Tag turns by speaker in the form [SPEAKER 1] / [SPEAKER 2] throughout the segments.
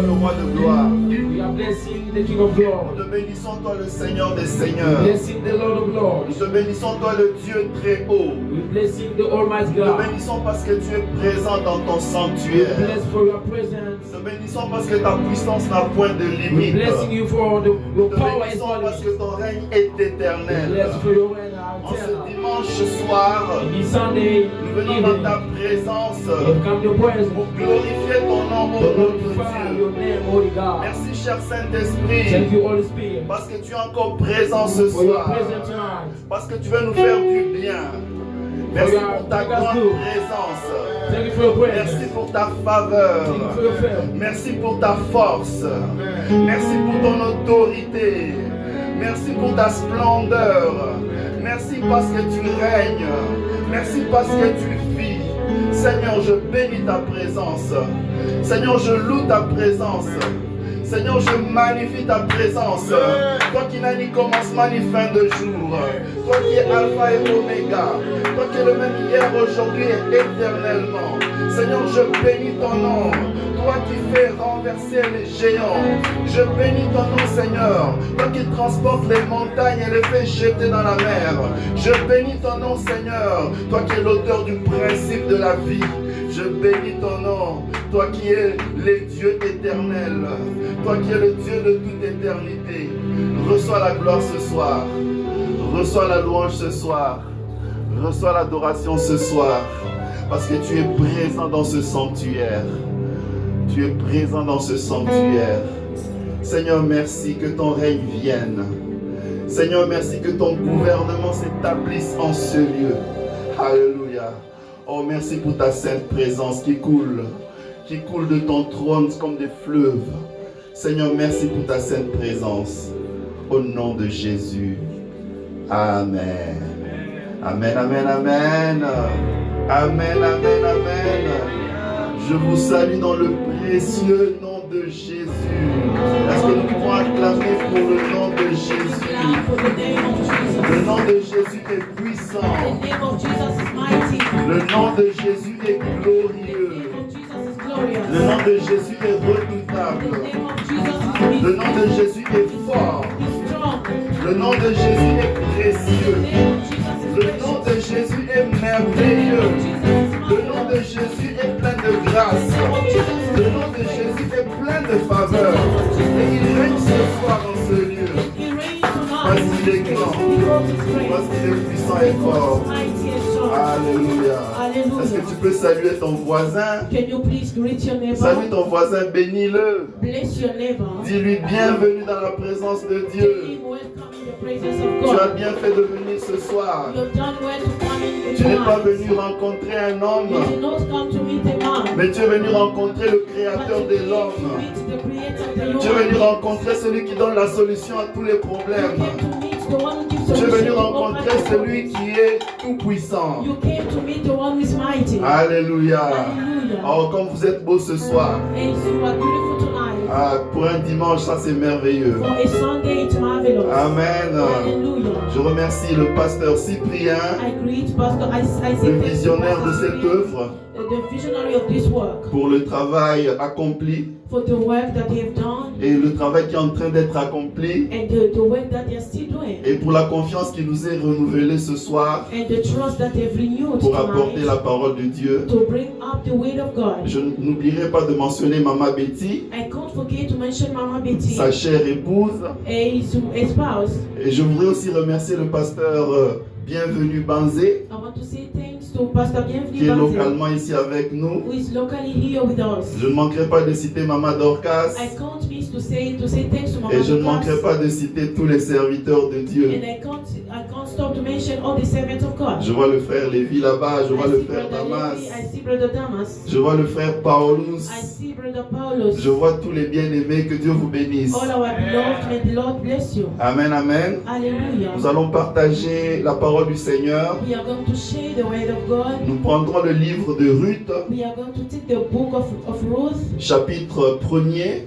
[SPEAKER 1] le roi de gloire.
[SPEAKER 2] We are blessing the King of Glory.
[SPEAKER 1] Nous te bénissons toi le Seigneur des
[SPEAKER 2] We
[SPEAKER 1] seigneurs.
[SPEAKER 2] blessing the Lord of Lords.
[SPEAKER 1] Nous te bénissons toi le Dieu très haut.
[SPEAKER 2] We blessing the Almighty
[SPEAKER 1] Nous te
[SPEAKER 2] God.
[SPEAKER 1] bénissons parce que tu es présent dans ton sanctuaire.
[SPEAKER 2] Bless for your presence.
[SPEAKER 1] Nous te bénissons parce que ta puissance n'a point de
[SPEAKER 2] We
[SPEAKER 1] limite.
[SPEAKER 2] blessing you for your
[SPEAKER 1] Nous te
[SPEAKER 2] power is
[SPEAKER 1] bénissons
[SPEAKER 2] all
[SPEAKER 1] parce que ton règne est
[SPEAKER 2] We
[SPEAKER 1] éternel.
[SPEAKER 2] bless for your reign
[SPEAKER 1] En ce
[SPEAKER 2] eternal.
[SPEAKER 1] dimanche soir,
[SPEAKER 2] This Sunday
[SPEAKER 1] nous venons dans
[SPEAKER 2] evening,
[SPEAKER 1] ta présence
[SPEAKER 2] we come your presence
[SPEAKER 1] pour glorifier ton nom, ô
[SPEAKER 2] to
[SPEAKER 1] notre
[SPEAKER 2] glorify
[SPEAKER 1] Dieu.
[SPEAKER 2] your name, Holy God.
[SPEAKER 1] Merci, cher Saint-Esprit,
[SPEAKER 2] Thank you, Holy Spirit,
[SPEAKER 1] parce que tu es encore présent ce
[SPEAKER 2] for your
[SPEAKER 1] soir,
[SPEAKER 2] presence tonight.
[SPEAKER 1] parce que tu veux nous faire du bien. Merci pour ta grande présence.
[SPEAKER 2] Thank you for your presence.
[SPEAKER 1] Merci pour ta faveur.
[SPEAKER 2] Thank you for your favor.
[SPEAKER 1] Merci pour ta force. Merci pour ton autorité. Merci pour ta splendeur. Merci parce que tu règnes. Merci parce que tu vis. Seigneur, je bénis ta présence. Seigneur, je loue ta présence. Seigneur, je magnifie ta présence. Toi qui n'as ni commencement ni fin de jour. Toi qui es Alpha et Oméga. Toi qui es le même hier, aujourd'hui et éternellement. Seigneur, je bénis ton nom. Toi qui fais renverser les géants. Je bénis ton nom, Seigneur. Toi qui transportes les montagnes et les fais jeter dans la mer. Je bénis ton nom, Seigneur. Toi qui es l'auteur du principe de la vie. Je bénis ton nom. Toi qui es le Dieu éternel. Toi qui es le Dieu de toute éternité. Reçois la gloire ce soir. Reçois la louange ce soir. Reçois l'adoration ce soir. Parce que tu es présent dans ce sanctuaire. Tu es présent dans ce sanctuaire. Seigneur, merci que ton règne vienne. Seigneur, merci que ton gouvernement s'établisse en ce lieu. Alléluia. Oh, merci pour ta sainte présence qui coule de ton trône comme des fleuves. Seigneur, merci pour ta sainte présence. Au nom de Jésus. Amen. Amen, amen, amen. Amen, amen, amen. Je vous salue dans le précieux nom de Jésus. Est-ce que nous pouvons acclamer pour le nom de Jésus? Le nom de Jésus est puissant. Le nom de Jésus est glorieux. Le nom de Jésus est redoutable. Le nom de Jésus est fort. Le nom de Jésus est précieux. Le nom de Jésus est merveilleux. Le nom de Jésus est plein de grâce. Le nom de Jésus est plein de faveur. Et il règne ce soir dans ce lieu. Parce qu'il est grand. Parce qu'il est puissant et fort. Alléluia. Est-ce que tu peux saluer ton voisin? Salue ton voisin, bénis-le. Dis-lui bienvenue dans la présence de Dieu. Tu as bien fait de venir ce soir. Tu n'es pas venu rencontrer un homme, mais tu es venu rencontrer le créateur de l'homme. Tu es venu rencontrer celui qui donne la solution à tous les problèmes. Tu es venu rencontrer celui qui est tout puissant. Alléluia. Oh, comme vous êtes beau ce soir. Ah, pour un dimanche, ça c'est merveilleux. Amen. Je remercie le pasteur Cyprien, le visionnaire de cette œuvre, pour le travail accompli et le travail qui est en train d'être accompli et pour la confiance qui nous est renouvelée ce soir pour apporter la parole de Dieu. Je n'oublierai pas de mentionner Maman Betty, sa chère épouse, et je voudrais aussi remercier le pasteur Bienvenu Banzé, qui est localement ici avec nous. Je ne manquerai pas de citer Maman Dorcas. Et je ne manquerai pas de citer tous les serviteurs de Dieu. Je vois le frère Lévi là-bas, je vois le frère Damas, je vois le frère Paulus, je vois tous les bien-aimés, que Dieu vous bénisse. Amen, amen. Nous allons partager la parole du Seigneur. Nous prendrons le livre de Ruth, chapitre 1er,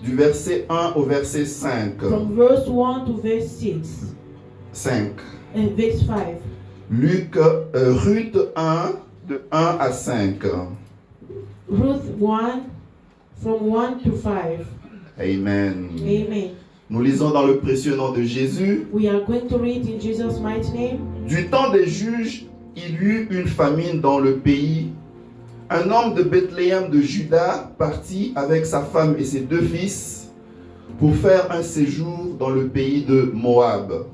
[SPEAKER 1] du verset 1 au verset 5.
[SPEAKER 3] From verse 1 to verse 6.
[SPEAKER 1] 5.
[SPEAKER 3] And verse 5.
[SPEAKER 1] Ruth 1, de 1 à 5.
[SPEAKER 3] Ruth 1, from 1 to 5.
[SPEAKER 1] Amen.
[SPEAKER 3] Amen.
[SPEAKER 1] Nous lisons dans le précieux nom de Jésus.
[SPEAKER 3] We are going to read in Jesus' mighty name.
[SPEAKER 1] Du temps des juges, il y eut une famine dans le pays. Un homme de Bethléem de Juda partit avec sa femme et ses 2 fils pour faire un séjour dans le pays de Moab.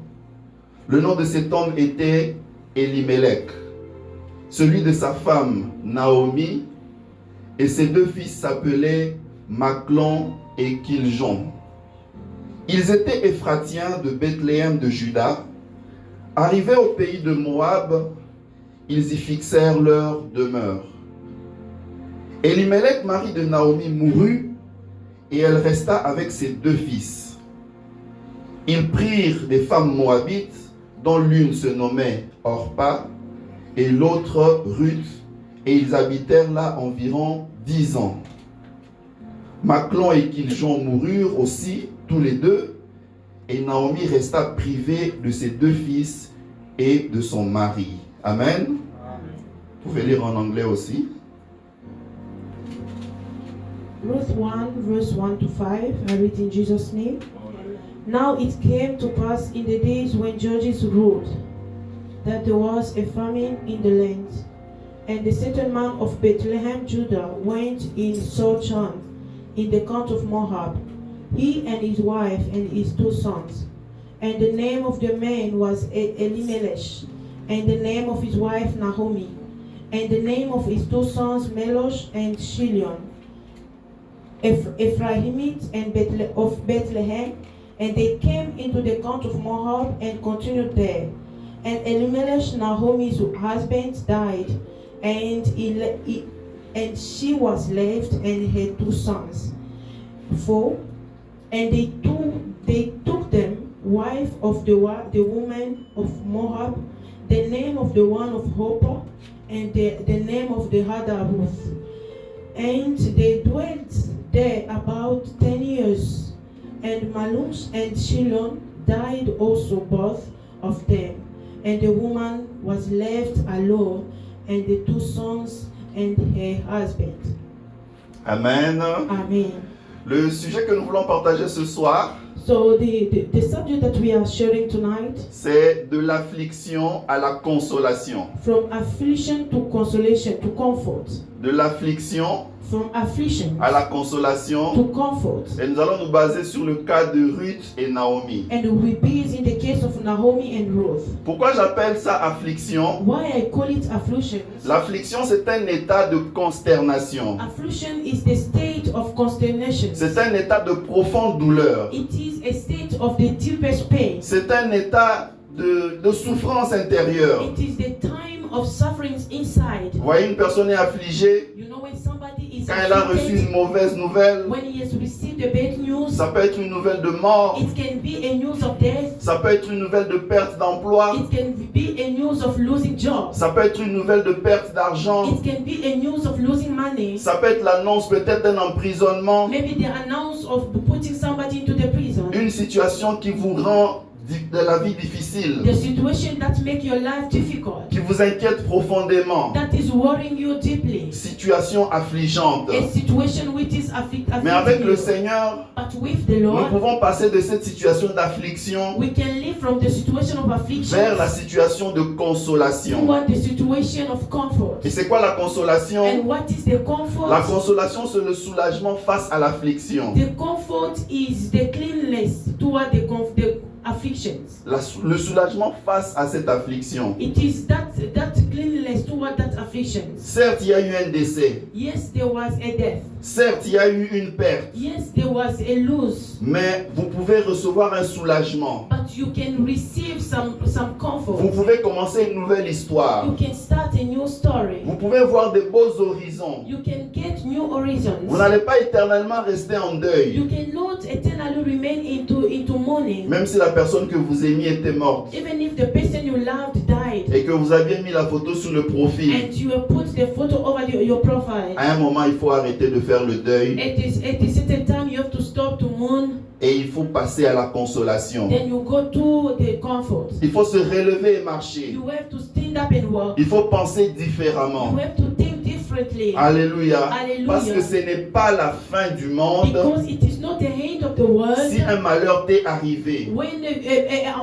[SPEAKER 1] Le nom de cet homme était Elimelech, celui de sa femme Naomi, et ses 2 fils s'appelaient Maclon et Kiljon. Ils étaient Éphratiens de Bethléem de Juda. Arrivés au pays de Moab, ils y fixèrent leur demeure. Elimelech, mari de Naomi, mourut, et elle resta avec ses 2 fils. Ils prirent des femmes moabites, dont l'une se nommait Orpa, et l'autre Ruth, et ils habitèrent là environ 10 ans. Maclon et Kiljon moururent aussi, tous les 2, et Naomi resta privée de ses 2 fils et de son mari. Amen. Vous pouvez lire en anglais aussi.
[SPEAKER 3] Ruth 1, verse 1 to 5. I read in Jesus' name. Now it came to pass in the days when Judges ruled, that there was a famine in the land. And the certain man of Bethlehem, Judah, went in sojourn in the country of Moab, he and his wife and his 2 sons. And the name of the man was Elimelech, and the name of his wife Naomi, and the name of his 2 sons Melosh and Chilion, Ephraimites and of Bethlehem. And they came into the country of Moab and continued there. And Elimelech, Naomi's husband, died, and she was left and her 2 sons. 4. And they took them wife of the woman of Moab, the name of the one of Hopper, and the name of the other Ruth. And they dwelt there about 10 years. And Maluch and Chilion died also, both of them. And the woman was left alone, and the 2 sons and her husband.
[SPEAKER 1] Amen.
[SPEAKER 3] Amen.
[SPEAKER 1] Le sujet que nous voulons partager ce soir,
[SPEAKER 3] So the subject that we are sharing tonight,
[SPEAKER 1] c'est de l'affliction à la consolation.
[SPEAKER 3] from affliction to consolation to comfort.
[SPEAKER 1] De l'affliction
[SPEAKER 3] From affliction
[SPEAKER 1] à la consolation.
[SPEAKER 3] to comfort.
[SPEAKER 1] Et nous allons nous baser sur le cas de Ruth et Naomi.
[SPEAKER 3] And we be in the case of Naomi and Ruth.
[SPEAKER 1] Pourquoi j'appelle ça affliction?
[SPEAKER 3] Why I call it affliction?
[SPEAKER 1] L'affliction, c'est un état de consternation.
[SPEAKER 3] Affliction is the state of consternation.
[SPEAKER 1] C'est un état de profonde douleur.
[SPEAKER 3] It is a state of the deepest pain.
[SPEAKER 1] C'est un état de souffrance intérieure.
[SPEAKER 3] It is the time of sufferings inside.
[SPEAKER 1] Vous voyez, une personne est affligée
[SPEAKER 3] You know, when somebody is
[SPEAKER 1] quand elle a reçu une mauvaise nouvelle.
[SPEAKER 3] when he has received a bad news,
[SPEAKER 1] Ça peut être une nouvelle de mort.
[SPEAKER 3] it can be a news of death.
[SPEAKER 1] Ça peut être une nouvelle de perte d'emploi.
[SPEAKER 3] It can be a news of losing jobs.
[SPEAKER 1] Ça peut être une nouvelle de perte d'argent.
[SPEAKER 3] It can be a news of losing money.
[SPEAKER 1] Ça peut être l'annonce peut-être d'un emprisonnement.
[SPEAKER 3] Maybe the announce of putting somebody into the prison.
[SPEAKER 1] Une situation qui vous rend de la vie difficile.
[SPEAKER 3] The situation that make your life difficult.
[SPEAKER 1] Qui vous inquiète profondément.
[SPEAKER 3] That is worrying you deeply.
[SPEAKER 1] Situation affligeante.
[SPEAKER 3] A situation which is afflicting
[SPEAKER 1] Mais avec le
[SPEAKER 3] you.
[SPEAKER 1] Seigneur,
[SPEAKER 3] But with the
[SPEAKER 1] nous
[SPEAKER 3] Lord,
[SPEAKER 1] pouvons passer de cette situation d'affliction
[SPEAKER 3] we can live from the situation of affliction
[SPEAKER 1] vers la situation de consolation.
[SPEAKER 3] toward the situation of comfort.
[SPEAKER 1] Et c'est quoi la consolation?
[SPEAKER 3] And what is the comfort?
[SPEAKER 1] La consolation, c'est le soulagement face à l'affliction.
[SPEAKER 3] The comfort is the cleanness toward the afflictions.
[SPEAKER 1] Le soulagement face à cette affliction.
[SPEAKER 3] It is that cleanness toward that affliction.
[SPEAKER 1] Certes, il y a eu un décès.
[SPEAKER 3] Yes, there was a death.
[SPEAKER 1] Certes, il y a eu une perte.
[SPEAKER 3] Yes, there was a loss.
[SPEAKER 1] Mais vous pouvez recevoir un soulagement.
[SPEAKER 3] But you can receive some comfort.
[SPEAKER 1] Vous pouvez commencer une nouvelle histoire.
[SPEAKER 3] You can start a new story.
[SPEAKER 1] Vous pouvez voir de beaux horizons.
[SPEAKER 3] You can get new horizons.
[SPEAKER 1] Vous n'allez pas éternellement rester en deuil.
[SPEAKER 3] You cannot eternally remain into mourning.
[SPEAKER 1] Même si la personne que vous aimiez était morte.
[SPEAKER 3] Even if the person you loved died.
[SPEAKER 1] Et que vous aviez mis la photo sur le profil.
[SPEAKER 3] And you have put the photo over your profile.
[SPEAKER 1] À un moment, il faut arrêter de faire le deuil.
[SPEAKER 3] At a certain time, you have to stop to mourn.
[SPEAKER 1] Et il faut passer à la consolation.
[SPEAKER 3] Then you go to the comfort.
[SPEAKER 1] Il faut se relever et marcher.
[SPEAKER 3] You have to stand up and walk.
[SPEAKER 1] Il faut penser différemment.
[SPEAKER 3] You have to think different. differently.
[SPEAKER 1] Alléluia.
[SPEAKER 3] Alléluia.
[SPEAKER 1] Parce que ce n'est pas la fin du monde.
[SPEAKER 3] Because it is not the end of the world.
[SPEAKER 1] Si un malheur t'est arrivé,
[SPEAKER 3] When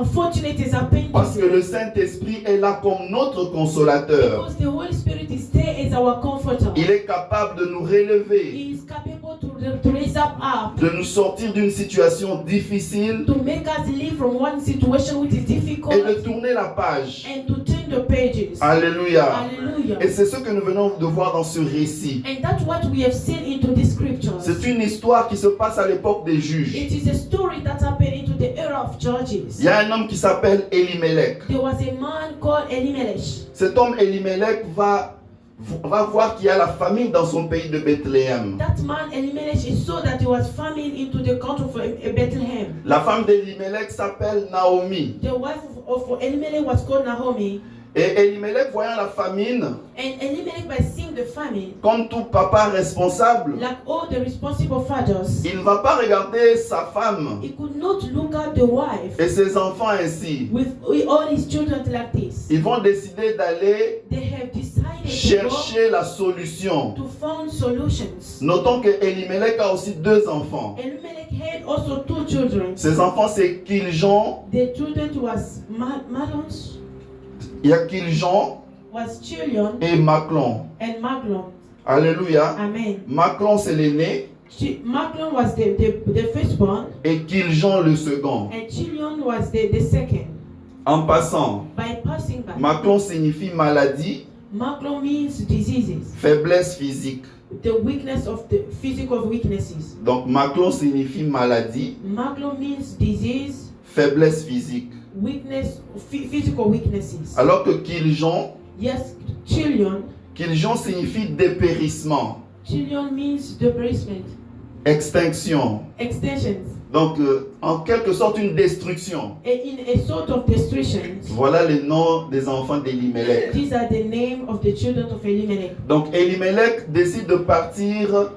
[SPEAKER 3] unfortunate is happening,
[SPEAKER 1] parce que le Saint-Esprit est là comme notre consolateur.
[SPEAKER 3] because the Holy Spirit is there as our comforter.
[SPEAKER 1] Il est capable de nous relever,
[SPEAKER 3] He is capable to raise up,
[SPEAKER 1] de nous sortir d'une situation difficile
[SPEAKER 3] to make us live from one situation which is difficult,
[SPEAKER 1] et de tourner la page.
[SPEAKER 3] and to turn the pages.
[SPEAKER 1] Alléluia.
[SPEAKER 3] Hallelujah.
[SPEAKER 1] Et c'est ce que nous venons de voir dans ce récit.
[SPEAKER 3] And that's what we have seen into the scriptures.
[SPEAKER 1] C'est une histoire qui se passe à l'époque des juges.
[SPEAKER 3] It is a story that happened into the era of Judges.
[SPEAKER 1] Il y a un homme qui s'appelle Elimelech.
[SPEAKER 3] There was a man called Elimelech.
[SPEAKER 1] Cet homme Elimelech va voir qu'il y a la famine dans son pays de Bethléem.
[SPEAKER 3] That man Elimelech, he saw that there was famine into the country of Bethlehem.
[SPEAKER 1] La femme d'Elimelech s'appelle Naomi.
[SPEAKER 3] The wife of Elimelech was called Naomi.
[SPEAKER 1] Et Elimelech, voyant la famine,
[SPEAKER 3] And Elimelech, by seeing the famine,
[SPEAKER 1] comme tout papa responsable,
[SPEAKER 3] like all the responsible fathers,
[SPEAKER 1] il ne va pas regarder sa femme
[SPEAKER 3] he could not look at the wife
[SPEAKER 1] et ses enfants ainsi.
[SPEAKER 3] with all his children like this.
[SPEAKER 1] Ils vont décider d'aller
[SPEAKER 3] They have decided
[SPEAKER 1] chercher la solution.
[SPEAKER 3] to find solutions.
[SPEAKER 1] Notons que Elimelech a aussi deux enfants.
[SPEAKER 3] Elimelech had also two children.
[SPEAKER 1] Ses enfants, c'est Kiljon.
[SPEAKER 3] The children was Mahlon,
[SPEAKER 1] Il y a Kiljon
[SPEAKER 3] was Chilion
[SPEAKER 1] et Maclon.
[SPEAKER 3] and Maglon.
[SPEAKER 1] Alléluia.
[SPEAKER 3] Amen.
[SPEAKER 1] Maclon, c'est l'aîné
[SPEAKER 3] Maglon was the firstborn,
[SPEAKER 1] et Kiljon le second.
[SPEAKER 3] and Chilion was the second.
[SPEAKER 1] En passant,
[SPEAKER 3] By passing by,
[SPEAKER 1] Maclon signifie maladie,
[SPEAKER 3] Maglon means diseases,
[SPEAKER 1] faiblesse physique.
[SPEAKER 3] the weakness of the physical weaknesses.
[SPEAKER 1] Donc Maclon signifie maladie,
[SPEAKER 3] Maglon means disease,
[SPEAKER 1] faiblesse physique.
[SPEAKER 3] weakness, physical weaknesses.
[SPEAKER 1] Alors que Kiljon
[SPEAKER 3] Chilion
[SPEAKER 1] signifie dépérissement,
[SPEAKER 3] Chilion means depressment,
[SPEAKER 1] extinction.
[SPEAKER 3] extensions,
[SPEAKER 1] Donc en quelque sorte une destruction.
[SPEAKER 3] in a sort of destruction.
[SPEAKER 1] Voilà les noms des enfants d'Elimelech.
[SPEAKER 3] These are the name of the children of Elimelech.
[SPEAKER 1] Donc Elimelech décide de partir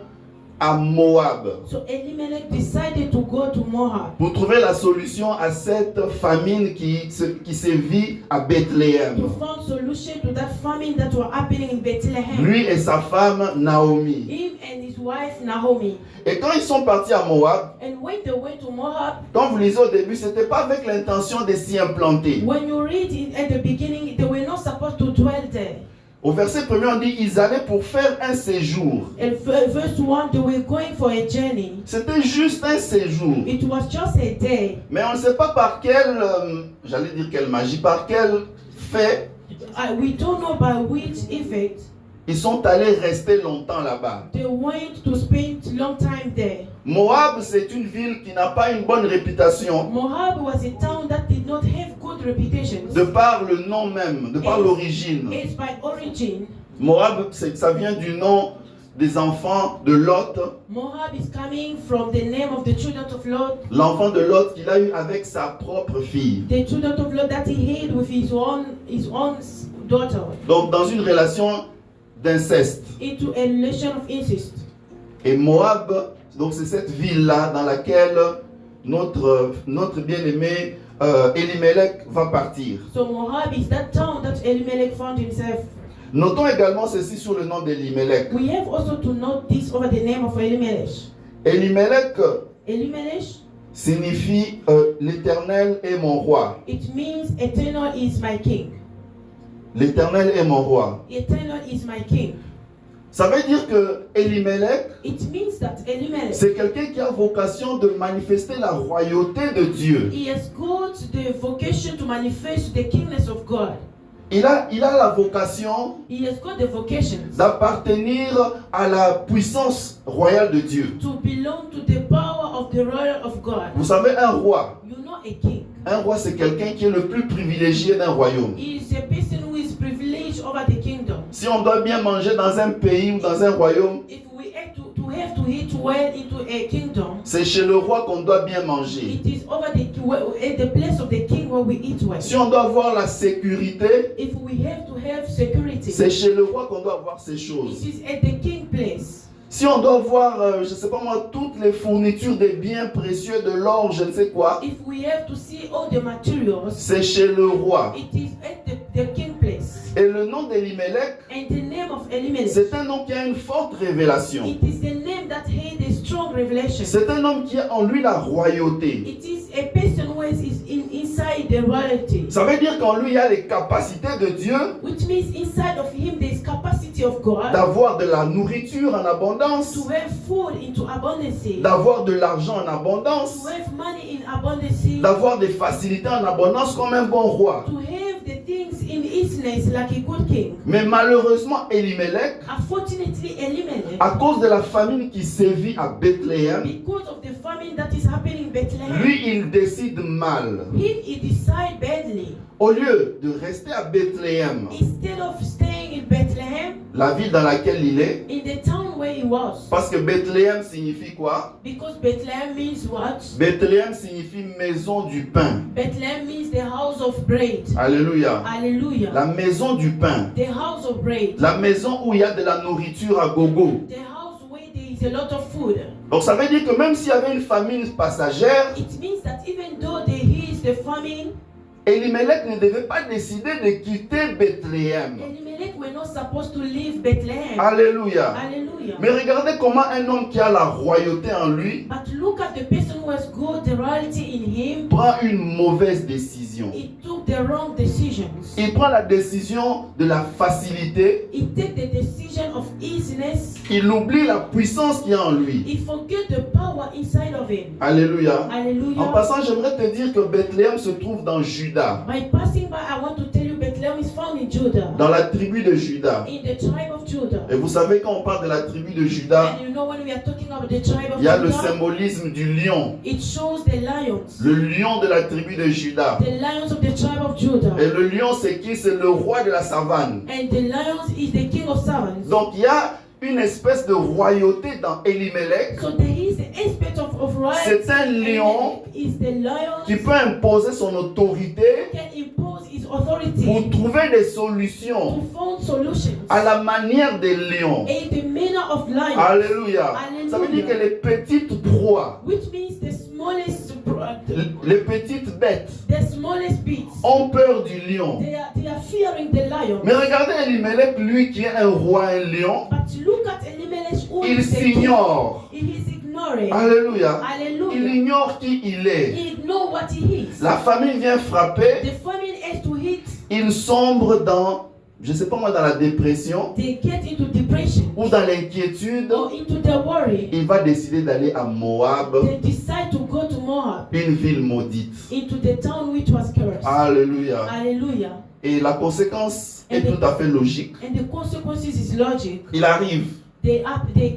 [SPEAKER 1] à Moab
[SPEAKER 3] So Elimelech decided to go to Moab
[SPEAKER 1] pour trouver la solution à cette famine qui sévit à Bethléem.
[SPEAKER 3] to find solution to that famine that was happening in Bethlehem.
[SPEAKER 1] Lui et sa femme Naomi.
[SPEAKER 3] Him and his wife Naomi.
[SPEAKER 1] Et quand ils sont partis à Moab,
[SPEAKER 3] And when they went to Moab,
[SPEAKER 1] quand vous lisez au début, c'était pas avec l'intention de s'y implanter.
[SPEAKER 3] when you read it at the beginning, they were not supposed to dwell there.
[SPEAKER 1] Au verset 1er, on dit ils allaient pour faire un séjour.
[SPEAKER 3] In verse 1, they were going for a journey.
[SPEAKER 1] C'était juste un séjour.
[SPEAKER 3] It was just a day.
[SPEAKER 1] Mais on ne sait pas par quelle, j'allais dire quelle magie, par quel fait
[SPEAKER 3] We don't know by which effect
[SPEAKER 1] ils sont allés rester longtemps là-bas.
[SPEAKER 3] they went to spend long time there.
[SPEAKER 1] Moab, c'est une ville qui n'a pas une bonne réputation
[SPEAKER 3] Moab was a town that did not have good reputation.
[SPEAKER 1] de par le nom même, de par l'origine.
[SPEAKER 3] It's by origin.
[SPEAKER 1] Moab, ça vient du nom des enfants de Lot,
[SPEAKER 3] Moab is coming from the name of the children of Lot,
[SPEAKER 1] l'enfant de Lot qu'il a eu avec sa propre fille.
[SPEAKER 3] the children of Lot that he had with his own daughter,
[SPEAKER 1] Donc dans une relation d'inceste.
[SPEAKER 3] into a relation of incest.
[SPEAKER 1] Et Moab, donc c'est cette ville-là dans laquelle notre bien-aimé Elimelech va partir.
[SPEAKER 3] So Moab is that town that Elimelech found himself.
[SPEAKER 1] Notons également ceci sur le nom d'Elimelech.
[SPEAKER 3] We have also to note this over the name of Elimelech.
[SPEAKER 1] Elimelech
[SPEAKER 3] Elimelech,
[SPEAKER 1] signifie l'Éternel est mon roi.
[SPEAKER 3] it means eternal is my king.
[SPEAKER 1] L'Éternel est mon roi.
[SPEAKER 3] Eternal is my king.
[SPEAKER 1] Ça veut dire que Elimelech,
[SPEAKER 3] It means that Elimelech,
[SPEAKER 1] c'est quelqu'un qui a vocation de manifester la royauté de Dieu.
[SPEAKER 3] he has got the vocation to manifest the kingness of God.
[SPEAKER 1] Il a la vocation
[SPEAKER 3] He has got the vocation
[SPEAKER 1] d'appartenir à la puissance royale de Dieu.
[SPEAKER 3] to belong to the power of the royal of God.
[SPEAKER 1] Vous savez, un roi,
[SPEAKER 3] You know a king.
[SPEAKER 1] c'est quelqu'un qui est le plus privilégié d'un royaume.
[SPEAKER 3] He is a person who is privileged over the kingdom.
[SPEAKER 1] Si on doit bien manger dans un pays ou dans un royaume,
[SPEAKER 3] If we have to eat well into a kingdom,
[SPEAKER 1] c'est chez le roi qu'on doit bien manger.
[SPEAKER 3] it is over at the place of the king where we eat well.
[SPEAKER 1] Si on doit avoir la sécurité,
[SPEAKER 3] If we have to have security,
[SPEAKER 1] c'est chez le roi qu'on doit avoir ces choses.
[SPEAKER 3] it is at the king place.
[SPEAKER 1] Si on doit voir, je ne sais pas moi, toutes les fournitures des biens précieux, de l'or, je ne sais quoi,
[SPEAKER 3] If we have to see all the materials,
[SPEAKER 1] c'est chez le roi.
[SPEAKER 3] it is at the king place. place.
[SPEAKER 1] Et le nom d'Elimelech,
[SPEAKER 3] And the name of Elimelech,
[SPEAKER 1] c'est un nom qui a une forte révélation.
[SPEAKER 3] it is the name that had a strong revelation.
[SPEAKER 1] C'est un homme qui a en lui la royauté.
[SPEAKER 3] It is a person who is inside the royalty.
[SPEAKER 1] Ça veut dire qu'en lui, il y a les capacités de Dieu
[SPEAKER 3] Which means inside of him there is capacity of God
[SPEAKER 1] d'avoir de la nourriture en abondance,
[SPEAKER 3] to have food into abundance,
[SPEAKER 1] d'avoir de l'argent en abondance,
[SPEAKER 3] to have money in abundance,
[SPEAKER 1] d'avoir des facilités en abondance comme un bon roi.
[SPEAKER 3] to have the things in easiness like a good king.
[SPEAKER 1] Mais malheureusement, Elimelech,
[SPEAKER 3] Unfortunately, Elimelech,
[SPEAKER 1] à cause de la famine qui sévit à Bethléem,
[SPEAKER 3] because of the famine that is happening in Bethlehem,
[SPEAKER 1] lui, il décide mal.
[SPEAKER 3] he decide badly.
[SPEAKER 1] Au lieu de rester à Bethléem,
[SPEAKER 3] Instead of staying in Bethlehem,
[SPEAKER 1] la ville dans laquelle il est,
[SPEAKER 3] in the town where he was,
[SPEAKER 1] parce que Bethléem signifie quoi?
[SPEAKER 3] because Bethlehem means what?
[SPEAKER 1] Bethléem signifie maison du pain.
[SPEAKER 3] Bethlehem means the house of bread.
[SPEAKER 1] Alléluia.
[SPEAKER 3] Hallelujah.
[SPEAKER 1] La maison du pain.
[SPEAKER 3] The house of bread.
[SPEAKER 1] La maison où il y a de la nourriture à gogo.
[SPEAKER 3] The house where there is a lot of food.
[SPEAKER 1] Donc ça veut dire que même s'il y avait une famine passagère,
[SPEAKER 3] It means that even though there is the famine,
[SPEAKER 1] Elimelech ne devait pas décider de quitter Bethléem.
[SPEAKER 3] Elimelech were not supposed to leave Bethlehem.
[SPEAKER 1] Alléluia.
[SPEAKER 3] Hallelujah.
[SPEAKER 1] Mais regardez comment un homme qui a la royauté en lui
[SPEAKER 3] But look at the person who has got the royalty in him.
[SPEAKER 1] prend une mauvaise décision.
[SPEAKER 3] He took the wrong decisions.
[SPEAKER 1] Il prend la décision de la facilité.
[SPEAKER 3] He take the decision of easiness.
[SPEAKER 1] Il oublie la puissance qu'il y a en lui.
[SPEAKER 3] He forget the power inside of him.
[SPEAKER 1] Alléluia. En
[SPEAKER 3] Hallelujah.
[SPEAKER 1] passant, j'aimerais te dire que Bethléem se trouve dans Juda,
[SPEAKER 3] By passing by, I want to tell you Bethlehem is found in Judah.
[SPEAKER 1] dans la tribu de Juda.
[SPEAKER 3] In the tribe of Judah.
[SPEAKER 1] Et vous savez, quand on parle de la tribu de Juda,
[SPEAKER 3] And you know when we are talking about the tribe of
[SPEAKER 1] il y a le
[SPEAKER 3] Judah,
[SPEAKER 1] symbolisme du lion.
[SPEAKER 3] it shows the lions.
[SPEAKER 1] Le lion de la tribu de Juda.
[SPEAKER 3] The lions of the tribe of Judah.
[SPEAKER 1] Et le lion, c'est qui? C'est le roi de la savane.
[SPEAKER 3] And the lions is the king of savans.
[SPEAKER 1] Donc il y a une espèce de royauté dans Elimelech
[SPEAKER 3] So there is the aspect of royalty.
[SPEAKER 1] C'est un lion
[SPEAKER 3] Is the lion
[SPEAKER 1] qui peut imposer son autorité
[SPEAKER 3] can impose his authority
[SPEAKER 1] pour trouver des
[SPEAKER 3] to
[SPEAKER 1] solutions
[SPEAKER 3] find solutions.
[SPEAKER 1] à la manière des lions.
[SPEAKER 3] In the manner of lions.
[SPEAKER 1] Alléluia.
[SPEAKER 3] Alléluia.
[SPEAKER 1] Ça veut dire que les petites proies,
[SPEAKER 3] Which means the smallest
[SPEAKER 1] les petites bêtes
[SPEAKER 3] the smallest beasts.
[SPEAKER 1] ont peur du lion.
[SPEAKER 3] They are fearing the lion.
[SPEAKER 1] Mais regardez Elimelech, lui qui est un roi, un lion,
[SPEAKER 3] But look at Elimelech who
[SPEAKER 1] il
[SPEAKER 3] is the king.
[SPEAKER 1] s'ignore.
[SPEAKER 3] He is ignoring.
[SPEAKER 1] Alléluia. Il
[SPEAKER 3] Hallelujah.
[SPEAKER 1] ignore qui il est.
[SPEAKER 3] He ignore what he is.
[SPEAKER 1] La famille vient frapper,
[SPEAKER 3] The famine has to hit.
[SPEAKER 1] il sombre dans, je sais pas moi, dans la dépression
[SPEAKER 3] They get into depression
[SPEAKER 1] ou dans l'inquiétude.
[SPEAKER 3] or into the worry.
[SPEAKER 1] Il va décider d'aller à Moab,
[SPEAKER 3] They decide to go to Moab,
[SPEAKER 1] une ville maudite.
[SPEAKER 3] into the town which was cursed.
[SPEAKER 1] Alléluia.
[SPEAKER 3] Hallelujah.
[SPEAKER 1] Et la conséquence est tout à fait logique.
[SPEAKER 3] And the consequences is logic.
[SPEAKER 1] Il arrive
[SPEAKER 3] They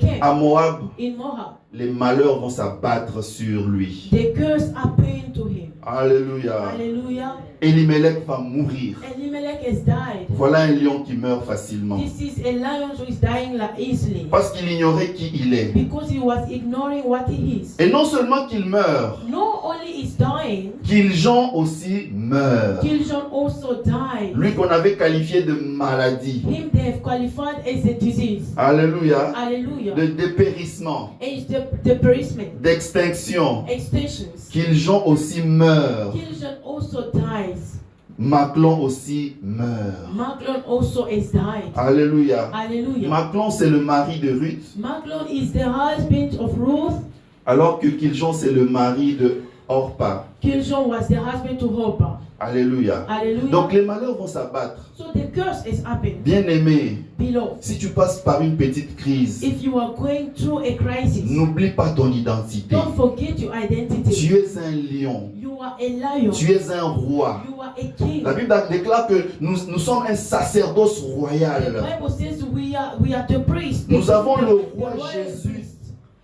[SPEAKER 3] came
[SPEAKER 1] à Moab,
[SPEAKER 3] in Moab.
[SPEAKER 1] les malheurs vont s'abattre sur lui.
[SPEAKER 3] The curse happened to him.
[SPEAKER 1] Alléluia.
[SPEAKER 3] Hallelujah.
[SPEAKER 1] Elimelech va mourir.
[SPEAKER 3] Elimelech has died.
[SPEAKER 1] Voilà un lion qui meurt facilement.
[SPEAKER 3] This is a lion who is dying like easily.
[SPEAKER 1] Parce qu'il ignorait qui il est.
[SPEAKER 3] Because he was ignoring what he is.
[SPEAKER 1] Et non seulement qu'il meurt,
[SPEAKER 3] Not only is dying,
[SPEAKER 1] Giljon aussi meurt.
[SPEAKER 3] Giljon also died.
[SPEAKER 1] Lui qu'on avait qualifié de maladie.
[SPEAKER 3] Him they have qualified as a disease.
[SPEAKER 1] Alléluia.
[SPEAKER 3] Hallelujah.
[SPEAKER 1] De dépérissement,
[SPEAKER 3] As the perishment,
[SPEAKER 1] d'extinction.
[SPEAKER 3] extensions.
[SPEAKER 1] Giljon aussi meurt.
[SPEAKER 3] Giljon also dies.
[SPEAKER 1] Maclon aussi meurt.
[SPEAKER 3] Maclon also has died.
[SPEAKER 1] Alléluia.
[SPEAKER 3] Hallelujah.
[SPEAKER 1] Maclon c'est le mari de Ruth,
[SPEAKER 3] Maclon is the husband of Ruth.
[SPEAKER 1] alors que Giljon c'est le mari de Orpa.
[SPEAKER 3] Giljon was the husband to Hopper.
[SPEAKER 1] Alléluia.
[SPEAKER 3] Hallelujah.
[SPEAKER 1] Donc les malheurs vont s'abattre.
[SPEAKER 3] So the curse is happened.
[SPEAKER 1] Bien-aimé,
[SPEAKER 3] Beloved,
[SPEAKER 1] si tu passes par une petite crise,
[SPEAKER 3] if you are going through a crisis,
[SPEAKER 1] n'oublie pas ton identité.
[SPEAKER 3] don't forget your identity.
[SPEAKER 1] Tu es un lion.
[SPEAKER 3] You are a lion.
[SPEAKER 1] Tu es un roi.
[SPEAKER 3] You are a king.
[SPEAKER 1] La Bible déclare que nous sommes un sacerdoce
[SPEAKER 3] The
[SPEAKER 1] royal.
[SPEAKER 3] Bible says we are the priest.
[SPEAKER 1] Nous avons le
[SPEAKER 3] The
[SPEAKER 1] roi
[SPEAKER 3] royal
[SPEAKER 1] Jésus.
[SPEAKER 3] priest.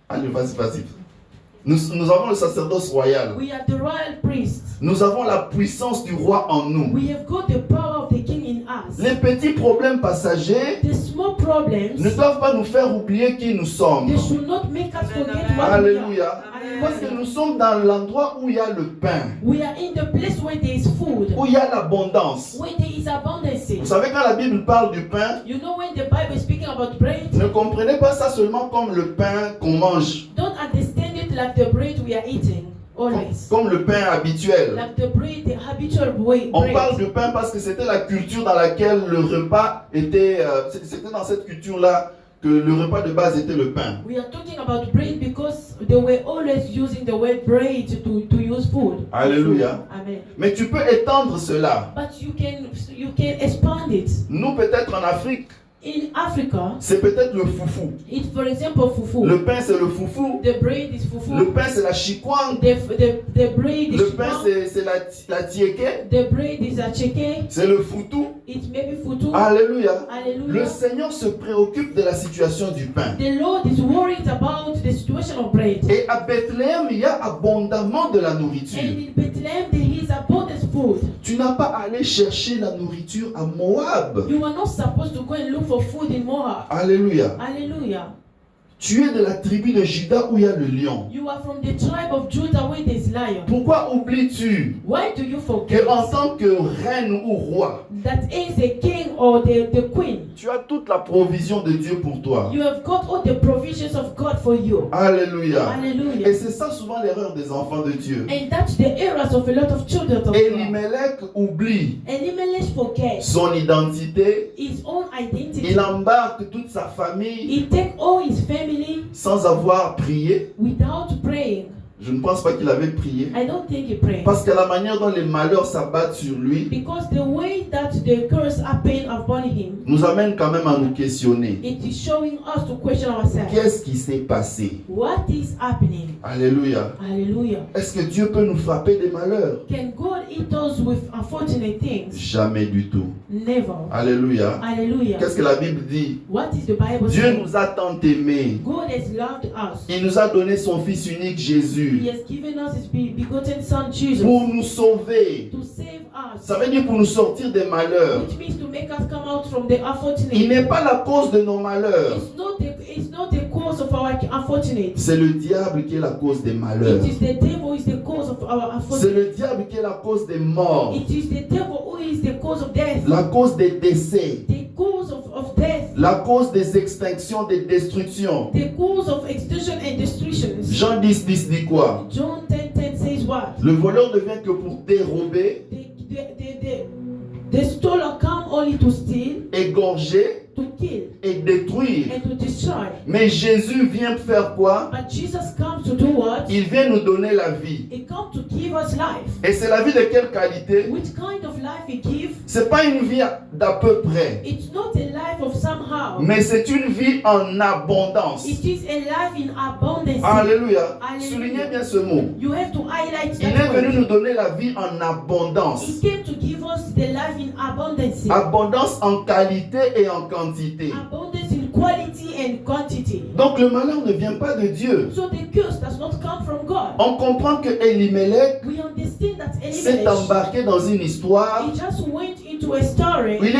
[SPEAKER 1] Allez, vas-y. Nous avons le sacerdoce royal.
[SPEAKER 3] We are the royal priest.
[SPEAKER 1] Nous avons la puissance du roi en nous.
[SPEAKER 3] We have got the power of the king in us.
[SPEAKER 1] Les petits problèmes passagers
[SPEAKER 3] The small problems,
[SPEAKER 1] ne doivent pas nous faire oublier qui nous sommes.
[SPEAKER 3] they should not make us forget what we are.
[SPEAKER 1] Alléluia. Parce que nous sommes dans l'endroit où il y a le pain,
[SPEAKER 3] We are in the place where there is food,
[SPEAKER 1] où il y a l'abondance.
[SPEAKER 3] where there is abundance.
[SPEAKER 1] Vous savez, quand la Bible parle du pain,
[SPEAKER 3] You know when the Bible is speaking about bread,
[SPEAKER 1] ne comprenez pas ça seulement comme le pain qu'on mange.
[SPEAKER 3] don't understand it like the bread we are eating. always.
[SPEAKER 1] comme le pain habituel.
[SPEAKER 3] Like the bread, the habitual way.
[SPEAKER 1] On parle de pain parce que c'était la culture dans laquelle le repas était, c'était dans cette culture-là que le repas de base était le pain.
[SPEAKER 3] We are talking about bread because they were always using the word bread to use food.
[SPEAKER 1] Alléluia.
[SPEAKER 3] Amen.
[SPEAKER 1] Mais tu peux étendre cela.
[SPEAKER 3] But you can expand it.
[SPEAKER 1] Nous, peut-être en Afrique,
[SPEAKER 3] In Africa,
[SPEAKER 1] c'est peut-être le foufou.
[SPEAKER 3] it's for example fufu.
[SPEAKER 1] Le pain, c'est le foufou.
[SPEAKER 3] The bread is fufu.
[SPEAKER 1] Le pain, c'est la chikwang.
[SPEAKER 3] The bread is
[SPEAKER 1] Le pain,
[SPEAKER 3] chikwang.
[SPEAKER 1] c'est la tieke.
[SPEAKER 3] The bread is a cheke.
[SPEAKER 1] C'est le foutou.
[SPEAKER 3] It may be futu.
[SPEAKER 1] Alléluia.
[SPEAKER 3] Hallelujah.
[SPEAKER 1] Le Seigneur se préoccupe de la situation du pain.
[SPEAKER 3] The Lord is worried about the situation of bread.
[SPEAKER 1] Et à Bethléem, il y a abondamment de la
[SPEAKER 3] And
[SPEAKER 1] nourriture.
[SPEAKER 3] in Bethlehem there is abundant food.
[SPEAKER 1] Tu n'as pas à aller chercher la nourriture à Moab.
[SPEAKER 3] You are not supposed to go and look for food in Moab.
[SPEAKER 1] Alléluia.
[SPEAKER 3] Hallelujah.
[SPEAKER 1] Tu es de la tribu de Juda où il y a le lion.
[SPEAKER 3] You are from the tribe of Judah where there is lion.
[SPEAKER 1] Pourquoi oublies-tu
[SPEAKER 3] Why do you forget
[SPEAKER 1] qu'en tant que reine ou roi,
[SPEAKER 3] that is the king or the queen?
[SPEAKER 1] tu as toute la provision de Dieu pour toi?
[SPEAKER 3] You have got all the provisions of God for you.
[SPEAKER 1] Alléluia. Et
[SPEAKER 3] Hallelujah.
[SPEAKER 1] c'est ça souvent l'erreur des enfants de Dieu.
[SPEAKER 3] And that's the errors of a lot of children of God.
[SPEAKER 1] Elimelech oublie
[SPEAKER 3] Elimelech forgets
[SPEAKER 1] son identité.
[SPEAKER 3] his own identity.
[SPEAKER 1] Il embarque toute sa famille
[SPEAKER 3] He take all his family
[SPEAKER 1] sans avoir prié.
[SPEAKER 3] without praying.
[SPEAKER 1] Je ne pense pas qu'il avait prié.
[SPEAKER 3] I don't think he prayed.
[SPEAKER 1] Parce que la manière dont les malheurs s'abattent sur lui
[SPEAKER 3] Because the way that the curse happened upon him,
[SPEAKER 1] nous amène quand même à nous questionner.
[SPEAKER 3] it is showing us to question ourselves.
[SPEAKER 1] Qu'est-ce qui s'est passé?
[SPEAKER 3] What is happening?
[SPEAKER 1] Alléluia.
[SPEAKER 3] Hallelujah.
[SPEAKER 1] Est-ce que Dieu peut nous frapper des malheurs?
[SPEAKER 3] Can God hit us with unfortunate things?
[SPEAKER 1] Jamais du tout.
[SPEAKER 3] Never.
[SPEAKER 1] Alléluia.
[SPEAKER 3] Hallelujah.
[SPEAKER 1] Qu'est-ce que la Bible dit?
[SPEAKER 3] What is the Bible
[SPEAKER 1] Dieu
[SPEAKER 3] saying?
[SPEAKER 1] nous a tant aimés.
[SPEAKER 3] God has loved us.
[SPEAKER 1] Il nous a donné son Fils unique Jésus
[SPEAKER 3] He has given us his begotten Son Jesus
[SPEAKER 1] pour nous sauver.
[SPEAKER 3] to save us.
[SPEAKER 1] Ça veut dire pour nous sortir des malheurs.
[SPEAKER 3] Which means to make us come out from the unfortunate.
[SPEAKER 1] Il n'est pas la cause de nos malheurs.
[SPEAKER 3] It's not the cause of our unfortunate.
[SPEAKER 1] C'est le diable qui est la cause des malheurs.
[SPEAKER 3] It is the devil is the cause of our
[SPEAKER 1] C'est
[SPEAKER 3] unfortunate.
[SPEAKER 1] le diable qui est la cause des morts.
[SPEAKER 3] It is the devil who is the cause of death.
[SPEAKER 1] La cause des décès.
[SPEAKER 3] The cause of death.
[SPEAKER 1] La cause des extinctions, des destructions.
[SPEAKER 3] The cause of extinction and destructions.
[SPEAKER 1] Jean 10 dit quoi?
[SPEAKER 3] John 10:10 says what?
[SPEAKER 1] Le voleur ne vient que pour dérober,
[SPEAKER 3] The stolen come only to steal,
[SPEAKER 1] égorger
[SPEAKER 3] to kill,
[SPEAKER 1] et détruire.
[SPEAKER 3] and to destroy.
[SPEAKER 1] Mais Jésus vient faire quoi?
[SPEAKER 3] But Jesus comes to do what?
[SPEAKER 1] Il vient nous donner la vie.
[SPEAKER 3] He comes to give us life.
[SPEAKER 1] Et c'est la vie de quelle qualité?
[SPEAKER 3] Which kind of life he gives?
[SPEAKER 1] C'est pas une vie d'à peu près,
[SPEAKER 3] It's not a life of somehow.
[SPEAKER 1] mais c'est une vie en abondance.
[SPEAKER 3] It is a life in abundance.
[SPEAKER 1] Alléluia.
[SPEAKER 3] Alléluia.
[SPEAKER 1] Soulignez bien ce mot.
[SPEAKER 3] You have to highlight
[SPEAKER 1] Il est
[SPEAKER 3] that
[SPEAKER 1] venu
[SPEAKER 3] word.
[SPEAKER 1] nous donner la vie en abondance.
[SPEAKER 3] He came to give us the life in abundance.
[SPEAKER 1] Abondance en qualité et en quantité.
[SPEAKER 3] Abundance in quality and quantity.
[SPEAKER 1] Donc le malheur ne vient pas de Dieu.
[SPEAKER 3] So the curse does not come from God.
[SPEAKER 1] On comprend que Elimelech
[SPEAKER 3] We understand that
[SPEAKER 1] s'est
[SPEAKER 3] Elimelech,
[SPEAKER 1] embarqué dans une histoire
[SPEAKER 3] he just went into a story.
[SPEAKER 1] où il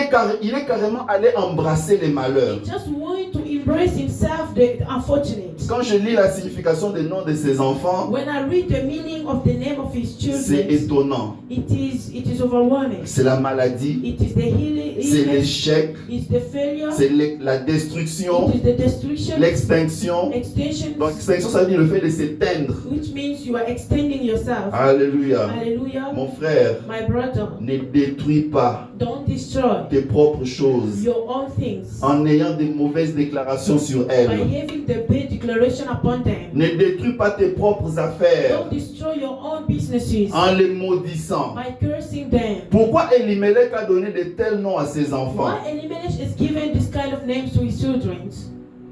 [SPEAKER 1] est carrément allé embrasser les malheurs.
[SPEAKER 3] He just went to embrace himself the unfortunate.
[SPEAKER 1] Quand je lis la signification des noms de ses enfants,
[SPEAKER 3] When I read the meaning of the name of his
[SPEAKER 1] c'est
[SPEAKER 3] children,
[SPEAKER 1] étonnant.
[SPEAKER 3] it is overwhelming.
[SPEAKER 1] C'est la maladie,
[SPEAKER 3] It is the healing,
[SPEAKER 1] c'est l'échec,
[SPEAKER 3] it's the failure,
[SPEAKER 1] c'est la destruction,
[SPEAKER 3] it is the destruction,
[SPEAKER 1] l'extinction.
[SPEAKER 3] extension,
[SPEAKER 1] Donc l'extinction, ça veut dire le fait de s'éteindre.
[SPEAKER 3] which means you are extending yourself.
[SPEAKER 1] Alléluia.
[SPEAKER 3] Hallelujah.
[SPEAKER 1] Mon frère,
[SPEAKER 3] My brother,
[SPEAKER 1] ne détruis pas
[SPEAKER 3] don't destroy
[SPEAKER 1] tes propres choses
[SPEAKER 3] your own things
[SPEAKER 1] en ayant des mauvaises déclarations sur
[SPEAKER 3] by
[SPEAKER 1] elles.
[SPEAKER 3] having the bad declaration upon them.
[SPEAKER 1] Ne détruis pas tes propres affaires
[SPEAKER 3] Don't destroy your own businesses
[SPEAKER 1] en les maudissant.
[SPEAKER 3] by cursing them.
[SPEAKER 1] Pourquoi Elimelech a donné de tels noms à ses enfants?
[SPEAKER 3] Why Elimelech is given this kind of names to his children?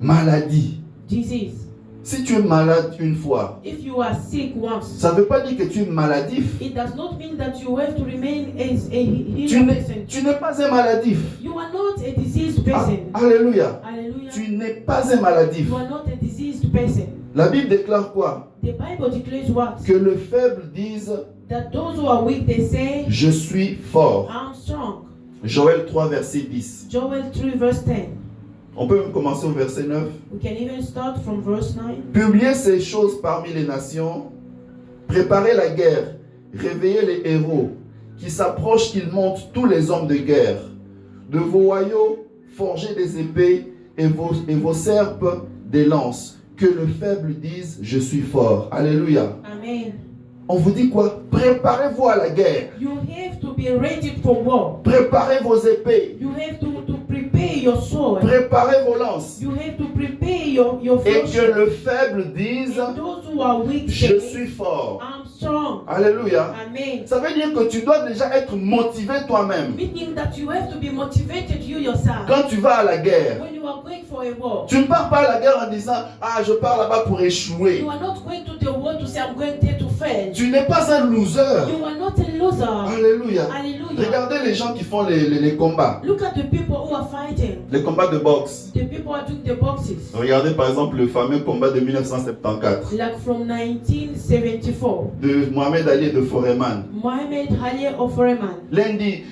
[SPEAKER 1] Maladie.
[SPEAKER 3] Disease.
[SPEAKER 1] Si tu es malade une fois,
[SPEAKER 3] If you are sick once,
[SPEAKER 1] ça ne veut pas dire que tu es maladif.
[SPEAKER 3] it does not mean that you have to remain as a
[SPEAKER 1] Tu
[SPEAKER 3] healed
[SPEAKER 1] n'es
[SPEAKER 3] person.
[SPEAKER 1] pas un maladif.
[SPEAKER 3] You are not a diseased person.
[SPEAKER 1] Alléluia.
[SPEAKER 3] Hallelujah.
[SPEAKER 1] Tu n'es pas un maladif.
[SPEAKER 3] You are not a diseased person.
[SPEAKER 1] La Bible déclare quoi?
[SPEAKER 3] The Bible declares what?
[SPEAKER 1] Que le faible dise
[SPEAKER 3] That those who are weak, they say,
[SPEAKER 1] je suis fort.
[SPEAKER 3] I'm strong.
[SPEAKER 1] Joël 3 verset 10.
[SPEAKER 3] Joel 3 verse 10.
[SPEAKER 1] On peut même commencer au verset 9.
[SPEAKER 3] We can even start from verse 9.
[SPEAKER 1] Publiez ces choses parmi les nations, préparez la guerre, réveillez les héros, qui s'approchent, qu'ils montent tous les hommes de guerre. De vos royaux, forgez des épées et vos serpes des lances. Que le faible dise, je suis fort. Alléluia.
[SPEAKER 3] Amen.
[SPEAKER 1] on vous dit quoi? Préparez-vous à la guerre.
[SPEAKER 3] You have to be ready for war.
[SPEAKER 1] Préparez vos épées.
[SPEAKER 3] You have to prepare your sword.
[SPEAKER 1] Préparez vos lances.
[SPEAKER 3] You have to prepare your
[SPEAKER 1] Et que
[SPEAKER 3] fortune.
[SPEAKER 1] le faible dise,
[SPEAKER 3] And those who are weak
[SPEAKER 1] je
[SPEAKER 3] say,
[SPEAKER 1] suis fort.
[SPEAKER 3] I'm strong.
[SPEAKER 1] Alléluia.
[SPEAKER 3] Amen.
[SPEAKER 1] Ça veut dire que tu dois déjà être motivé toi-même.
[SPEAKER 3] Meaning that you have to be motivated you yourself.
[SPEAKER 1] Quand tu vas à la guerre,
[SPEAKER 3] When you are going for a war,
[SPEAKER 1] tu ne pars pas à la guerre en disant, ah, je pars là-bas pour échouer.
[SPEAKER 3] you are not going to the war to say I'm going there to fail.
[SPEAKER 1] Tu n'es pas un loser.
[SPEAKER 3] You are not a loser.
[SPEAKER 1] Alléluia.
[SPEAKER 3] Hallelujah.
[SPEAKER 1] Regardez les gens qui font les combats.
[SPEAKER 3] Look at the people who are fighting.
[SPEAKER 1] Les combats de boxe.
[SPEAKER 3] The people who are doing the boxes.
[SPEAKER 1] Regardez par exemple le fameux combat de 1974
[SPEAKER 3] Like from 1974.
[SPEAKER 1] de Mohamed Ali et de Foreman.
[SPEAKER 3] Mohamed Ali of Foreman.
[SPEAKER 1] L'un dit,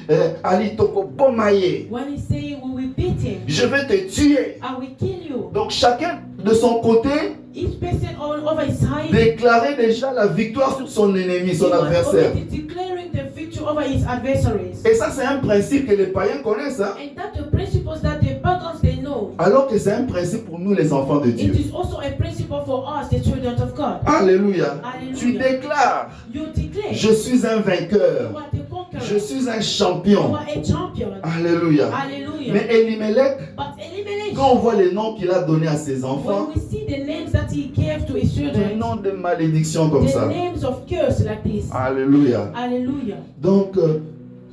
[SPEAKER 1] Ali Toko Bomaye,
[SPEAKER 3] When he say we will beat him,
[SPEAKER 1] je vais te tuer.
[SPEAKER 3] I will kill you.
[SPEAKER 1] Donc chacun de son côté
[SPEAKER 3] Each person all over his side.
[SPEAKER 1] déclarait déjà la victoire sur son ennemi, son
[SPEAKER 3] He was
[SPEAKER 1] adversaire.
[SPEAKER 3] already declaring the victory over his adversaries.
[SPEAKER 1] Et ça, c'est un principe que les païens connaissent. Hein?
[SPEAKER 3] And that the principles that the pagans they know.
[SPEAKER 1] Alors que c'est un principe pour nous, les enfants de Dieu.
[SPEAKER 3] It is also a principle for us, the children of God.
[SPEAKER 1] Alléluia.
[SPEAKER 3] Hallelujah.
[SPEAKER 1] Tu déclares,
[SPEAKER 3] You declare.
[SPEAKER 1] je suis un vainqueur.
[SPEAKER 3] You are the conqueror.
[SPEAKER 1] Je suis un
[SPEAKER 3] You
[SPEAKER 1] champion.
[SPEAKER 3] are a champion.
[SPEAKER 1] Alléluia.
[SPEAKER 3] Hallelujah.
[SPEAKER 1] Mais Elimelech,
[SPEAKER 3] But Elimelech,
[SPEAKER 1] quand on voit les noms qu'il a donnés à ses
[SPEAKER 3] when
[SPEAKER 1] enfants,
[SPEAKER 3] we see the names that he gave to his
[SPEAKER 1] des
[SPEAKER 3] children,
[SPEAKER 1] noms de malédiction comme
[SPEAKER 3] the
[SPEAKER 1] ça.
[SPEAKER 3] names of curse like this.
[SPEAKER 1] Alléluia.
[SPEAKER 3] Hallelujah.
[SPEAKER 1] Donc,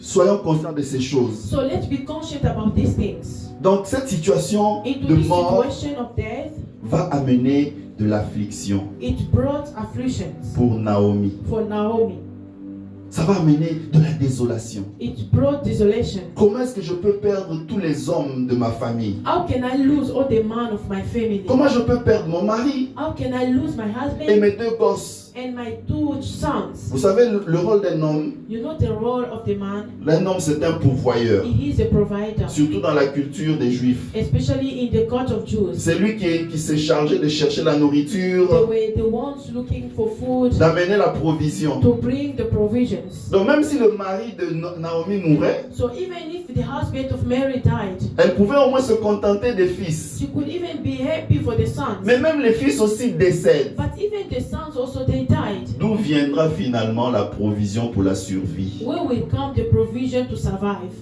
[SPEAKER 1] soyons conscients de ces choses.
[SPEAKER 3] So let's be conscious about these things.
[SPEAKER 1] Donc, cette situation
[SPEAKER 3] Into
[SPEAKER 1] de
[SPEAKER 3] this
[SPEAKER 1] mort
[SPEAKER 3] situation of death,
[SPEAKER 1] va amener de l'affliction
[SPEAKER 3] it brought afflictions
[SPEAKER 1] pour Naomi.
[SPEAKER 3] for Naomi.
[SPEAKER 1] Ça va amener de la désolation.
[SPEAKER 3] It brought desolation.
[SPEAKER 1] Comment est-ce que je peux perdre tous les hommes de ma famille?
[SPEAKER 3] How can I lose all the men of my family?
[SPEAKER 1] Comment je peux perdre mon mari
[SPEAKER 3] How can I lose my
[SPEAKER 1] et
[SPEAKER 3] husband
[SPEAKER 1] mes deux gosses?
[SPEAKER 3] and my two sons?
[SPEAKER 1] Vous savez, le rôle d'un homme,
[SPEAKER 3] You know the role of the man?
[SPEAKER 1] un homme c'est un pourvoyeur,
[SPEAKER 3] He is a provider,
[SPEAKER 1] surtout dans la culture des Juifs.
[SPEAKER 3] especially in the court of Jews.
[SPEAKER 1] C'est lui qui s'est chargé de chercher la
[SPEAKER 3] They
[SPEAKER 1] nourriture,
[SPEAKER 3] were the ones looking for food
[SPEAKER 1] d'amener la provision.
[SPEAKER 3] to bring the provisions.
[SPEAKER 1] Donc même si le mari de Naomi mourait,
[SPEAKER 3] So even if the husband of Mary died,
[SPEAKER 1] elle pouvait au moins se contenter des fils.
[SPEAKER 3] she could even be happy for the sons.
[SPEAKER 1] Mais même les fils aussi décèdent.
[SPEAKER 3] But even the sons also they died.
[SPEAKER 1] D'où viendra finalement la provision pour la survie?
[SPEAKER 3] Where will come the provision to survive?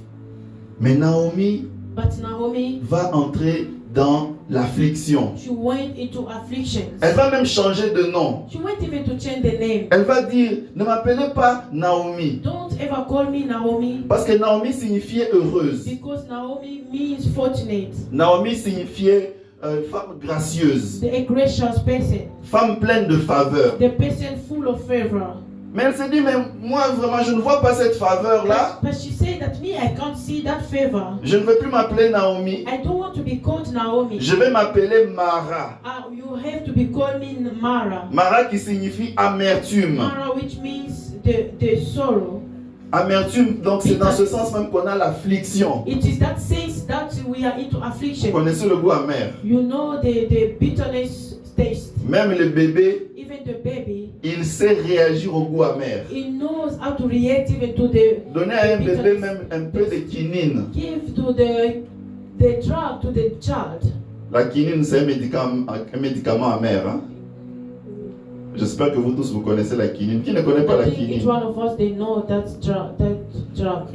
[SPEAKER 1] Mais Naomi
[SPEAKER 3] But Naomi,
[SPEAKER 1] va entrer dans l'affliction.
[SPEAKER 3] she went into afflictions.
[SPEAKER 1] Elle va même changer de nom.
[SPEAKER 3] She went even to change the name.
[SPEAKER 1] Elle va dire, ne m'appelez pas Naomi.
[SPEAKER 3] Don't ever call me Naomi,
[SPEAKER 1] Parce que Naomi signifiait heureuse.
[SPEAKER 3] because Naomi means fortunate,
[SPEAKER 1] Naomi signifiait femme gracieuse.
[SPEAKER 3] a gracious person,
[SPEAKER 1] Femme pleine de faveur.
[SPEAKER 3] the person full of favor.
[SPEAKER 1] Mais elle s'est dit, mais moi vraiment je ne vois pas cette faveur-là.
[SPEAKER 3] But she said that me, I can't see that favor.
[SPEAKER 1] Je ne veux plus m'appeler Naomi.
[SPEAKER 3] I don't want to be called Naomi.
[SPEAKER 1] Je vais m'appeler Mara.
[SPEAKER 3] You have to be called me Mara.
[SPEAKER 1] Mara qui signifie amertume.
[SPEAKER 3] Mara, which means the sorrow.
[SPEAKER 1] Amertume, donc c'est dans ce sens même qu'on a l'affliction.
[SPEAKER 3] It is that says that we are into
[SPEAKER 1] Vous
[SPEAKER 3] affliction.
[SPEAKER 1] connaissez le goût amer.
[SPEAKER 3] You know the bitterness taste.
[SPEAKER 1] Même le bébé,
[SPEAKER 3] Even the baby,
[SPEAKER 1] il sait réagir au goût amer.
[SPEAKER 3] he knows how to react even to the
[SPEAKER 1] Donnez à un bébé même un peu de quinine.
[SPEAKER 3] give to the drug to the child.
[SPEAKER 1] La quinine, c'est un médicament amer. Hein? J'espère que vous tous vous connaissez la quinine. Qui ne connaît pas la
[SPEAKER 3] I think each
[SPEAKER 1] quinine?
[SPEAKER 3] one of us they know that drug.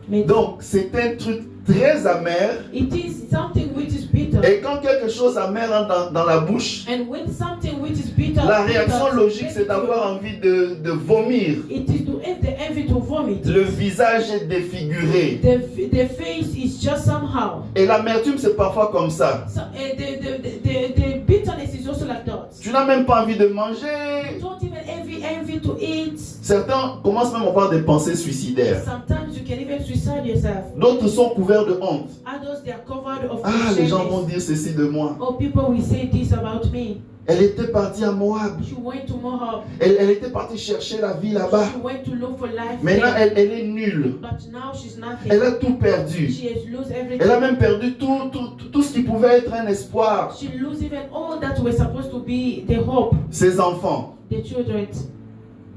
[SPEAKER 3] Medicine.
[SPEAKER 1] Donc, c'est un truc très amer.
[SPEAKER 3] It is something which is bitter.
[SPEAKER 1] Et quand quelque chose amer entre dans la bouche,
[SPEAKER 3] And when something which is bitter,
[SPEAKER 1] la réaction
[SPEAKER 3] bitter,
[SPEAKER 1] logique, c'est d'avoir envie de vomir.
[SPEAKER 3] it is to have the envy to vomit.
[SPEAKER 1] Le visage est défiguré.
[SPEAKER 3] The face is just somehow.
[SPEAKER 1] Et l'amertume, c'est parfois comme ça.
[SPEAKER 3] So, the bitterness is also like that.
[SPEAKER 1] Tu n'as même pas envie de
[SPEAKER 3] You
[SPEAKER 1] manger.
[SPEAKER 3] don't even envy to eat.
[SPEAKER 1] Certains commencent même à avoir des pensées suicidaires.
[SPEAKER 3] Sometimes you can even suicide yourself.
[SPEAKER 1] D'autres sont couverts de honte.
[SPEAKER 3] Others they are covered of
[SPEAKER 1] Ah, les gens
[SPEAKER 3] shame.
[SPEAKER 1] vont dire ceci de moi.
[SPEAKER 3] Oh, people will say this about me.
[SPEAKER 1] Elle était partie à Moab.
[SPEAKER 3] She went to Moab.
[SPEAKER 1] Elle était partie chercher la vie là-bas.
[SPEAKER 3] She went to look for life
[SPEAKER 1] Maintenant,
[SPEAKER 3] there.
[SPEAKER 1] elle est nulle.
[SPEAKER 3] But now she's nothing.
[SPEAKER 1] Elle a tout perdu.
[SPEAKER 3] She has lost everything.
[SPEAKER 1] Elle a même perdu tout ce qui pouvait être un espoir.
[SPEAKER 3] She lose even all that were supposed to be the hope,
[SPEAKER 1] Ses enfants.
[SPEAKER 3] the children.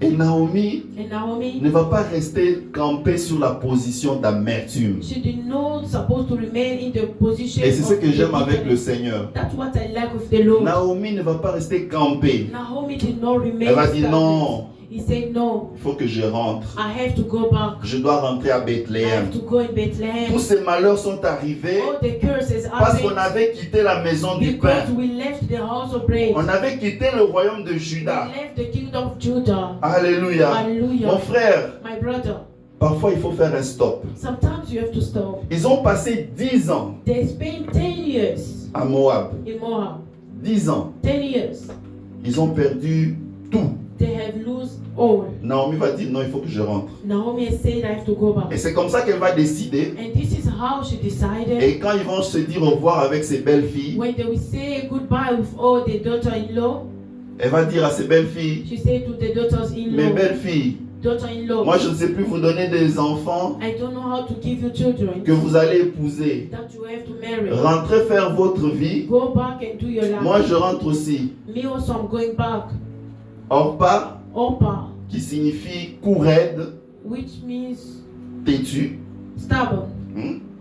[SPEAKER 1] Et Naomi
[SPEAKER 3] And Naomi,
[SPEAKER 1] ne va pas rester campée sur la position d'amertume.
[SPEAKER 3] she did not supposed to remain in the position.
[SPEAKER 1] Et c'est ce
[SPEAKER 3] of
[SPEAKER 1] que j'aime avec le
[SPEAKER 3] bitterness.
[SPEAKER 1] Seigneur.
[SPEAKER 3] That's what I like with the Lord.
[SPEAKER 1] Naomi ne va pas rester campée.
[SPEAKER 3] Naomi did not remain.
[SPEAKER 1] Elle va dire
[SPEAKER 3] stagnant.
[SPEAKER 1] non,
[SPEAKER 3] He said, no,
[SPEAKER 1] Il faut que je rentre.
[SPEAKER 3] I have to go back.
[SPEAKER 1] Je dois rentrer à
[SPEAKER 3] I have
[SPEAKER 1] Bethléem.
[SPEAKER 3] to go in Bethlehem.
[SPEAKER 1] Tous ces malheurs sont arrivés
[SPEAKER 3] All the curses
[SPEAKER 1] parce qu'on
[SPEAKER 3] happened
[SPEAKER 1] avait quitté la maison du pain.
[SPEAKER 3] because we left the house of bread.
[SPEAKER 1] On avait quitté le royaume de
[SPEAKER 3] We
[SPEAKER 1] Juda.
[SPEAKER 3] left the kingdom of Judah.
[SPEAKER 1] Alléluia.
[SPEAKER 3] Hallelujah.
[SPEAKER 1] Mon frère,
[SPEAKER 3] My brother,
[SPEAKER 1] parfois il faut faire un stop.
[SPEAKER 3] sometimes you have to stop.
[SPEAKER 1] Ils ont passé 10 ans
[SPEAKER 3] They spent 10 years
[SPEAKER 1] à Moab.
[SPEAKER 3] in Moab.
[SPEAKER 1] 10 ans.
[SPEAKER 3] 10 years.
[SPEAKER 1] Ils ont perdu tout.
[SPEAKER 3] They have lost all.
[SPEAKER 1] Naomi va dire non, il faut que je rentre.
[SPEAKER 3] Naomi has said, I have to go
[SPEAKER 1] Et
[SPEAKER 3] back.
[SPEAKER 1] c'est comme ça qu'elle va décider.
[SPEAKER 3] And this is how she decided.
[SPEAKER 1] Et quand ils vont se dire au revoir avec ses belles filles,
[SPEAKER 3] When they will say goodbye with all the daughter-in-law,
[SPEAKER 1] elle va dire à ses belles filles,
[SPEAKER 3] she said to the
[SPEAKER 1] mes
[SPEAKER 3] daughters-in-law,
[SPEAKER 1] belles filles,
[SPEAKER 3] daughter-in-law,
[SPEAKER 1] moi je ne sais plus vous donner des enfants
[SPEAKER 3] I don't know how to give you children
[SPEAKER 1] que vous allez épouser.
[SPEAKER 3] that you have to marry.
[SPEAKER 1] Rentrez faire votre vie.
[SPEAKER 3] Go back and do your life.
[SPEAKER 1] Moi je rentre aussi.
[SPEAKER 3] Me also, I'm going back.
[SPEAKER 1] Orpa,
[SPEAKER 3] Orpah,
[SPEAKER 1] qui signifie cou raide,
[SPEAKER 3] which means
[SPEAKER 1] têtu.
[SPEAKER 3] stubborn.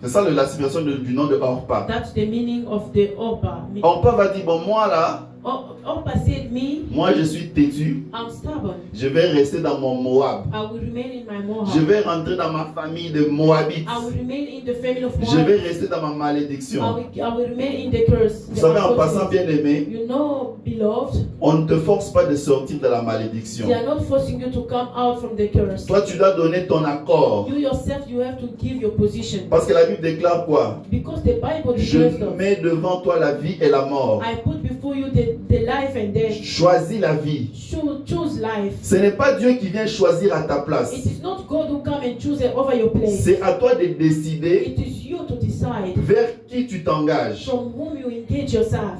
[SPEAKER 1] C'est ça la signification du nom de Orpa.
[SPEAKER 3] That's the meaning of the Orpah.
[SPEAKER 1] Orpa va dire, bon moi là,
[SPEAKER 3] Orpah said, me,
[SPEAKER 1] moi je suis têtu.
[SPEAKER 3] I'm stubborn.
[SPEAKER 1] Je vais rester dans mon Moab.
[SPEAKER 3] I will remain in my Moab.
[SPEAKER 1] Je vais rentrer dans ma famille de Moabites.
[SPEAKER 3] I will remain in the family of
[SPEAKER 1] Je vais
[SPEAKER 3] Moab.
[SPEAKER 1] rester dans ma malédiction.
[SPEAKER 3] I will remain in the curse.
[SPEAKER 1] Vous savez, en passant, bien aimé,
[SPEAKER 3] You know, beloved,
[SPEAKER 1] on ne te force pas de sortir de la malédiction.
[SPEAKER 3] they are not forcing you to come out from the curse.
[SPEAKER 1] Toi, tu dois donner ton accord.
[SPEAKER 3] You yourself, you have to give your position.
[SPEAKER 1] Parce que la Bible déclare quoi?
[SPEAKER 3] Because the Bible
[SPEAKER 1] Je
[SPEAKER 3] declares that.
[SPEAKER 1] mets devant toi la vie et la mort.
[SPEAKER 3] I put before you the life and death.
[SPEAKER 1] Choisis la vie.
[SPEAKER 3] Choose life.
[SPEAKER 1] Ce n'est pas Dieu qui vient choisir à ta place.
[SPEAKER 3] It is not God who come and choose it over your place.
[SPEAKER 1] C'est à toi de décider
[SPEAKER 3] It is you to decide
[SPEAKER 1] vers qui tu t'engages.
[SPEAKER 3] from whom you engage yourself.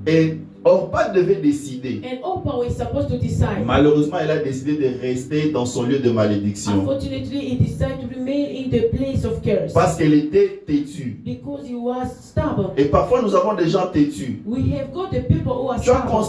[SPEAKER 1] Et Orpa devait décider.
[SPEAKER 3] And Orpah was supposed to decide.
[SPEAKER 1] Malheureusement, elle a décidé de rester dans son lieu de malédiction.
[SPEAKER 3] Unfortunately, he decided to remain in the place of curse.
[SPEAKER 1] Parce qu'elle était têtue.
[SPEAKER 3] Because he was stubborn.
[SPEAKER 1] Et parfois, nous avons des gens têtus.
[SPEAKER 3] We have got the people who are
[SPEAKER 1] Tu as
[SPEAKER 3] stubborn.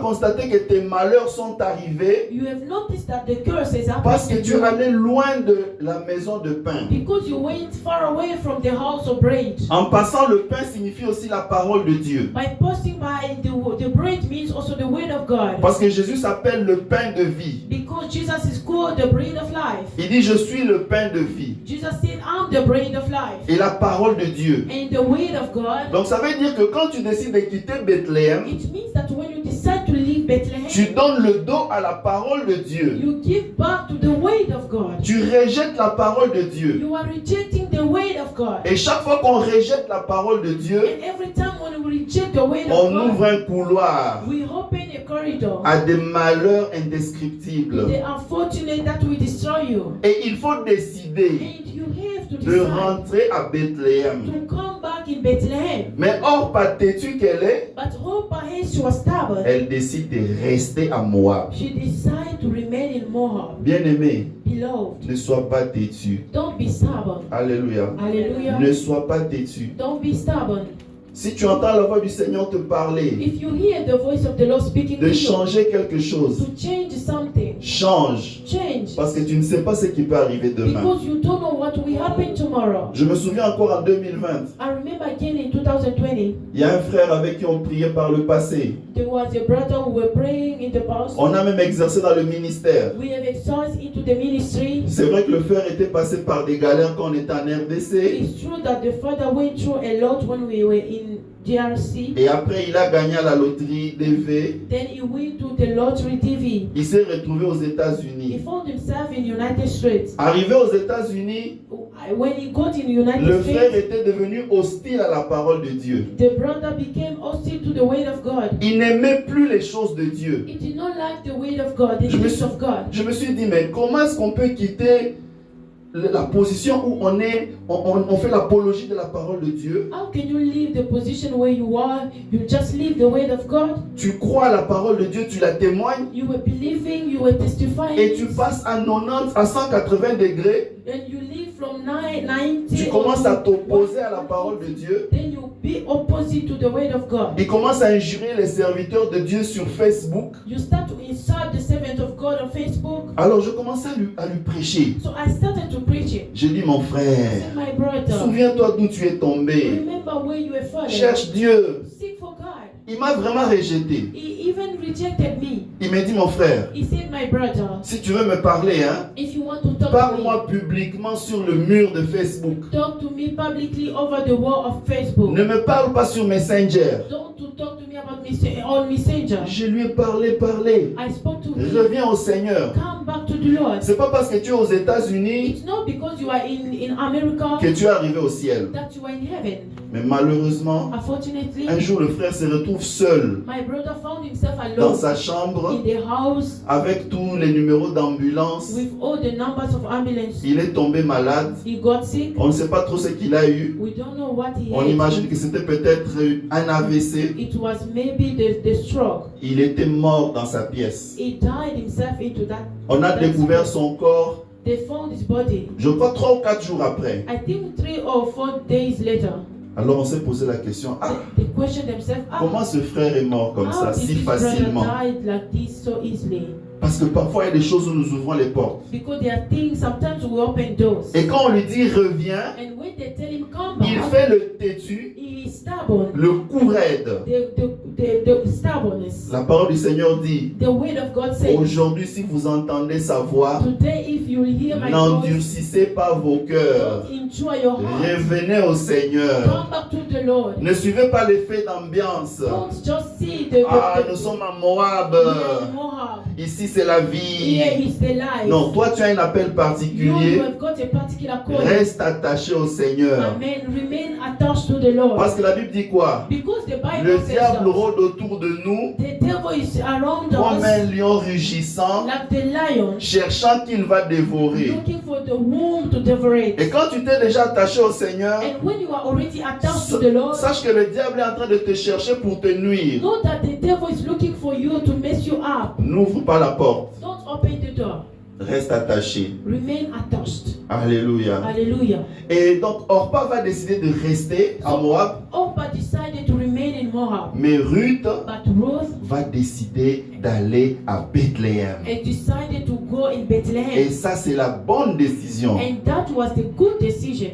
[SPEAKER 1] constaté que tes malheurs sont arrivés
[SPEAKER 3] You have noticed that the curse is
[SPEAKER 1] parce que
[SPEAKER 3] happening
[SPEAKER 1] tu
[SPEAKER 3] to you
[SPEAKER 1] allais loin de la maison de pain.
[SPEAKER 3] because you went far away from the house of bread.
[SPEAKER 1] En passant, le pain signifie aussi la parole de Dieu.
[SPEAKER 3] By passing by the bread means also the word of God.
[SPEAKER 1] Parce que Jésus s'appelle le pain de vie.
[SPEAKER 3] Because Jesus is called the bread of life.
[SPEAKER 1] Il dit, je suis le pain de vie.
[SPEAKER 3] Jesus said, I'm the bread of life.
[SPEAKER 1] Et la parole de Dieu.
[SPEAKER 3] And the word of God.
[SPEAKER 1] Donc ça veut dire que quand tu décides de quitter Bethléem,
[SPEAKER 3] It means that when you decide to leave Bethlehem,
[SPEAKER 1] tu donnes le dos à la parole de Dieu.
[SPEAKER 3] you give back to the word of God.
[SPEAKER 1] Tu rejettes la parole de Dieu.
[SPEAKER 3] You are rejecting the word of God.
[SPEAKER 1] Et chaque fois qu'on rejette la parole de Dieu,
[SPEAKER 3] And every time when we reject the word
[SPEAKER 1] on
[SPEAKER 3] of
[SPEAKER 1] ouvre
[SPEAKER 3] God,
[SPEAKER 1] un couloir
[SPEAKER 3] we open a corridor.
[SPEAKER 1] à des malheurs indescriptibles.
[SPEAKER 3] They are fortunate that we destroy you.
[SPEAKER 1] Et il faut décider
[SPEAKER 3] And you have to
[SPEAKER 1] de
[SPEAKER 3] decide
[SPEAKER 1] rentrer à Bethléem.
[SPEAKER 3] to come back in Bethlehem.
[SPEAKER 1] Mais or, pas têtue qu'elle est,
[SPEAKER 3] But Orpah, she was stubborn.
[SPEAKER 1] elle décide de rester à Moab.
[SPEAKER 3] She decided to remain in Moab.
[SPEAKER 1] Bien-aimé,
[SPEAKER 3] Beloved,
[SPEAKER 1] ne sois pas têtu.
[SPEAKER 3] don't be stubborn.
[SPEAKER 1] Alléluia.
[SPEAKER 3] Hallelujah.
[SPEAKER 1] Ne sois pas têtu.
[SPEAKER 3] Don't be stubborn.
[SPEAKER 1] Si tu entends la voix du Seigneur te parler,
[SPEAKER 3] If you hear the voice of the Lord speaking
[SPEAKER 1] de
[SPEAKER 3] to you,
[SPEAKER 1] changer quelque chose,
[SPEAKER 3] to change something,
[SPEAKER 1] change.
[SPEAKER 3] change.
[SPEAKER 1] Parce que tu ne sais pas ce qui peut arriver demain.
[SPEAKER 3] Because you don't know what will happen tomorrow.
[SPEAKER 1] Je me souviens encore en 2020,
[SPEAKER 3] I remember again in 2020,
[SPEAKER 1] il y a un frère avec qui on priait par le passé.
[SPEAKER 3] there was a brother who were praying in the past.
[SPEAKER 1] On a même exercé dans le ministère.
[SPEAKER 3] We have exercised into the ministry.
[SPEAKER 1] C'est vrai que le frère était passé par des galères quand on était en RDC.
[SPEAKER 3] It's true that the father went through a lot when we were in DRC.
[SPEAKER 1] Et après, il a gagné à la loterie DV.
[SPEAKER 3] Then he went to the lottery TV.
[SPEAKER 1] Il s'est retrouvé aux
[SPEAKER 3] He
[SPEAKER 1] États-Unis.
[SPEAKER 3] found himself in United States.
[SPEAKER 1] Arrivé aux États-Unis,
[SPEAKER 3] When he got in United
[SPEAKER 1] le frère
[SPEAKER 3] States,
[SPEAKER 1] était devenu hostile à la parole de Dieu.
[SPEAKER 3] the brother became hostile to the word of God.
[SPEAKER 1] Il n'aimait plus les choses de Dieu.
[SPEAKER 3] He did not like the word of God, the
[SPEAKER 1] Je me
[SPEAKER 3] things
[SPEAKER 1] suis-
[SPEAKER 3] of God.
[SPEAKER 1] Je me suis dit, mais comment est-ce qu'on peut quitter la position où on fait l'apologie de la parole de Dieu?
[SPEAKER 3] How can you leave the position where you are? You just leave the word of God.
[SPEAKER 1] Tu crois à la parole de Dieu, tu la témoignes,
[SPEAKER 3] You were believing, you were testifying.
[SPEAKER 1] et tu passes à 90, à 180 degrés,
[SPEAKER 3] And you leave from 90.
[SPEAKER 1] tu commences à t'opposer à la parole de Dieu.
[SPEAKER 3] Then you be opposite to the word of God.
[SPEAKER 1] Il commence à injurer les serviteurs de Dieu sur Facebook.
[SPEAKER 3] You start to insult the servant of God on Facebook.
[SPEAKER 1] Alors je commence à lui prêcher.
[SPEAKER 3] So I started to preach it.
[SPEAKER 1] J'ai dit, mon
[SPEAKER 3] I
[SPEAKER 1] frère,
[SPEAKER 3] said, my brother,
[SPEAKER 1] souviens-toi d'où tu es tombé.
[SPEAKER 3] remember where you were fallen.
[SPEAKER 1] Cherche Dieu.
[SPEAKER 3] Seek for God.
[SPEAKER 1] il m'a vraiment rejeté.
[SPEAKER 3] He even rejected me.
[SPEAKER 1] Il m'a dit, mon frère,
[SPEAKER 3] He said, my brother,
[SPEAKER 1] si tu veux me parler, hein,
[SPEAKER 3] if you want to talk to
[SPEAKER 1] parle-moi publiquement sur le mur de Facebook.
[SPEAKER 3] me, talk to me publicly over the wall of Facebook.
[SPEAKER 1] Ne me parle pas sur Messenger.
[SPEAKER 3] Don't to talk to me about on Messenger.
[SPEAKER 1] Je lui ai parlé.
[SPEAKER 3] I spoke to him.
[SPEAKER 1] Reviens au Seigneur.
[SPEAKER 3] Come back to the Lord.
[SPEAKER 1] C'est pas parce que tu es aux États-Unis
[SPEAKER 3] It's not because you are in America
[SPEAKER 1] que tu es arrivé au ciel.
[SPEAKER 3] that you are in heaven.
[SPEAKER 1] Mais malheureusement,
[SPEAKER 3] Unfortunately,
[SPEAKER 1] un jour le frère se retrouve seul
[SPEAKER 3] my brother found himself
[SPEAKER 1] dans
[SPEAKER 3] alone
[SPEAKER 1] sa chambre
[SPEAKER 3] in the house
[SPEAKER 1] avec tous les numéros d'ambulance.
[SPEAKER 3] with all the numbers of ambulance.
[SPEAKER 1] Il est tombé malade.
[SPEAKER 3] He got sick.
[SPEAKER 1] On ne sait pas trop ce qu'il a eu.
[SPEAKER 3] We don't know what he
[SPEAKER 1] On
[SPEAKER 3] had.
[SPEAKER 1] imagine que c'était peut-être un AVC.
[SPEAKER 3] It was maybe the stroke.
[SPEAKER 1] Il était mort dans sa pièce.
[SPEAKER 3] He died himself into that.
[SPEAKER 1] On a découvert son corps,
[SPEAKER 3] They found his body.
[SPEAKER 1] je crois 3 ou 4 jours après.
[SPEAKER 3] I think 3 or 4 days later.
[SPEAKER 1] Alors on s'est posé la question,
[SPEAKER 3] They questioned themselves.
[SPEAKER 1] comment ce frère est mort comme ça,
[SPEAKER 3] How did
[SPEAKER 1] si
[SPEAKER 3] this brother
[SPEAKER 1] facilement?
[SPEAKER 3] died like this so easily?
[SPEAKER 1] Parce que parfois il y a des choses où nous ouvrons les portes.
[SPEAKER 3] Because there are things, sometimes we open doors.
[SPEAKER 1] Et quand on lui dit reviens,
[SPEAKER 3] And when they tell him come
[SPEAKER 1] il
[SPEAKER 3] back,
[SPEAKER 1] fait le têtu,
[SPEAKER 3] he is stubborn.
[SPEAKER 1] le cou raide.
[SPEAKER 3] The stubbornness.
[SPEAKER 1] La parole du Seigneur dit,
[SPEAKER 3] The word of God says,
[SPEAKER 1] aujourd'hui si vous entendez sa voix,
[SPEAKER 3] today if you hear my voice,
[SPEAKER 1] n'endurcissez pas vos cœurs.
[SPEAKER 3] don't enjoy your heart.
[SPEAKER 1] Revenez au Seigneur.
[SPEAKER 3] Come back to the Lord.
[SPEAKER 1] Ne suivez pas l'effet d'ambiance.
[SPEAKER 3] Don't just see the
[SPEAKER 1] Nous sommes à Moab.
[SPEAKER 3] here in Moab.
[SPEAKER 1] Ici c'est la vie.
[SPEAKER 3] Here is the life.
[SPEAKER 1] Non, toi tu as un appel
[SPEAKER 3] You
[SPEAKER 1] particulier.
[SPEAKER 3] have got a particular calling.
[SPEAKER 1] Reste attaché au Seigneur.
[SPEAKER 3] Amen. Remain attached to the Lord.
[SPEAKER 1] Parce que la Bible dit quoi?
[SPEAKER 3] Because the Bible
[SPEAKER 1] Le
[SPEAKER 3] says
[SPEAKER 1] diable
[SPEAKER 3] that
[SPEAKER 1] rôde autour de nous
[SPEAKER 3] the devil is around
[SPEAKER 1] comme
[SPEAKER 3] us
[SPEAKER 1] un lion rugissant,
[SPEAKER 3] like the lion,
[SPEAKER 1] cherchant qu'il va dévorer.
[SPEAKER 3] looking for the womb to devour it.
[SPEAKER 1] Et quand tu t'es déjà attaché au Seigneur,
[SPEAKER 3] And when you are already attached to the Lord,
[SPEAKER 1] sache que le diable est en train de te chercher pour te nuire.
[SPEAKER 3] know that the devil is looking for you to mess you up.
[SPEAKER 1] N'ouvre pas la porte.
[SPEAKER 3] Don't open the door.
[SPEAKER 1] Reste attaché.
[SPEAKER 3] Remain attached.
[SPEAKER 1] Alléluia.
[SPEAKER 3] Hallelujah.
[SPEAKER 1] Et donc Orpa va décider de rester à Moab,
[SPEAKER 3] Orpah decided to remain in Moab,
[SPEAKER 1] mais Ruth
[SPEAKER 3] but Ruth
[SPEAKER 1] va décider d'aller à Bethléem.
[SPEAKER 3] has decided to go in
[SPEAKER 1] Et
[SPEAKER 3] Bethlehem.
[SPEAKER 1] ça, c'est la bonne décision.
[SPEAKER 3] And that was the good decision.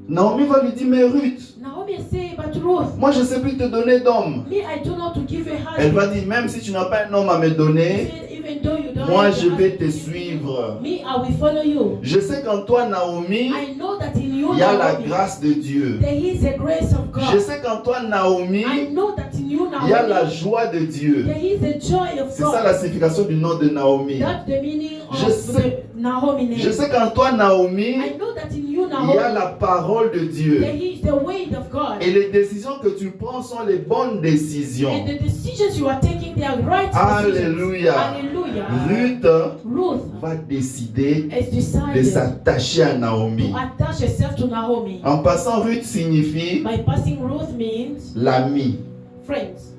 [SPEAKER 1] Naomi va lui dire, mais Ruth,
[SPEAKER 3] Naomi said, but Ruth,
[SPEAKER 1] moi je ne sais plus te donner d'homme.
[SPEAKER 3] me, I do not to give you a
[SPEAKER 1] Elle
[SPEAKER 3] husband.
[SPEAKER 1] va dire, même si tu n'as pas un homme à me
[SPEAKER 3] He
[SPEAKER 1] donner,
[SPEAKER 3] said, even though you don't
[SPEAKER 1] moi
[SPEAKER 3] have a
[SPEAKER 1] je vais
[SPEAKER 3] husband,
[SPEAKER 1] te suivre.
[SPEAKER 3] me, I will follow you.
[SPEAKER 1] Je sais qu'en toi, Naomi,
[SPEAKER 3] I know that in you,
[SPEAKER 1] il y a la
[SPEAKER 3] Naomi,
[SPEAKER 1] grâce de Dieu.
[SPEAKER 3] there is a grace of
[SPEAKER 1] Je
[SPEAKER 3] God.
[SPEAKER 1] sais qu'en toi, Naomi,
[SPEAKER 3] I know that in you,
[SPEAKER 1] il y a la
[SPEAKER 3] Naomi,
[SPEAKER 1] joie de Dieu.
[SPEAKER 3] there is a joy of
[SPEAKER 1] C'est ça la
[SPEAKER 3] God.
[SPEAKER 1] signification du nom de Naomi.
[SPEAKER 3] That's the meaning
[SPEAKER 1] Je
[SPEAKER 3] of
[SPEAKER 1] sais-
[SPEAKER 3] the Naomi
[SPEAKER 1] Je
[SPEAKER 3] name.
[SPEAKER 1] sais qu'en toi, Naomi,
[SPEAKER 3] I know that in you,
[SPEAKER 1] il y a
[SPEAKER 3] Naomi,
[SPEAKER 1] la parole de Dieu.
[SPEAKER 3] there is the word of God.
[SPEAKER 1] Et les décisions que tu prends sont les bonnes décisions.
[SPEAKER 3] And the decisions you are taking, they are right decisions.
[SPEAKER 1] Alléluia.
[SPEAKER 3] Hallelujah.
[SPEAKER 1] Ruth
[SPEAKER 3] Ruth
[SPEAKER 1] va décider
[SPEAKER 3] has
[SPEAKER 1] de
[SPEAKER 3] decided
[SPEAKER 1] s'attacher à Naomi.
[SPEAKER 3] to attach herself to Naomi.
[SPEAKER 1] En passant, Ruth signifie
[SPEAKER 3] By passing Ruth means
[SPEAKER 1] l'ami,
[SPEAKER 3] friends,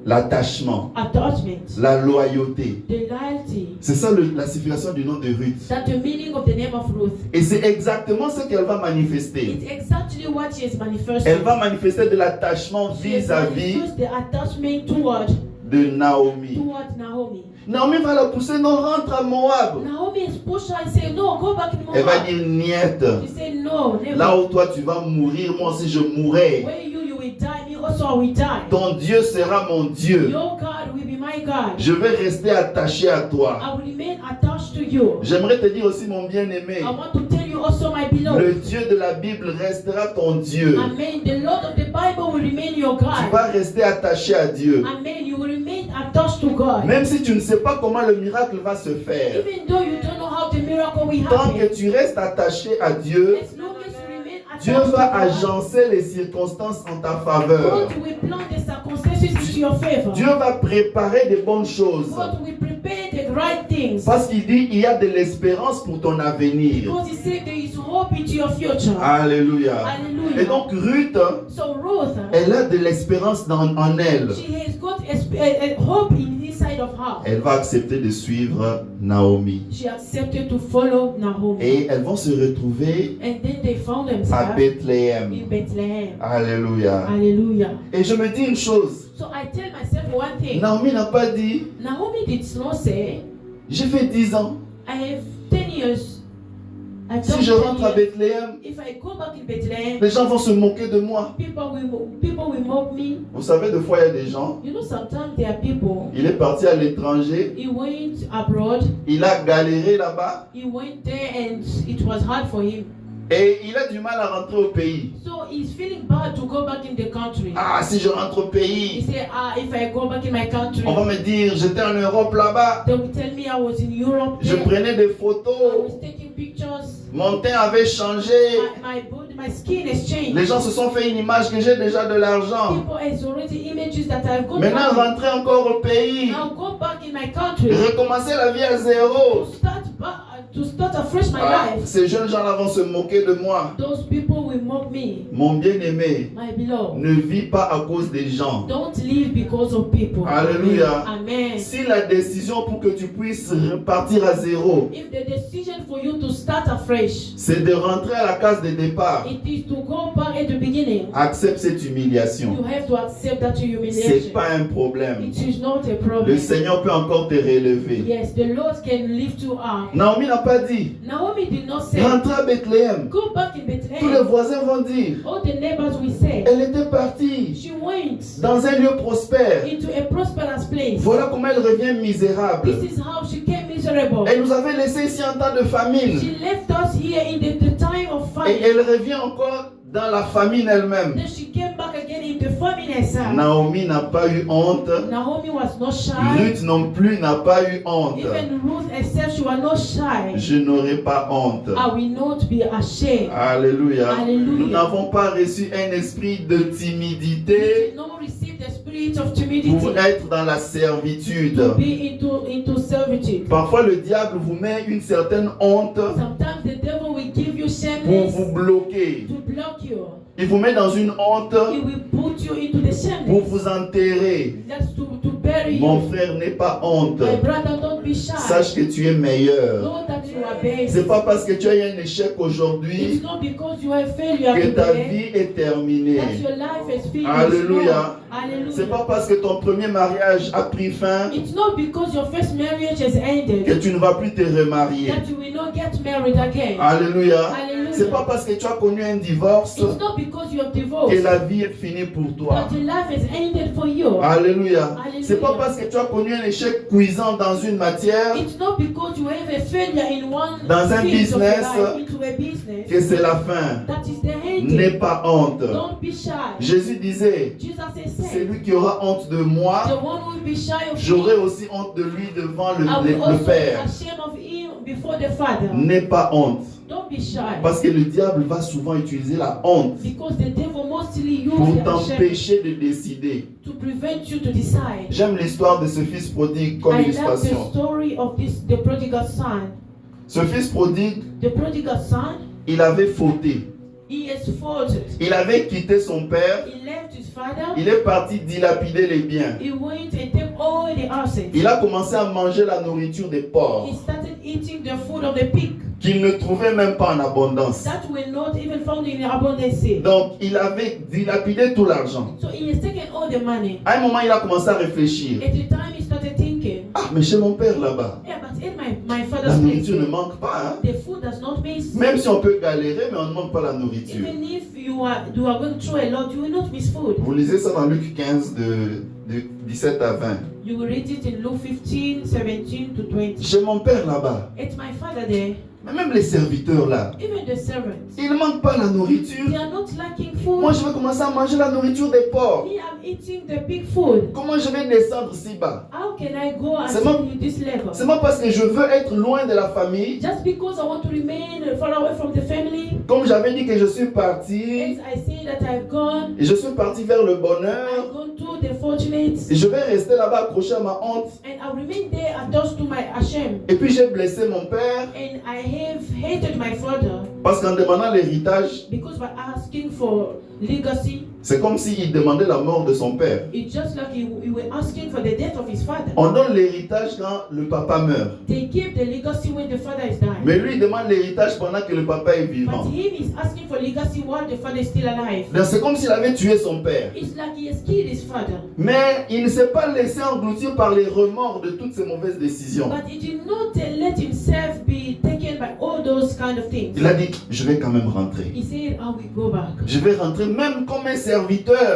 [SPEAKER 1] l'attachement,
[SPEAKER 3] attachment,
[SPEAKER 1] la loyauté.
[SPEAKER 3] the loyalty.
[SPEAKER 1] C'est ça la signification du nom de Ruth.
[SPEAKER 3] That's the meaning of the name of Ruth.
[SPEAKER 1] Et c'est exactement ce qu'elle va manifester.
[SPEAKER 3] It's exactly what she is manifesting.
[SPEAKER 1] Elle va manifester de l'attachement
[SPEAKER 3] She has
[SPEAKER 1] vis-à-vis
[SPEAKER 3] manifested the attachment toward
[SPEAKER 1] Naomi.
[SPEAKER 3] Naomi.
[SPEAKER 1] Naomi va la pousser, non, rentre à Moab.
[SPEAKER 3] Naomi is pushed her and say, no, go back in
[SPEAKER 1] Elle va
[SPEAKER 3] Moab.
[SPEAKER 1] dire, niette.
[SPEAKER 3] She said, no, never.
[SPEAKER 1] Là où toi tu vas mourir, moi aussi je mourrai.
[SPEAKER 3] Where you will die, me also I will die.
[SPEAKER 1] Ton Dieu sera mon Dieu.
[SPEAKER 3] Your God will be my God.
[SPEAKER 1] Je vais rester attaché à toi.
[SPEAKER 3] I will remain attached to you.
[SPEAKER 1] J'aimerais te dire aussi, mon bien-aimé,
[SPEAKER 3] I want to tell you also, my
[SPEAKER 1] le
[SPEAKER 3] beloved.
[SPEAKER 1] Dieu de la Bible restera ton Dieu.
[SPEAKER 3] Amen. The Lord of the Bible will remain your
[SPEAKER 1] Tu
[SPEAKER 3] God.
[SPEAKER 1] vas rester attaché à Dieu.
[SPEAKER 3] Amen. You will remain attached to God.
[SPEAKER 1] Même si tu ne sais pas comment le miracle va se faire.
[SPEAKER 3] Even though you don't know how the miracle will
[SPEAKER 1] Tant
[SPEAKER 3] happen.
[SPEAKER 1] que tu restes attaché à Dieu,
[SPEAKER 3] As long as you remain
[SPEAKER 1] Dieu
[SPEAKER 3] attached to
[SPEAKER 1] va
[SPEAKER 3] God,
[SPEAKER 1] agencer les circonstances en ta faveur.
[SPEAKER 3] God will plan the circumstances into your favor.
[SPEAKER 1] Dieu va préparer de bonnes choses.
[SPEAKER 3] God will prepare the right things.
[SPEAKER 1] Parce qu'il dit, il y a de l'espérance pour ton avenir.
[SPEAKER 3] Because He said there is hope into your future.
[SPEAKER 1] Alléluia.
[SPEAKER 3] Hallelujah.
[SPEAKER 1] Et donc Ruth,
[SPEAKER 3] So Ruth,
[SPEAKER 1] elle a de l'espérance en elle.
[SPEAKER 3] she has got a hope inside of her.
[SPEAKER 1] Elle va accepter de suivre Naomi.
[SPEAKER 3] She accepted to follow Naomi.
[SPEAKER 1] Et elles vont se retrouver
[SPEAKER 3] And then they found
[SPEAKER 1] à
[SPEAKER 3] themselves in
[SPEAKER 1] Bethléem.
[SPEAKER 3] Bethlehem.
[SPEAKER 1] Alléluia.
[SPEAKER 3] Hallelujah.
[SPEAKER 1] Et je me dis une chose.
[SPEAKER 3] So I tell myself one thing.
[SPEAKER 1] Naomi n'a pas dit,
[SPEAKER 3] Naomi did not say,
[SPEAKER 1] j'ai fait 10 ans.
[SPEAKER 3] I have 10 years. I
[SPEAKER 1] Si
[SPEAKER 3] don't
[SPEAKER 1] je rentre à
[SPEAKER 3] tell you,
[SPEAKER 1] Bethléem,
[SPEAKER 3] if I go back in Bethlehem,
[SPEAKER 1] les gens vont se moquer de moi.
[SPEAKER 3] people will mock me.
[SPEAKER 1] Vous savez, des fois, il y a des gens,
[SPEAKER 3] You know, sometimes there are people.
[SPEAKER 1] il est parti à l'étranger,
[SPEAKER 3] He went abroad.
[SPEAKER 1] il a galéré là-bas
[SPEAKER 3] He went there and it was hard for him.
[SPEAKER 1] et il a du mal à rentrer au pays.
[SPEAKER 3] So he's feeling bad to go back in the country.
[SPEAKER 1] Ah, si je rentre au
[SPEAKER 3] He
[SPEAKER 1] pays,
[SPEAKER 3] said, if I go back in my country,
[SPEAKER 1] on va me dire, j'étais en Europe là-bas,
[SPEAKER 3] they will tell me I was in Europe.
[SPEAKER 1] je
[SPEAKER 3] There.
[SPEAKER 1] prenais des
[SPEAKER 3] I
[SPEAKER 1] photos,
[SPEAKER 3] was taking pictures.
[SPEAKER 1] mon teint avait changé.
[SPEAKER 3] My body, my skin has changed.
[SPEAKER 1] Les gens se sont fait une image que j'ai déjà de l'argent.
[SPEAKER 3] People has already images that I've got.
[SPEAKER 1] Maintenant,
[SPEAKER 3] money.
[SPEAKER 1] rentrer encore au pays,
[SPEAKER 3] Now go back in my country
[SPEAKER 1] recommencer la vie à zéro.
[SPEAKER 3] to start afresh my
[SPEAKER 1] Ah,
[SPEAKER 3] life.
[SPEAKER 1] ces jeunes gens-là vont se moquer de moi.
[SPEAKER 3] Those people will mock me.
[SPEAKER 1] Mon bien-aimé,
[SPEAKER 3] My beloved,
[SPEAKER 1] ne vis pas à cause des gens.
[SPEAKER 3] don't live because of people.
[SPEAKER 1] Alléluia.
[SPEAKER 3] Amen.
[SPEAKER 1] Si la décision pour que tu puisses repartir à zéro,
[SPEAKER 3] If the decision for you to start afresh,
[SPEAKER 1] c'est de rentrer à la case de départ,
[SPEAKER 3] it is to go back at the beginning.
[SPEAKER 1] accepte cette
[SPEAKER 3] You
[SPEAKER 1] humiliation.
[SPEAKER 3] have to accept that
[SPEAKER 1] C'est
[SPEAKER 3] humiliation.
[SPEAKER 1] pas un problème.
[SPEAKER 3] It is not a
[SPEAKER 1] Le
[SPEAKER 3] problem.
[SPEAKER 1] Seigneur peut encore te relever.
[SPEAKER 3] Yes, the Lord can lift you up.
[SPEAKER 1] Naomi n'a pas dit,
[SPEAKER 3] Naomi did not say,
[SPEAKER 1] rentre à Bethléem.
[SPEAKER 3] go back in
[SPEAKER 1] Tous les
[SPEAKER 3] Bethlehem.
[SPEAKER 1] voisins vont dire,
[SPEAKER 3] All the neighbors will say,
[SPEAKER 1] elle était partie
[SPEAKER 3] she went
[SPEAKER 1] dans un lieu prospère.
[SPEAKER 3] into a prosperous place.
[SPEAKER 1] Voilà comment elle revient misérable.
[SPEAKER 3] This is how she came miserable.
[SPEAKER 1] Elle nous avait laissé ici en temps de famine.
[SPEAKER 3] She left us here in the time of
[SPEAKER 1] Et
[SPEAKER 3] famine.
[SPEAKER 1] elle revient encore dans la famine elle-même.
[SPEAKER 3] Then she came back again in the famine herself.
[SPEAKER 1] Naomi n'a pas eu honte.
[SPEAKER 3] Naomi was not shy.
[SPEAKER 1] Ruth non plus n'a pas eu honte.
[SPEAKER 3] Even Ruth herself, she was not shy.
[SPEAKER 1] Je n'aurai pas honte.
[SPEAKER 3] I will not be ashamed.
[SPEAKER 1] Alléluia.
[SPEAKER 3] Alléluia.
[SPEAKER 1] Nous n'avons pas reçu un esprit de
[SPEAKER 3] We
[SPEAKER 1] timidité
[SPEAKER 3] did not receive the spirit of timidity
[SPEAKER 1] pour être dans la servitude.
[SPEAKER 3] to be into servitude.
[SPEAKER 1] Parfois le diable vous met une certaine honte
[SPEAKER 3] Sometimes the devil will give you
[SPEAKER 1] pour
[SPEAKER 3] shameless
[SPEAKER 1] vous bloquer.
[SPEAKER 3] to block you.
[SPEAKER 1] Il vous met dans une honte
[SPEAKER 3] He will put you into the
[SPEAKER 1] pour
[SPEAKER 3] shameless.
[SPEAKER 1] vous enterrer.
[SPEAKER 3] That's to bury
[SPEAKER 1] Mon
[SPEAKER 3] you.
[SPEAKER 1] frère, n'aie pas honte.
[SPEAKER 3] My brother, don't be shy.
[SPEAKER 1] Sache que tu es meilleur.
[SPEAKER 3] Know that you are best.
[SPEAKER 1] C'est pas parce que tu as eu un échec
[SPEAKER 3] It's
[SPEAKER 1] aujourd'hui
[SPEAKER 3] not because you are failure
[SPEAKER 1] que ta
[SPEAKER 3] today
[SPEAKER 1] vie est terminée.
[SPEAKER 3] that your life is finished.
[SPEAKER 1] Alléluia.
[SPEAKER 3] No. Hallelujah.
[SPEAKER 1] C'est pas parce que ton premier mariage a pris fin
[SPEAKER 3] It's not because your first marriage has
[SPEAKER 1] que
[SPEAKER 3] ended
[SPEAKER 1] tu ne vas plus te remarier.
[SPEAKER 3] that you will not get married again.
[SPEAKER 1] Alléluia.
[SPEAKER 3] Hallelujah.
[SPEAKER 1] C'est pas parce que tu as connu un divorce
[SPEAKER 3] It's not because you have
[SPEAKER 1] que
[SPEAKER 3] divorced
[SPEAKER 1] la vie est finie pour toi.
[SPEAKER 3] that your life has ended for you.
[SPEAKER 1] Alléluia.
[SPEAKER 3] Alléluia.
[SPEAKER 1] C'est pas parce que tu as connu un échec cuisant dans une matière
[SPEAKER 3] It's not because you have a failure in one
[SPEAKER 1] Dans un
[SPEAKER 3] field of
[SPEAKER 1] business,
[SPEAKER 3] your life, into a business
[SPEAKER 1] que c'est la fin.
[SPEAKER 3] that is the
[SPEAKER 1] N'aie
[SPEAKER 3] ending.
[SPEAKER 1] pas honte.
[SPEAKER 3] Don't be shy.
[SPEAKER 1] Jésus disait,
[SPEAKER 3] Jesus has said,
[SPEAKER 1] celui qui aura honte de moi,
[SPEAKER 3] the one who will be shy of
[SPEAKER 1] j'aurai
[SPEAKER 3] me,
[SPEAKER 1] aussi honte de lui devant le
[SPEAKER 3] I will also be
[SPEAKER 1] Père.
[SPEAKER 3] ashamed of him before the Father.
[SPEAKER 1] N'aie pas honte.
[SPEAKER 3] Don't be shy.
[SPEAKER 1] Parce que le diable va souvent utiliser la honte
[SPEAKER 3] Because the devil mostly
[SPEAKER 1] pour
[SPEAKER 3] uses the shame
[SPEAKER 1] t'empêcher de décider.
[SPEAKER 3] to prevent you to decide.
[SPEAKER 1] J'aime l'histoire de ce fils prodigue comme
[SPEAKER 3] I love the
[SPEAKER 1] illustration.
[SPEAKER 3] story of the prodigal son.
[SPEAKER 1] Ce fils prodigue,
[SPEAKER 3] The prodigal son,
[SPEAKER 1] il avait fauté.
[SPEAKER 3] he has faulted.
[SPEAKER 1] Il avait quitté son père.
[SPEAKER 3] He left his father.
[SPEAKER 1] Il est parti dilapider les biens.
[SPEAKER 3] He went and took all the assets.
[SPEAKER 1] Il a commencé à manger la nourriture des porcs,
[SPEAKER 3] He started eating the food of the pig
[SPEAKER 1] qu'il ne trouvait même pas en abondance.
[SPEAKER 3] that were not even found in abundance.
[SPEAKER 1] Donc, il avait dilapidé tout l'argent.
[SPEAKER 3] So he has taken all the money.
[SPEAKER 1] À un moment, il a commencé à réfléchir.
[SPEAKER 3] At the time he started thinking,
[SPEAKER 1] Ah, mais chez mon père là-bas,
[SPEAKER 3] yeah, but in my
[SPEAKER 1] la
[SPEAKER 3] father's place,
[SPEAKER 1] nourriture ne manque pas.
[SPEAKER 3] the food does not miss.
[SPEAKER 1] Hein? Même si on peut galérer, mais on ne manque pas la nourriture.
[SPEAKER 3] Even if you are going through a lot, you will not miss food.
[SPEAKER 1] Vous lisez ça dans Luc 15 de 17 à 20.
[SPEAKER 3] You will read it in Luke 15, 17 to 20.
[SPEAKER 1] Chez mon père là-bas,
[SPEAKER 3] At my father there,
[SPEAKER 1] mais même les serviteurs là,
[SPEAKER 3] even the servants,
[SPEAKER 1] ils ne manquent pas la nourriture.
[SPEAKER 3] they are not lacking food.
[SPEAKER 1] Moi, je vais commencer à manger la nourriture des porcs.
[SPEAKER 3] Me, I'm eating the pig food.
[SPEAKER 1] Comment je vais descendre si bas?
[SPEAKER 3] How can I go
[SPEAKER 1] C'est
[SPEAKER 3] until
[SPEAKER 1] moi-
[SPEAKER 3] this level?
[SPEAKER 1] C'est pas parce que je veux être loin de la famille.
[SPEAKER 3] Just because I want to remain far away from the family,
[SPEAKER 1] Comme j'avais dit que je suis parti,
[SPEAKER 3] as I say that I've gone,
[SPEAKER 1] et je suis parti vers le bonheur,
[SPEAKER 3] I've gone to the fortunate,
[SPEAKER 1] et je vais rester là-bas accroché à ma honte.
[SPEAKER 3] and I remain there attached to my shame.
[SPEAKER 1] Et puis j'ai blessé mon père,
[SPEAKER 3] And I have hated my father
[SPEAKER 1] parce qu'en demandant l'héritage,
[SPEAKER 3] because by asking for legacy,
[SPEAKER 1] C'est comme s'il demandait la mort de son père.
[SPEAKER 3] It's just like he were asking for the death of his father.
[SPEAKER 1] On donne l'héritage quand le papa meurt.
[SPEAKER 3] They give the legacy when the father is dying.
[SPEAKER 1] Mais lui, il demande l'héritage pendant que le papa est vivant.
[SPEAKER 3] But him is asking for legacy while the father is still alive.
[SPEAKER 1] Donc c'est comme s'il avait tué son père.
[SPEAKER 3] It's like he has killed his father.
[SPEAKER 1] Mais il ne s'est pas laissé engloutir par les remords de toutes ces mauvaises décisions.
[SPEAKER 3] But he did not let himself be taken by all those kind of things.
[SPEAKER 1] Il a dit, je vais quand même rentrer.
[SPEAKER 3] He said, I will go back.
[SPEAKER 1] Je vais rentrer même comme un serviteur.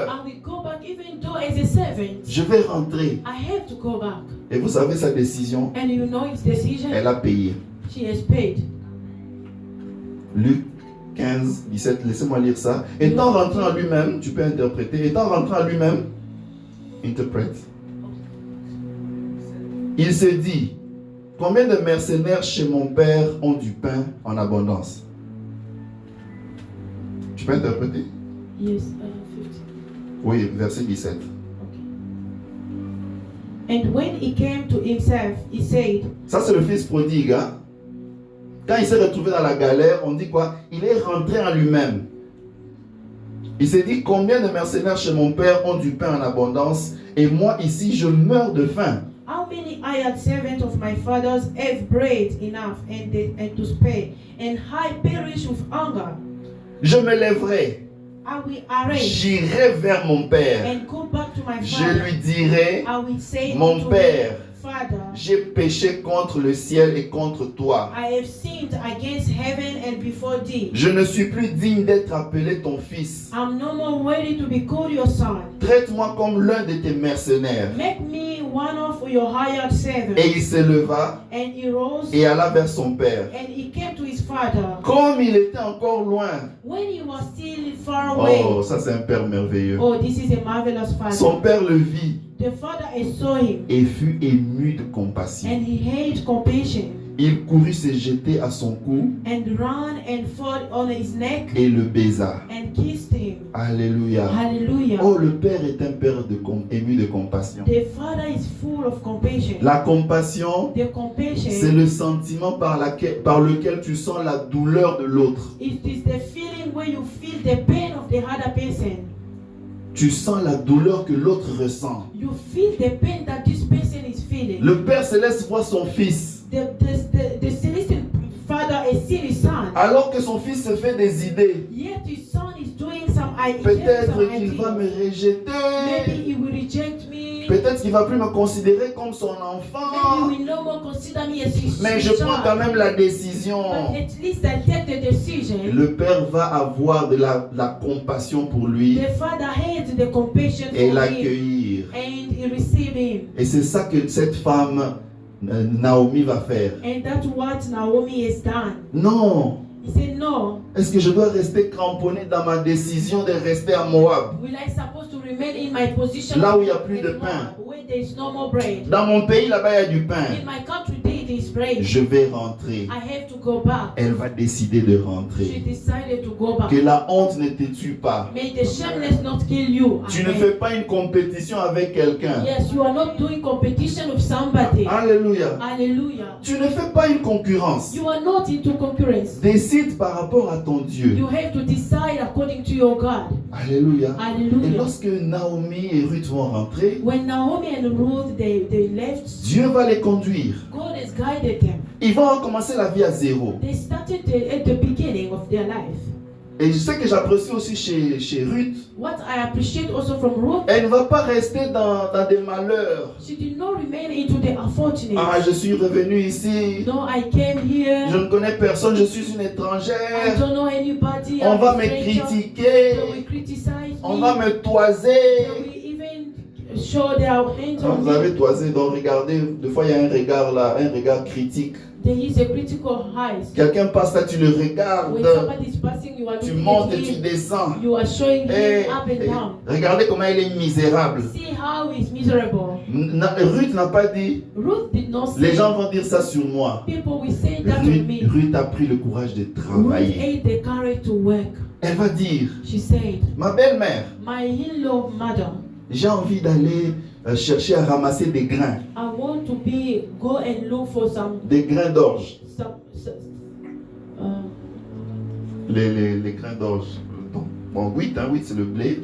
[SPEAKER 3] I will go back even though as a servant.
[SPEAKER 1] Je vais rentrer.
[SPEAKER 3] I have to go back.
[SPEAKER 1] Et vous savez sa décision,
[SPEAKER 3] And you know his decision?
[SPEAKER 1] elle a payé.
[SPEAKER 3] She has paid.
[SPEAKER 1] Luc 15, 17, laissez-moi lire ça. Étant rentré en lui-même, tu peux interpréter, étant rentré en lui-même, interprète. Il se dit, combien de mercenaires chez mon père ont du pain en abondance? Tu peux interpréter?
[SPEAKER 3] Yes, 50.
[SPEAKER 1] Oui, verset 17.
[SPEAKER 3] And when he came to himself, he said,
[SPEAKER 1] Ça, c'est le fils prodigue. Hein? Quand il s'est retrouvé dans la galère, on dit quoi? Il est rentré en lui-même. Il s'est dit, combien de mercenaires chez mon père ont du pain en abondance et moi ici, je meurs de faim.
[SPEAKER 3] how many hired servants of my father's have bread enough and to spare, and I perish with hunger?
[SPEAKER 1] Je me lèverai,
[SPEAKER 3] I will arise
[SPEAKER 1] j'irai vers mon père.
[SPEAKER 3] and go back to my
[SPEAKER 1] Je
[SPEAKER 3] father.
[SPEAKER 1] lui dirai,
[SPEAKER 3] I will say
[SPEAKER 1] mon
[SPEAKER 3] unto
[SPEAKER 1] père,
[SPEAKER 3] him, Father,
[SPEAKER 1] j'ai péché contre le ciel et contre toi.
[SPEAKER 3] I have sinned against heaven and before thee.
[SPEAKER 1] Je ne suis plus digne d'être appelé ton fils.
[SPEAKER 3] I'm no more worthy to be called your son.
[SPEAKER 1] Traite-moi comme l'un de tes mercenaires.
[SPEAKER 3] Make me one of your hired servants.
[SPEAKER 1] Et il se leva
[SPEAKER 3] And he rose
[SPEAKER 1] et alla vers son père.
[SPEAKER 3] and he came to his father.
[SPEAKER 1] Comme il était encore loin.
[SPEAKER 3] When he was still far away.
[SPEAKER 1] Oh, ça c'est un père merveilleux.
[SPEAKER 3] Oh, this is a marvelous father.
[SPEAKER 1] Son père le vit
[SPEAKER 3] The father saw him
[SPEAKER 1] et fut ému de compassion.
[SPEAKER 3] and he had compassion
[SPEAKER 1] Il courut se jeter à son cou
[SPEAKER 3] and ran and fell on his neck
[SPEAKER 1] et le baisa.
[SPEAKER 3] and kissed him.
[SPEAKER 1] Alléluia.
[SPEAKER 3] Hallelujah.
[SPEAKER 1] Oh, le père est un père ému de compassion.
[SPEAKER 3] The father is full of compassion.
[SPEAKER 1] La compassion,
[SPEAKER 3] The compassion
[SPEAKER 1] c'est le sentiment par lequel tu sens la douleur de l'autre.
[SPEAKER 3] it is the feeling where you feel the pain of the other person.
[SPEAKER 1] Tu sens la douleur que l'autre ressent.
[SPEAKER 3] You feel the pain that this person is feeling.
[SPEAKER 1] Le Père Céleste voit son fils.
[SPEAKER 3] The celestial father is seeing his son.
[SPEAKER 1] Alors que son fils se fait des idées.
[SPEAKER 3] Yet his son is doing some
[SPEAKER 1] Peut-être
[SPEAKER 3] some
[SPEAKER 1] qu'il va me
[SPEAKER 3] ideas.
[SPEAKER 1] rejeter.
[SPEAKER 3] Maybe he will reject me.
[SPEAKER 1] Peut-être qu'il ne va plus me considérer comme son
[SPEAKER 3] Maybe
[SPEAKER 1] enfant.
[SPEAKER 3] he will no more consider me as his
[SPEAKER 1] Mais je prends quand même la décision.
[SPEAKER 3] But at least I take the decision.
[SPEAKER 1] Le Père va avoir de la compassion pour lui
[SPEAKER 3] The father had the compassion
[SPEAKER 1] et
[SPEAKER 3] for him
[SPEAKER 1] l'accueillir.
[SPEAKER 3] and he received him.
[SPEAKER 1] Et c'est ça que cette femme, Naomi, va faire.
[SPEAKER 3] And that's what Naomi has done.
[SPEAKER 1] Non.
[SPEAKER 3] He said, no,
[SPEAKER 1] Est-ce que je dois rester cramponné dans ma décision de rester à Moab?
[SPEAKER 3] will I supposed to remain in my position
[SPEAKER 1] Là où il n'y a plus de pain.
[SPEAKER 3] where there is no more bread?
[SPEAKER 1] Dans mon pays, là-bas, il y a du pain.
[SPEAKER 3] In my country there is bread.
[SPEAKER 1] Je vais rentrer.
[SPEAKER 3] I have to go back.
[SPEAKER 1] Elle va décider de
[SPEAKER 3] She
[SPEAKER 1] rentrer.
[SPEAKER 3] decided to go back.
[SPEAKER 1] Que la honte ne te tue pas.
[SPEAKER 3] May the shameless not kill you.
[SPEAKER 1] Tu ne
[SPEAKER 3] Amen.
[SPEAKER 1] fais pas une compétition avec quelqu'un.
[SPEAKER 3] Yes, you are not doing competition with somebody.
[SPEAKER 1] Alléluia.
[SPEAKER 3] Hallelujah.
[SPEAKER 1] Tu ne fais pas une concurrence.
[SPEAKER 3] You are not into concurrence.
[SPEAKER 1] Décide par rapport à ton Dieu.
[SPEAKER 3] You have to decide according to your God.
[SPEAKER 1] Alléluia. Et
[SPEAKER 3] Hallelujah.
[SPEAKER 1] lorsque Naomi et Ruth vont rentrer,
[SPEAKER 3] When Naomi and Ruth they left,
[SPEAKER 1] Dieu va les conduire.
[SPEAKER 3] God has guided them.
[SPEAKER 1] Ils vont recommencer la vie à zéro.
[SPEAKER 3] They started at the beginning of their life.
[SPEAKER 1] Et je sais que j'apprécie aussi chez Ruth.
[SPEAKER 3] What I appreciate also from Ruth,
[SPEAKER 1] Elle ne va pas rester dans des malheurs.
[SPEAKER 3] she did not remain into the unfortunate.
[SPEAKER 1] Ah, je suis revenu ici.
[SPEAKER 3] No, I came here.
[SPEAKER 1] Je ne connais personne, je suis une
[SPEAKER 3] I
[SPEAKER 1] étrangère.
[SPEAKER 3] don't know anybody.
[SPEAKER 1] On
[SPEAKER 3] I'm
[SPEAKER 1] va
[SPEAKER 3] a
[SPEAKER 1] me
[SPEAKER 3] stranger. They will
[SPEAKER 1] critiquer.
[SPEAKER 3] criticize
[SPEAKER 1] On
[SPEAKER 3] me.
[SPEAKER 1] va me
[SPEAKER 3] They
[SPEAKER 1] toiser.
[SPEAKER 3] will even show their hands
[SPEAKER 1] Quand
[SPEAKER 3] on
[SPEAKER 1] vous
[SPEAKER 3] me.
[SPEAKER 1] avez toisé, donc regardez, des fois il y a un regard là, un regard critique.
[SPEAKER 3] There is a critical eyes.
[SPEAKER 1] Quelqu'un passe là, tu le
[SPEAKER 3] When
[SPEAKER 1] regardes.
[SPEAKER 3] somebody is passing, you are
[SPEAKER 1] Tu
[SPEAKER 3] looking
[SPEAKER 1] montes
[SPEAKER 3] at
[SPEAKER 1] et tu
[SPEAKER 3] him.
[SPEAKER 1] descends.
[SPEAKER 3] You are showing
[SPEAKER 1] Et,
[SPEAKER 3] him up and down.
[SPEAKER 1] regardez comment il est misérable.
[SPEAKER 3] See how he's miserable.
[SPEAKER 1] Ruth n'a pas dit,
[SPEAKER 3] Ruth did not say.
[SPEAKER 1] les gens vont dire ça sur moi.
[SPEAKER 3] People will say that on me.
[SPEAKER 1] Ruth a pris le courage de
[SPEAKER 3] Ruth
[SPEAKER 1] travailler.
[SPEAKER 3] had the courage to work.
[SPEAKER 1] Elle va dire,
[SPEAKER 3] She said,
[SPEAKER 1] ma belle-mère,
[SPEAKER 3] my in-law mother,
[SPEAKER 1] j'ai envie d'aller chercher à ramasser des grains,
[SPEAKER 3] I want to go and look for some
[SPEAKER 1] des grains d'orge.
[SPEAKER 3] uh,
[SPEAKER 1] Les grains d'orge. Bon, wheat, hein, wheat c'est le blé.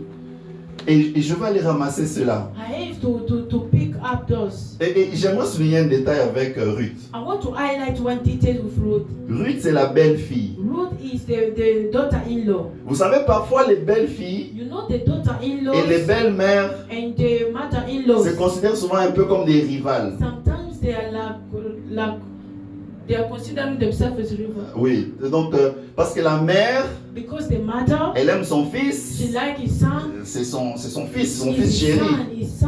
[SPEAKER 1] Et je vais aller ramasser cela.
[SPEAKER 3] I have to pick up those.
[SPEAKER 1] Et j'aimerais souligner un détail avec Ruth.
[SPEAKER 3] I want to highlight one detail with Ruth.
[SPEAKER 1] Ruth, c'est la belle-fille.
[SPEAKER 3] Ruth is the daughter-in-law.
[SPEAKER 1] Vous savez, parfois les belles-filles
[SPEAKER 3] You know the daughter-in-law
[SPEAKER 1] et les belles-mères
[SPEAKER 3] and the mother-in-law.
[SPEAKER 1] se considèrent souvent un peu comme des rivales.
[SPEAKER 3] Sometimes they are like they are considering themselves as rival.
[SPEAKER 1] Oui, donc parce que la mère,
[SPEAKER 3] Because the mother,
[SPEAKER 1] elle aime son
[SPEAKER 3] she
[SPEAKER 1] fils,
[SPEAKER 3] like his son,
[SPEAKER 1] c'est son fils, son
[SPEAKER 3] his
[SPEAKER 1] fils chéri.
[SPEAKER 3] son.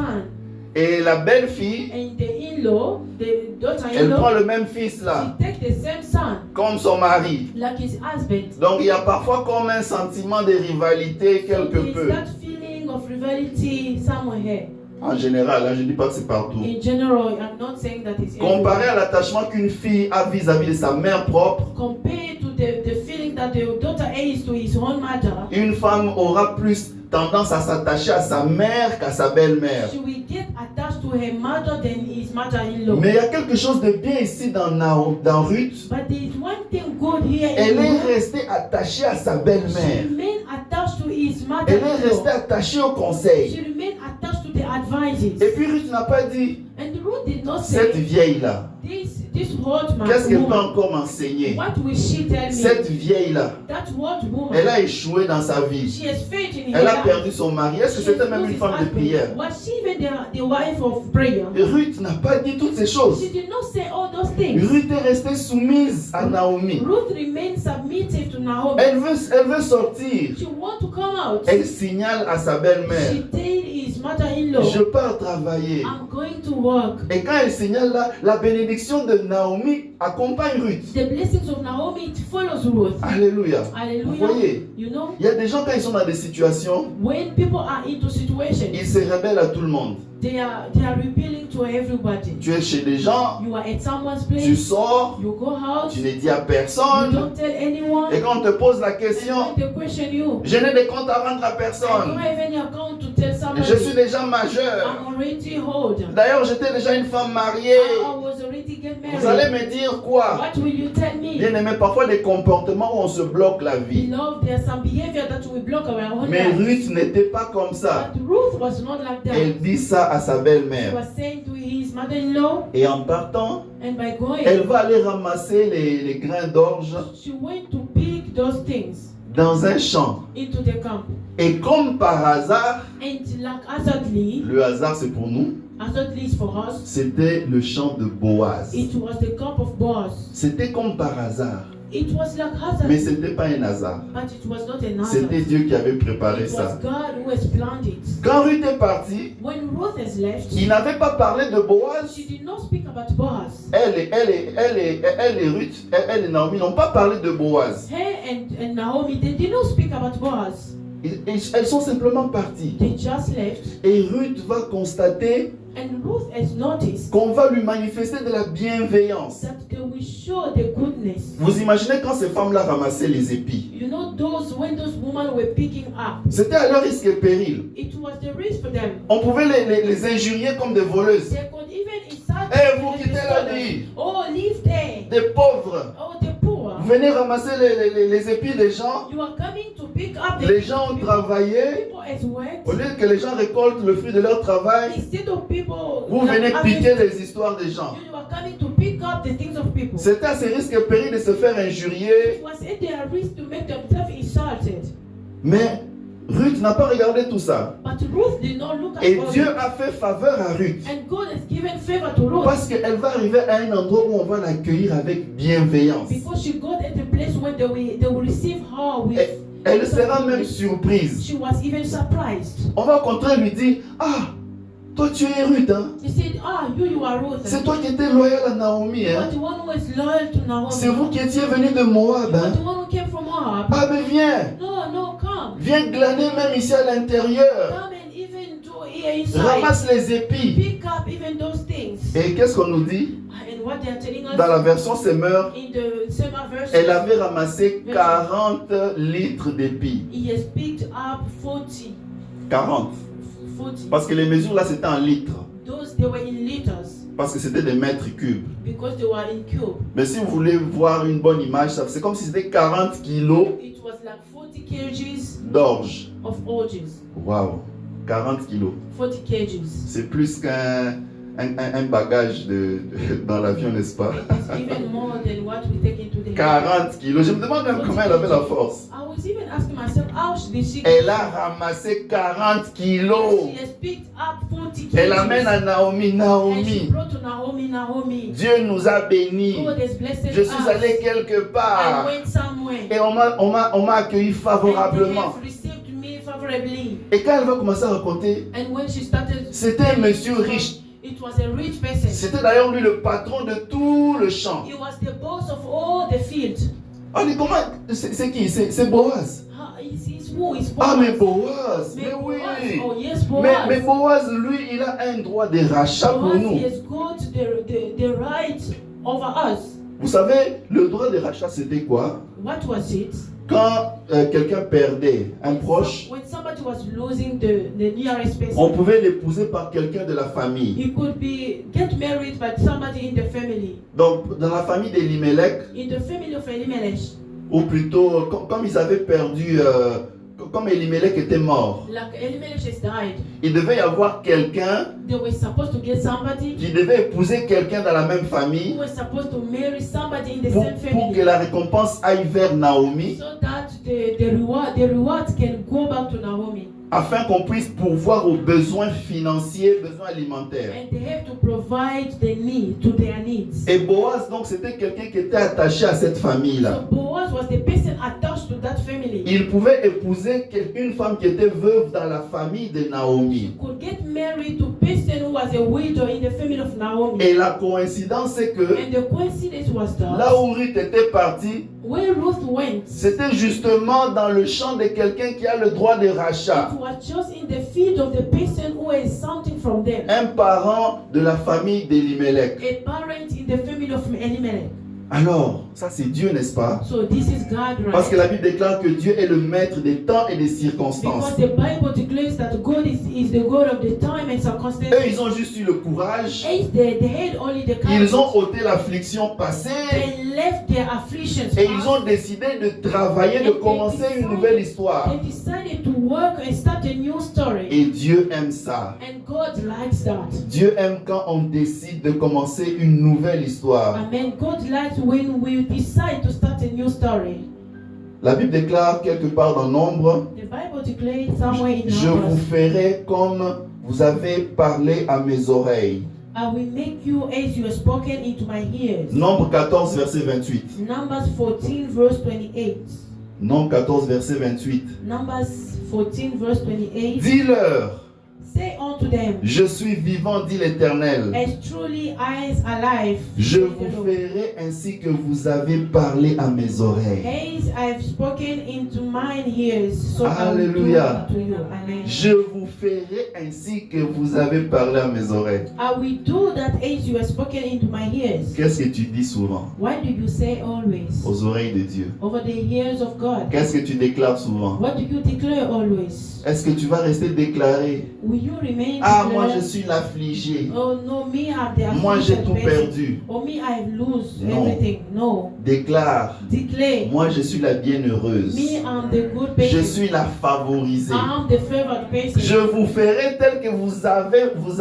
[SPEAKER 1] Et la belle-fille,
[SPEAKER 3] And the in-law, the
[SPEAKER 1] elle
[SPEAKER 3] daughter-in-law,
[SPEAKER 1] prend le même fils là,
[SPEAKER 3] she take the same son,
[SPEAKER 1] comme son mari.
[SPEAKER 3] like his husband.
[SPEAKER 1] Donc il y a parfois comme un sentiment de rivalité quelque
[SPEAKER 3] There is
[SPEAKER 1] peu.
[SPEAKER 3] that feeling of rivalry somewhere here.
[SPEAKER 1] En général, hein, je ne dis pas que c'est partout.
[SPEAKER 3] In general, I'm not saying that it's
[SPEAKER 1] Comparé
[SPEAKER 3] everywhere.
[SPEAKER 1] à l'attachement qu'une fille a vis-à-vis de sa mère propre,
[SPEAKER 3] Compared to the feeling that the daughter has to his own mother,
[SPEAKER 1] une femme aura plus tendance à s'attacher à sa mère qu'à sa belle-mère.
[SPEAKER 3] she will get attached to her mother than his mother-in-law.
[SPEAKER 1] Mais il y a quelque chose de bien ici dans Ruth.
[SPEAKER 3] But there is one thing good here
[SPEAKER 1] Elle
[SPEAKER 3] in
[SPEAKER 1] est
[SPEAKER 3] Ruth.
[SPEAKER 1] restée attachée à sa
[SPEAKER 3] She
[SPEAKER 1] belle-mère.
[SPEAKER 3] remained attached to his
[SPEAKER 1] Elle est restée
[SPEAKER 3] mother-in-law.
[SPEAKER 1] attachée au conseil.
[SPEAKER 3] She remained attached to the advices.
[SPEAKER 1] Et puis Ruth n'a pas dit,
[SPEAKER 3] And Ruth did not
[SPEAKER 1] cette
[SPEAKER 3] say,
[SPEAKER 1] vieille-là,
[SPEAKER 3] this old man,
[SPEAKER 1] qu'est-ce qu'elle peut
[SPEAKER 3] woman,
[SPEAKER 1] encore m'enseigner?
[SPEAKER 3] what will she tell me?
[SPEAKER 1] Cette vieille-là,
[SPEAKER 3] That old woman,
[SPEAKER 1] elle a échoué dans sa vie.
[SPEAKER 3] she has faith in
[SPEAKER 1] Elle
[SPEAKER 3] her
[SPEAKER 1] a
[SPEAKER 3] life.
[SPEAKER 1] perdu son mari. Est-ce que
[SPEAKER 3] She has
[SPEAKER 1] c'était même
[SPEAKER 3] lost
[SPEAKER 1] une
[SPEAKER 3] his
[SPEAKER 1] femme de
[SPEAKER 3] husband.
[SPEAKER 1] prière?
[SPEAKER 3] Was she even the wife of prayer?
[SPEAKER 1] Et Ruth n'a pas dit toutes ces choses.
[SPEAKER 3] She did not say all those things.
[SPEAKER 1] Ruth est restée soumise à Naomi.
[SPEAKER 3] Ruth remained submissive to Naomi.
[SPEAKER 1] Elle veut sortir.
[SPEAKER 3] She want to come out.
[SPEAKER 1] Elle signale à sa belle-mère,
[SPEAKER 3] She told his mother-in-law,
[SPEAKER 1] je pars travailler.
[SPEAKER 3] I'm going to work.
[SPEAKER 1] Et quand elle signale là, la bénédiction de Naomi accompagne Ruth.
[SPEAKER 3] The blessings of Naomi, it follows Ruth.
[SPEAKER 1] Alléluia. Vous
[SPEAKER 3] Hallelujah.
[SPEAKER 1] voyez,
[SPEAKER 3] You know,
[SPEAKER 1] il y a des gens quand ils sont dans des situations,
[SPEAKER 3] when people are into situations,
[SPEAKER 1] ils se rebellent à tout le monde.
[SPEAKER 3] they are rebelling to everybody.
[SPEAKER 1] Tu es chez des gens,
[SPEAKER 3] You are at someone's
[SPEAKER 1] tu
[SPEAKER 3] place,
[SPEAKER 1] sors,
[SPEAKER 3] you go out,
[SPEAKER 1] tu
[SPEAKER 3] you
[SPEAKER 1] ne dis à personne.
[SPEAKER 3] don't tell anyone,
[SPEAKER 1] Et quand on te pose la
[SPEAKER 3] and
[SPEAKER 1] question,
[SPEAKER 3] when they question you,
[SPEAKER 1] je n'ai des comptes à rendre à
[SPEAKER 3] I don't
[SPEAKER 1] personne.
[SPEAKER 3] have any account to tell somebody.
[SPEAKER 1] Je suis déjà majeur.
[SPEAKER 3] I'm already old.
[SPEAKER 1] D'ailleurs, j'étais déjà une femme mariée.
[SPEAKER 3] I was already get married.
[SPEAKER 1] Vous allez me dire quoi?
[SPEAKER 3] What will you tell me?
[SPEAKER 1] Bien aimé, parfois des comportements où on se bloque la vie.
[SPEAKER 3] Beloved, there's some behavior that will block our own
[SPEAKER 1] Mais
[SPEAKER 3] life.
[SPEAKER 1] Ruth n'était pas comme ça.
[SPEAKER 3] But Ruth was not like that.
[SPEAKER 1] Elle dit ça à sa
[SPEAKER 3] She
[SPEAKER 1] belle-mère.
[SPEAKER 3] was saying to his mother-in-law,
[SPEAKER 1] Et en partant,
[SPEAKER 3] and by going,
[SPEAKER 1] elle va aller ramasser les grains d'orge
[SPEAKER 3] she went to pick those things
[SPEAKER 1] dans un champ.
[SPEAKER 3] into the camp.
[SPEAKER 1] Et comme par hasard,
[SPEAKER 3] And like hazardly
[SPEAKER 1] le hasard c'est pour nous,
[SPEAKER 3] is for us,
[SPEAKER 1] c'était le champ de Boaz.
[SPEAKER 3] it was the camp of Boaz.
[SPEAKER 1] C'était comme par hasard.
[SPEAKER 3] It was like
[SPEAKER 1] Mais
[SPEAKER 3] hazard,
[SPEAKER 1] ce n'était pas un hasard.
[SPEAKER 3] but it was not an
[SPEAKER 1] C'était
[SPEAKER 3] hazard.
[SPEAKER 1] Dieu qui avait préparé
[SPEAKER 3] It was
[SPEAKER 1] ça.
[SPEAKER 3] God who has planned it.
[SPEAKER 1] Quand Ruth est partie,
[SPEAKER 3] When Ruth has left,
[SPEAKER 1] il n'avait pas parlé de Boaz.
[SPEAKER 3] she did not speak about Boaz.
[SPEAKER 1] Elle et Ruth, elle et Naomi n'ont pas parlé de Boaz.
[SPEAKER 3] Her and Naomi, they did not speak about Boaz.
[SPEAKER 1] Elles sont simplement parties.
[SPEAKER 3] They just left.
[SPEAKER 1] Et Ruth va constater
[SPEAKER 3] And Ruth has noticed
[SPEAKER 1] qu'on va lui manifester de la bienveillance.
[SPEAKER 3] that they will show the goodness.
[SPEAKER 1] Vous imaginez quand ces femmes-là ramassaient les épis?
[SPEAKER 3] You know, when those women were picking up,
[SPEAKER 1] C'était à leur risque et péril.
[SPEAKER 3] it was the risk for them.
[SPEAKER 1] On pouvait les injurier comme des voleuses.
[SPEAKER 3] They could even insult
[SPEAKER 1] Eh,
[SPEAKER 3] them
[SPEAKER 1] vous
[SPEAKER 3] and
[SPEAKER 1] quittez
[SPEAKER 3] destroy
[SPEAKER 1] la
[SPEAKER 3] them.
[SPEAKER 1] vie.
[SPEAKER 3] Oh, live there.
[SPEAKER 1] Des pauvres.
[SPEAKER 3] Oh, the poor.
[SPEAKER 1] Venez ramasser les épis des gens.
[SPEAKER 3] You are coming to pick up the
[SPEAKER 1] Les gens ont
[SPEAKER 3] people.
[SPEAKER 1] travaillé.
[SPEAKER 3] People has worked.
[SPEAKER 1] Au lieu que les gens récoltent le fruit de leur travail,
[SPEAKER 3] Instead of people,
[SPEAKER 1] vous venez piquer les histoires des gens.
[SPEAKER 3] you are coming to pick up the things of people.
[SPEAKER 1] C'était à ses risques et périls de se faire injurier.
[SPEAKER 3] It was at their risk to make themselves insulted.
[SPEAKER 1] Mais Ruth n'a pas regardé tout ça.
[SPEAKER 3] But Ruth did not look at
[SPEAKER 1] Et
[SPEAKER 3] all
[SPEAKER 1] Dieu
[SPEAKER 3] this.
[SPEAKER 1] a fait faveur à Ruth.
[SPEAKER 3] And God has given favor to Ruth.
[SPEAKER 1] Parce qu'elle va arriver à un endroit où on va l'accueillir avec bienveillance.
[SPEAKER 3] Because she got at a place where they will receive her with.
[SPEAKER 1] Elle sera même surprise.
[SPEAKER 3] She was even surprised.
[SPEAKER 1] On va au contraire lui dire, ah, toi tu es Ruth, hein?
[SPEAKER 3] He said, you are Ruth.
[SPEAKER 1] C'est toi qui étais loyal à Naomi,
[SPEAKER 3] You are
[SPEAKER 1] hein?
[SPEAKER 3] the one who is loyal to Naomi.
[SPEAKER 1] C'est vous qui étiez venu de Moab,
[SPEAKER 3] You are
[SPEAKER 1] hein?
[SPEAKER 3] the one who came from Moab.
[SPEAKER 1] Ah, mais viens,
[SPEAKER 3] No, come.
[SPEAKER 1] viens glaner même ici à l'intérieur.
[SPEAKER 3] Come and even do here inside.
[SPEAKER 1] Ramasse les épis.
[SPEAKER 3] Pick up even those things.
[SPEAKER 1] Et qu'est-ce qu'on nous dit?
[SPEAKER 3] And what they are telling us
[SPEAKER 1] Dans la version Semeur,
[SPEAKER 3] in the same verse,
[SPEAKER 1] elle avait ramassé 40 litres d'épis.
[SPEAKER 3] he has picked up 40.
[SPEAKER 1] 40. Parce que les mesures là c'était en litres.
[SPEAKER 3] Those, they were in liters
[SPEAKER 1] Parce que c'était des mètres cubes.
[SPEAKER 3] because they were in cube.
[SPEAKER 1] Mais si vous voulez voir une bonne image, c'est comme si c'était 40 kilos
[SPEAKER 3] It was like 40 kgs
[SPEAKER 1] d'orge.
[SPEAKER 3] of orges.
[SPEAKER 1] Waouh. 40 kilos.
[SPEAKER 3] 40 kgs.
[SPEAKER 1] C'est plus qu'un bagage dans l'avion, n'est-ce pas?
[SPEAKER 3] It's even more than what we take into the
[SPEAKER 1] 40 kilos. Je me demande même comment elle avait la force.
[SPEAKER 3] I was even asking myself, how did she
[SPEAKER 1] Elle a ramassé 40 kilos.
[SPEAKER 3] She has picked up 40 kgs.
[SPEAKER 1] Elle amène à Naomi.
[SPEAKER 3] And she
[SPEAKER 1] Naomi,
[SPEAKER 3] brought to Naomi.
[SPEAKER 1] Dieu nous a bénis.
[SPEAKER 3] God has blessed
[SPEAKER 1] Je
[SPEAKER 3] us.
[SPEAKER 1] suis allé quelque
[SPEAKER 3] I
[SPEAKER 1] part
[SPEAKER 3] went somewhere.
[SPEAKER 1] et on m'a accueilli
[SPEAKER 3] And
[SPEAKER 1] favorablement.
[SPEAKER 3] they have received me favorably.
[SPEAKER 1] Et quand elle va commencer à raconter,
[SPEAKER 3] And when she started,
[SPEAKER 1] c'était un monsieur riche.
[SPEAKER 3] it was a rich person.
[SPEAKER 1] C'était d'ailleurs lui le patron de tout le champ.
[SPEAKER 3] He was the boss of all the field.
[SPEAKER 1] On dit comment? C'est qui? C'est Boaz.
[SPEAKER 3] He's who? He's
[SPEAKER 1] Ah
[SPEAKER 3] Boaz.
[SPEAKER 1] mais Boaz, mais
[SPEAKER 3] Boaz.
[SPEAKER 1] oui.
[SPEAKER 3] Oh yes, Boaz.
[SPEAKER 1] Mais Boaz, lui, il a un droit de rachat pour
[SPEAKER 3] Boaz,
[SPEAKER 1] nous.
[SPEAKER 3] he has got the right over us.
[SPEAKER 1] Vous savez, le droit de rachat, c'était quoi?
[SPEAKER 3] What was it?
[SPEAKER 1] Quand quelqu'un perdait un proche,
[SPEAKER 3] When somebody was losing the nearest person,
[SPEAKER 1] on pouvait l'épouser par quelqu'un de la famille.
[SPEAKER 3] he could get married by somebody in the family.
[SPEAKER 1] Donc, dans la famille d'Elimelech,
[SPEAKER 3] In the family of Elimelech,
[SPEAKER 1] ou plutôt, comme ils avaient perdu, comme Elimelech était mort,
[SPEAKER 3] like Elimelech has died,
[SPEAKER 1] il devait y avoir quelqu'un
[SPEAKER 3] they were supposed to get somebody
[SPEAKER 1] qui devait épouser quelqu'un dans la même
[SPEAKER 3] who
[SPEAKER 1] famille
[SPEAKER 3] was supposed to marry somebody in the
[SPEAKER 1] pour,
[SPEAKER 3] same
[SPEAKER 1] pour
[SPEAKER 3] family,
[SPEAKER 1] que la récompense aille vers Naomi,
[SPEAKER 3] so that the reward can go back to Naomi.
[SPEAKER 1] afin qu'on puisse pourvoir aux besoins financiers, besoins alimentaires.
[SPEAKER 3] And they have to provide the need to their needs.
[SPEAKER 1] Et Boaz, donc, c'était quelqu'un qui était attaché à cette famille-là.
[SPEAKER 3] So Boaz was the person attached to that family.
[SPEAKER 1] Il pouvait épouser une femme qui était veuve dans la famille de Naomi.
[SPEAKER 3] Could get married to a person who was a widow in the family of Naomi.
[SPEAKER 1] Et la coïncidence, c'est que
[SPEAKER 3] And the coincidence was that
[SPEAKER 1] là où Ruth était partie,
[SPEAKER 3] where Ruth went,
[SPEAKER 1] c'était justement dans le champ de quelqu'un qui a le droit de rachat.
[SPEAKER 3] it was just in the field of the person who has something from them.
[SPEAKER 1] Un parent de la famille d'Elimelech.
[SPEAKER 3] A parent in the family of Elimelech.
[SPEAKER 1] Alors, ça c'est Dieu, n'est-ce pas?
[SPEAKER 3] So this is God, right?
[SPEAKER 1] Parce que la Bible déclare que Dieu est le maître des temps et des circonstances.
[SPEAKER 3] Because the Bible declares that God is the God of the time and circumstances.
[SPEAKER 1] Eux, ils ont juste eu le courage.
[SPEAKER 3] They had only the courage.
[SPEAKER 1] Ils ont ôté l'affliction passée.
[SPEAKER 3] They left their afflictions.
[SPEAKER 1] Et ils ont décidé de travailler, de commencer une nouvelle histoire.
[SPEAKER 3] They decided to work and start a new story.
[SPEAKER 1] Et Dieu aime ça.
[SPEAKER 3] And God likes that.
[SPEAKER 1] Dieu aime quand on décide de commencer une nouvelle histoire.
[SPEAKER 3] Amen. God likes when we decide to start a new story.
[SPEAKER 1] La Bible déclare quelque part dans Nombre,
[SPEAKER 3] The Bible declares somewhere in
[SPEAKER 1] je vous
[SPEAKER 3] Numbers,
[SPEAKER 1] ferai comme vous avez parlé à mes oreilles.
[SPEAKER 3] I will make you as you have spoken into my ears.
[SPEAKER 1] Nombre 14, verset 28.
[SPEAKER 3] Numbers 14 verse 28.
[SPEAKER 1] Nombre 14, verset 28.
[SPEAKER 3] Numbers 14 verse 28.
[SPEAKER 1] Dis-leur,
[SPEAKER 3] Say unto them,
[SPEAKER 1] je suis vivant, dit l'Éternel.
[SPEAKER 3] as truly I am alive,
[SPEAKER 1] Je
[SPEAKER 3] says
[SPEAKER 1] vous
[SPEAKER 3] the Lord,
[SPEAKER 1] ferai ainsi que vous avez parlé à mes oreilles.
[SPEAKER 3] as I have spoken into mine ears, so I will do
[SPEAKER 1] Alléluia.
[SPEAKER 3] unto you. Amen.
[SPEAKER 1] Je vous ferai ainsi que vous avez parlé à mes oreilles.
[SPEAKER 3] I will do that as you have spoken into my ears.
[SPEAKER 1] Qu'est-ce que tu dis souvent
[SPEAKER 3] What do you say always?
[SPEAKER 1] aux oreilles de Dieu?
[SPEAKER 3] Over the ears of God.
[SPEAKER 1] Qu'est-ce que tu déclares souvent?
[SPEAKER 3] What do you declare always?
[SPEAKER 1] Est-ce que tu vas rester déclaré?
[SPEAKER 3] Will you remain
[SPEAKER 1] Ah, moi
[SPEAKER 3] declare,
[SPEAKER 1] je suis l'affligé.
[SPEAKER 3] oh no, me have the
[SPEAKER 1] Moi j'ai
[SPEAKER 3] afflicted
[SPEAKER 1] tout
[SPEAKER 3] person.
[SPEAKER 1] perdu.
[SPEAKER 3] Or me I have lose
[SPEAKER 1] Non.
[SPEAKER 3] everything. No.
[SPEAKER 1] Déclare,
[SPEAKER 3] Declare.
[SPEAKER 1] moi je suis la bienheureuse.
[SPEAKER 3] Me am the good
[SPEAKER 1] Je
[SPEAKER 3] person.
[SPEAKER 1] suis la favorisée.
[SPEAKER 3] I am the favored person.
[SPEAKER 1] Je vous ferai tel que vous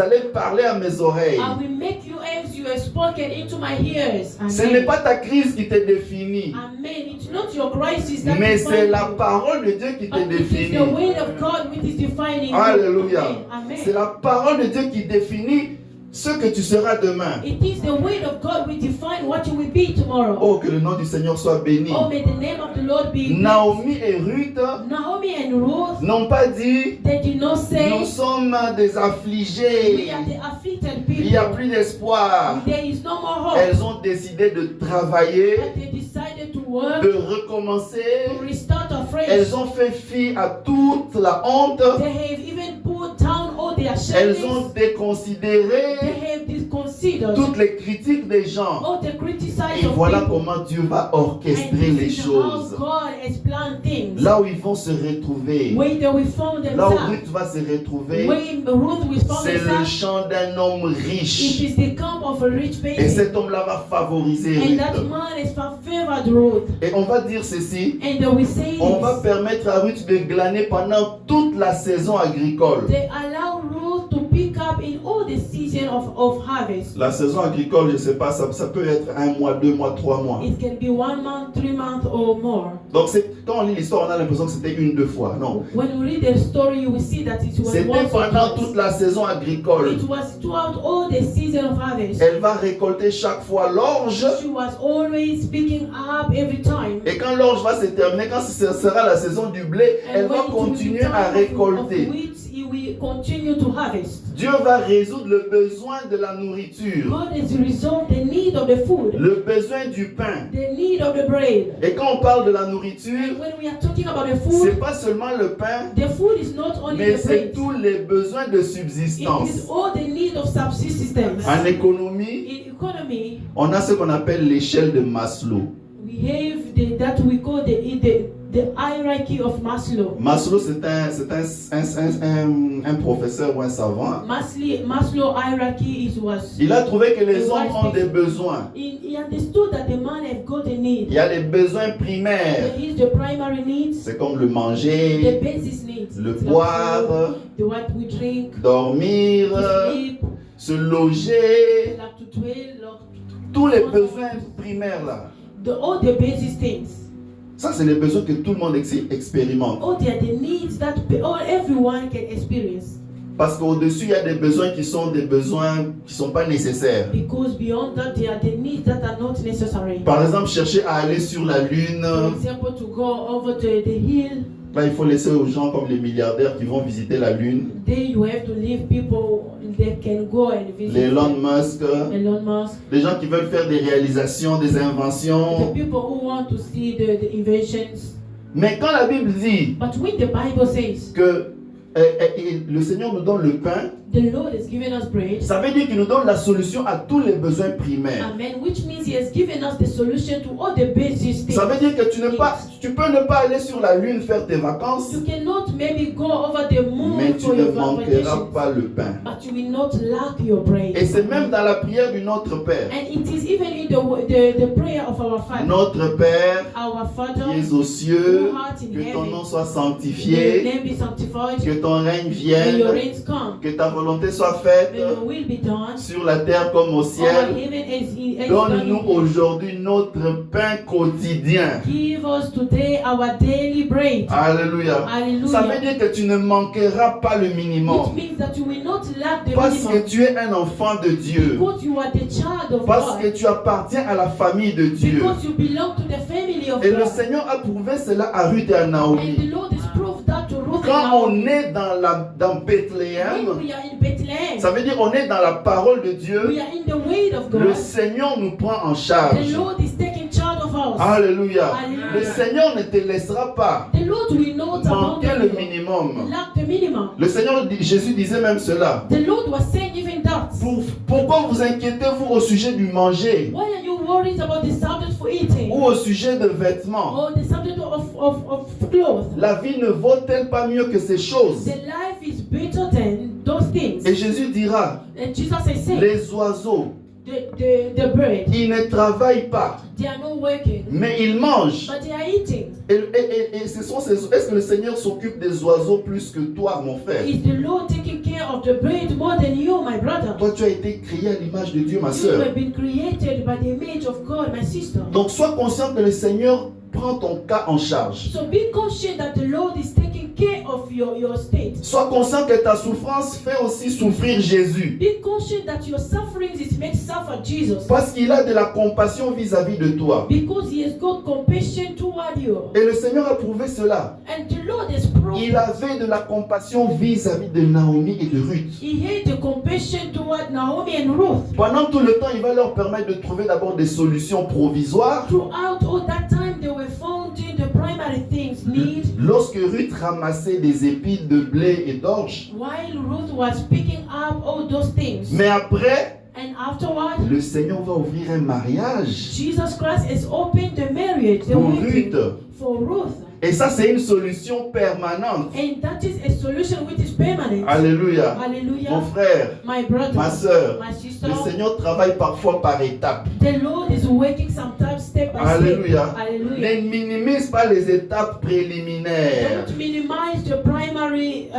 [SPEAKER 1] allez parler à mes oreilles.
[SPEAKER 3] I will make you as you have spoken into my ears. Amen.
[SPEAKER 1] Ce n'est pas ta crise qui te définit,
[SPEAKER 3] Amen. It's not your crisis that
[SPEAKER 1] mais
[SPEAKER 3] defines
[SPEAKER 1] c'est la
[SPEAKER 3] you.
[SPEAKER 1] parole de Dieu qui te
[SPEAKER 3] But it is
[SPEAKER 1] définit.
[SPEAKER 3] the word of God which is defining you.
[SPEAKER 1] Alléluia.
[SPEAKER 3] Amen.
[SPEAKER 1] C'est la parole de Dieu qui définit ce que tu seras demain.
[SPEAKER 3] It is the word of God which define what you will be tomorrow.
[SPEAKER 1] Oh, que le nom du Seigneur soit béni.
[SPEAKER 3] Oh, may the name of the Lord be blessed.
[SPEAKER 1] Naomi et Ruth
[SPEAKER 3] Naomi and Ruth,
[SPEAKER 1] n'ont pas dit
[SPEAKER 3] they did not say,
[SPEAKER 1] nous sommes des
[SPEAKER 3] we
[SPEAKER 1] affligés,
[SPEAKER 3] are the afflicted
[SPEAKER 1] il n'y a
[SPEAKER 3] people.
[SPEAKER 1] plus d'espoir.
[SPEAKER 3] There is no more hope.
[SPEAKER 1] Elles ont décidé de travailler,
[SPEAKER 3] But they decided to work,
[SPEAKER 1] de recommencer.
[SPEAKER 3] to restart afresh.
[SPEAKER 1] Elles ont fait fi à toute la honte.
[SPEAKER 3] They have even put down all their
[SPEAKER 1] Elles
[SPEAKER 3] shames.
[SPEAKER 1] ont déconsidéré
[SPEAKER 3] They have disconsidered
[SPEAKER 1] toutes les critiques des gens.
[SPEAKER 3] all the criticized
[SPEAKER 1] Et
[SPEAKER 3] of
[SPEAKER 1] voilà
[SPEAKER 3] people.
[SPEAKER 1] comment Dieu va
[SPEAKER 3] And
[SPEAKER 1] orchestrer les
[SPEAKER 3] this is how
[SPEAKER 1] choses.
[SPEAKER 3] God has planned things.
[SPEAKER 1] Là où ils vont se retrouver,
[SPEAKER 3] Where they will find
[SPEAKER 1] là où
[SPEAKER 3] themselves.
[SPEAKER 1] Ruth va se retrouver,
[SPEAKER 3] Where Ruth will find
[SPEAKER 1] c'est le
[SPEAKER 3] herself.
[SPEAKER 1] champ d'un homme
[SPEAKER 3] It
[SPEAKER 1] riche.
[SPEAKER 3] is the camp of a rich
[SPEAKER 1] Et
[SPEAKER 3] person.
[SPEAKER 1] cet homme-là va favoriser
[SPEAKER 3] And that
[SPEAKER 1] Ruth.
[SPEAKER 3] man is favored Ruth.
[SPEAKER 1] Et on va dire ceci,
[SPEAKER 3] And we say
[SPEAKER 1] on va
[SPEAKER 3] this.
[SPEAKER 1] permettre à Ruth de glaner pendant toute toute la saison agricole.
[SPEAKER 3] They allow Ruth to pick up in all the season of harvest.
[SPEAKER 1] La saison agricole, je ne sais pas, ça peut être 1 mois, 2 mois, 3 mois.
[SPEAKER 3] It can be 1 month, 3 months or more.
[SPEAKER 1] Donc quand on lit l'histoire, on a l'impression que c'était 1-2 fois. Non.
[SPEAKER 3] When we read the story, you will see that it was
[SPEAKER 1] C'était
[SPEAKER 3] once or
[SPEAKER 1] pendant
[SPEAKER 3] twice.
[SPEAKER 1] toute la saison agricole.
[SPEAKER 3] It was throughout all the season of harvest.
[SPEAKER 1] Elle va récolter chaque fois l'orge.
[SPEAKER 3] She was always picking up every time.
[SPEAKER 1] Et quand l'orge va se terminer, quand ce sera la saison du blé, elle va continuer à récolter.
[SPEAKER 3] Wheat, he will continue to harvest.
[SPEAKER 1] Dieu va résoudre le besoin de la nourriture,
[SPEAKER 3] God has resolved the need of the food,
[SPEAKER 1] le besoin du pain.
[SPEAKER 3] the need of the bread.
[SPEAKER 1] Et quand on parle de la nourriture,
[SPEAKER 3] And when we are talking about the
[SPEAKER 1] c'est
[SPEAKER 3] food,
[SPEAKER 1] pas seulement le pain,
[SPEAKER 3] the food is not only
[SPEAKER 1] mais
[SPEAKER 3] the
[SPEAKER 1] c'est
[SPEAKER 3] bread.
[SPEAKER 1] tous les besoins de
[SPEAKER 3] It
[SPEAKER 1] subsistance.
[SPEAKER 3] is all the need of subsistence.
[SPEAKER 1] En économie,
[SPEAKER 3] In economy,
[SPEAKER 1] on a ce qu'on appelle l'échelle de Maslow.
[SPEAKER 3] we have that we call the hierarchy of Maslow.
[SPEAKER 1] Maslow, c'est un professeur ou un savant.
[SPEAKER 3] Maslow hierarchy was.
[SPEAKER 1] Il a trouvé que les hommes ont des besoins.
[SPEAKER 3] He understood that the man have got a need.
[SPEAKER 1] Il y a des besoins primaires.
[SPEAKER 3] There is the primary needs,
[SPEAKER 1] C'est comme le
[SPEAKER 3] the
[SPEAKER 1] manger,
[SPEAKER 3] basis needs,
[SPEAKER 1] le
[SPEAKER 3] like
[SPEAKER 1] boire,
[SPEAKER 3] food, the what we drink,
[SPEAKER 1] dormir,
[SPEAKER 3] to sleep,
[SPEAKER 1] se loger,
[SPEAKER 3] like to dwell,
[SPEAKER 1] tous les besoins primaires là.
[SPEAKER 3] all the basic things.
[SPEAKER 1] Ça, c'est les besoins que tout le monde expérimente.
[SPEAKER 3] All they are the needs that everyone can experience.
[SPEAKER 1] Parce qu'au-dessus, il y a des besoins qui sont pas nécessaires.
[SPEAKER 3] Because beyond that, there are the needs that are not necessary.
[SPEAKER 1] Par exemple, chercher à aller sur la Lune.
[SPEAKER 3] For example, to go over the hill.
[SPEAKER 1] Là, il faut laisser aux gens comme les milliardaires qui vont visiter la Lune.
[SPEAKER 3] There you have to leave people that can go and visit.
[SPEAKER 1] Les Elon Musk.
[SPEAKER 3] Elon Musk.
[SPEAKER 1] Les gens qui veulent faire des réalisations, des
[SPEAKER 3] The
[SPEAKER 1] inventions.
[SPEAKER 3] people who want to see the inventions.
[SPEAKER 1] Mais quand la Bible dit
[SPEAKER 3] But when the Bible says
[SPEAKER 1] que le Seigneur nous donne le pain,
[SPEAKER 3] the Lord has given us bread,
[SPEAKER 1] ça veut dire qu'il nous donne la solution à tous les besoins primaires.
[SPEAKER 3] amen, which means He has given us the solution to all the basic things.
[SPEAKER 1] Ça veut dire que tu peux ne pas aller sur la Lune faire tes vacances,
[SPEAKER 3] You cannot maybe go over the moon
[SPEAKER 1] mais tu
[SPEAKER 3] for
[SPEAKER 1] ne
[SPEAKER 3] your
[SPEAKER 1] manqueras
[SPEAKER 3] vacation,
[SPEAKER 1] pas le pain.
[SPEAKER 3] but you will not lack your bread.
[SPEAKER 1] Et c'est même dans la prière du Notre Père.
[SPEAKER 3] And it is even in the prayer of our Father.
[SPEAKER 1] Notre Père
[SPEAKER 3] Our Father,
[SPEAKER 1] qui es aux cieux,
[SPEAKER 3] who art in
[SPEAKER 1] que ton
[SPEAKER 3] heaven,
[SPEAKER 1] nom soit
[SPEAKER 3] may your
[SPEAKER 1] sanctifié,
[SPEAKER 3] name be sanctified,
[SPEAKER 1] que ton règne
[SPEAKER 3] may
[SPEAKER 1] vienne,
[SPEAKER 3] your reigns come,
[SPEAKER 1] que ta volonté soit faite
[SPEAKER 3] may your will be done,
[SPEAKER 1] sur la terre comme au
[SPEAKER 3] over
[SPEAKER 1] ciel.
[SPEAKER 3] heaven as
[SPEAKER 1] Donne-nous
[SPEAKER 3] done.
[SPEAKER 1] aujourd'hui notre pain quotidien.
[SPEAKER 3] Give us today our daily bread.
[SPEAKER 1] Alléluia.
[SPEAKER 3] Hallelujah.
[SPEAKER 1] Ça veut dire que tu ne manqueras pas le
[SPEAKER 3] Which
[SPEAKER 1] minimum.
[SPEAKER 3] means that you will not lack the
[SPEAKER 1] Parce que
[SPEAKER 3] minimum.
[SPEAKER 1] tu es un enfant de Dieu.
[SPEAKER 3] Because you are the child of
[SPEAKER 1] Parce que
[SPEAKER 3] God.
[SPEAKER 1] tu appartiens à la famille de Dieu.
[SPEAKER 3] Because you belong to the family of
[SPEAKER 1] Et le
[SPEAKER 3] God.
[SPEAKER 1] Seigneur a prouvé cela à Ruth et à
[SPEAKER 3] And
[SPEAKER 1] Naomi.
[SPEAKER 3] the Lord has proved that to Ruth and
[SPEAKER 1] Quand on
[SPEAKER 3] Naomi.
[SPEAKER 1] est dans Bethléem,
[SPEAKER 3] When we are in Bethlehem,
[SPEAKER 1] ça veut dire on est dans la parole de
[SPEAKER 3] we
[SPEAKER 1] Dieu.
[SPEAKER 3] are in the way of
[SPEAKER 1] Le
[SPEAKER 3] God.
[SPEAKER 1] Seigneur nous prend en
[SPEAKER 3] The
[SPEAKER 1] charge.
[SPEAKER 3] Lord is taking charge of us.
[SPEAKER 1] Alléluia.
[SPEAKER 3] Alléluia.
[SPEAKER 1] Le Seigneur ne te laissera pas
[SPEAKER 3] The Lord will not
[SPEAKER 1] manquer
[SPEAKER 3] abandon
[SPEAKER 1] le
[SPEAKER 3] you.
[SPEAKER 1] minimum.
[SPEAKER 3] Lack the minimum.
[SPEAKER 1] Le Seigneur, Jésus disait même cela.
[SPEAKER 3] The Lord was saying even that.
[SPEAKER 1] Pourquoi vous inquiétez-vous au sujet du manger
[SPEAKER 3] Why are you worried about the subject for eating?
[SPEAKER 1] ou au sujet de vêtements?
[SPEAKER 3] Or the subject of clothes?
[SPEAKER 1] La vie ne vaut-elle pas mieux que ces choses?
[SPEAKER 3] The life is better than those things.
[SPEAKER 1] Et Jésus dira,
[SPEAKER 3] And Jesus has said,
[SPEAKER 1] les oiseaux,
[SPEAKER 3] the bird,
[SPEAKER 1] ils ne travaillent pas,
[SPEAKER 3] they are not working,
[SPEAKER 1] mais ils mangent.
[SPEAKER 3] but they are eating.
[SPEAKER 1] Et ce sont est-ce que le Seigneur s'occupe des oiseaux plus que toi, mon frère?
[SPEAKER 3] Is the Lord taking care of the bird more than you, my brother?
[SPEAKER 1] Toi, tu as été créé à l'image de Dieu, ma
[SPEAKER 3] You
[SPEAKER 1] soeur.
[SPEAKER 3] have been created by the image of God, my sister.
[SPEAKER 1] Donc, sois conscient que le Seigneur prend ton cas en charge.
[SPEAKER 3] So be conscious that the Lord is taking care of your state.
[SPEAKER 1] Sois conscient que ta souffrance fait aussi souffrir Jésus.
[SPEAKER 3] Be conscious that your sufferings is makes suffer Jesus.
[SPEAKER 1] Parce qu'il a de la compassion vis-à-vis de toi.
[SPEAKER 3] Because He has got compassion toward you.
[SPEAKER 1] Et le Seigneur a prouvé cela.
[SPEAKER 3] And the Lord has proved
[SPEAKER 1] Il avait de la compassion vis-à-vis de Naomi et de Ruth.
[SPEAKER 3] He had the compassion toward Naomi and Ruth.
[SPEAKER 1] Pendant tout le temps, il va leur permettre de trouver d'abord des solutions provisoires.
[SPEAKER 3] Throughout all that time, they were finding the primary things need.
[SPEAKER 1] Lorsque Ruth ramassait des épis de blé et d'orge.
[SPEAKER 3] While Ruth was picking up all those things.
[SPEAKER 1] Mais après,
[SPEAKER 3] And afterward,
[SPEAKER 1] le Seigneur va ouvrir un mariage
[SPEAKER 3] Jesus Christ has opened the marriage, the
[SPEAKER 1] pour
[SPEAKER 3] wedding
[SPEAKER 1] Ruth.
[SPEAKER 3] for Ruth.
[SPEAKER 1] Et ça, c'est une solution permanente.
[SPEAKER 3] And that is a solution which is permanent.
[SPEAKER 1] Alléluia. Mon
[SPEAKER 3] Hallelujah.
[SPEAKER 1] frère,
[SPEAKER 3] My brother,
[SPEAKER 1] ma soeur,
[SPEAKER 3] my sister,
[SPEAKER 1] le Seigneur travaille parfois par étapes.
[SPEAKER 3] the Lord is working sometimes step by
[SPEAKER 1] Alléluia.
[SPEAKER 3] step. Hallelujah.
[SPEAKER 1] Ne minimise pas les étapes préliminaires.
[SPEAKER 3] Don't minimize the primary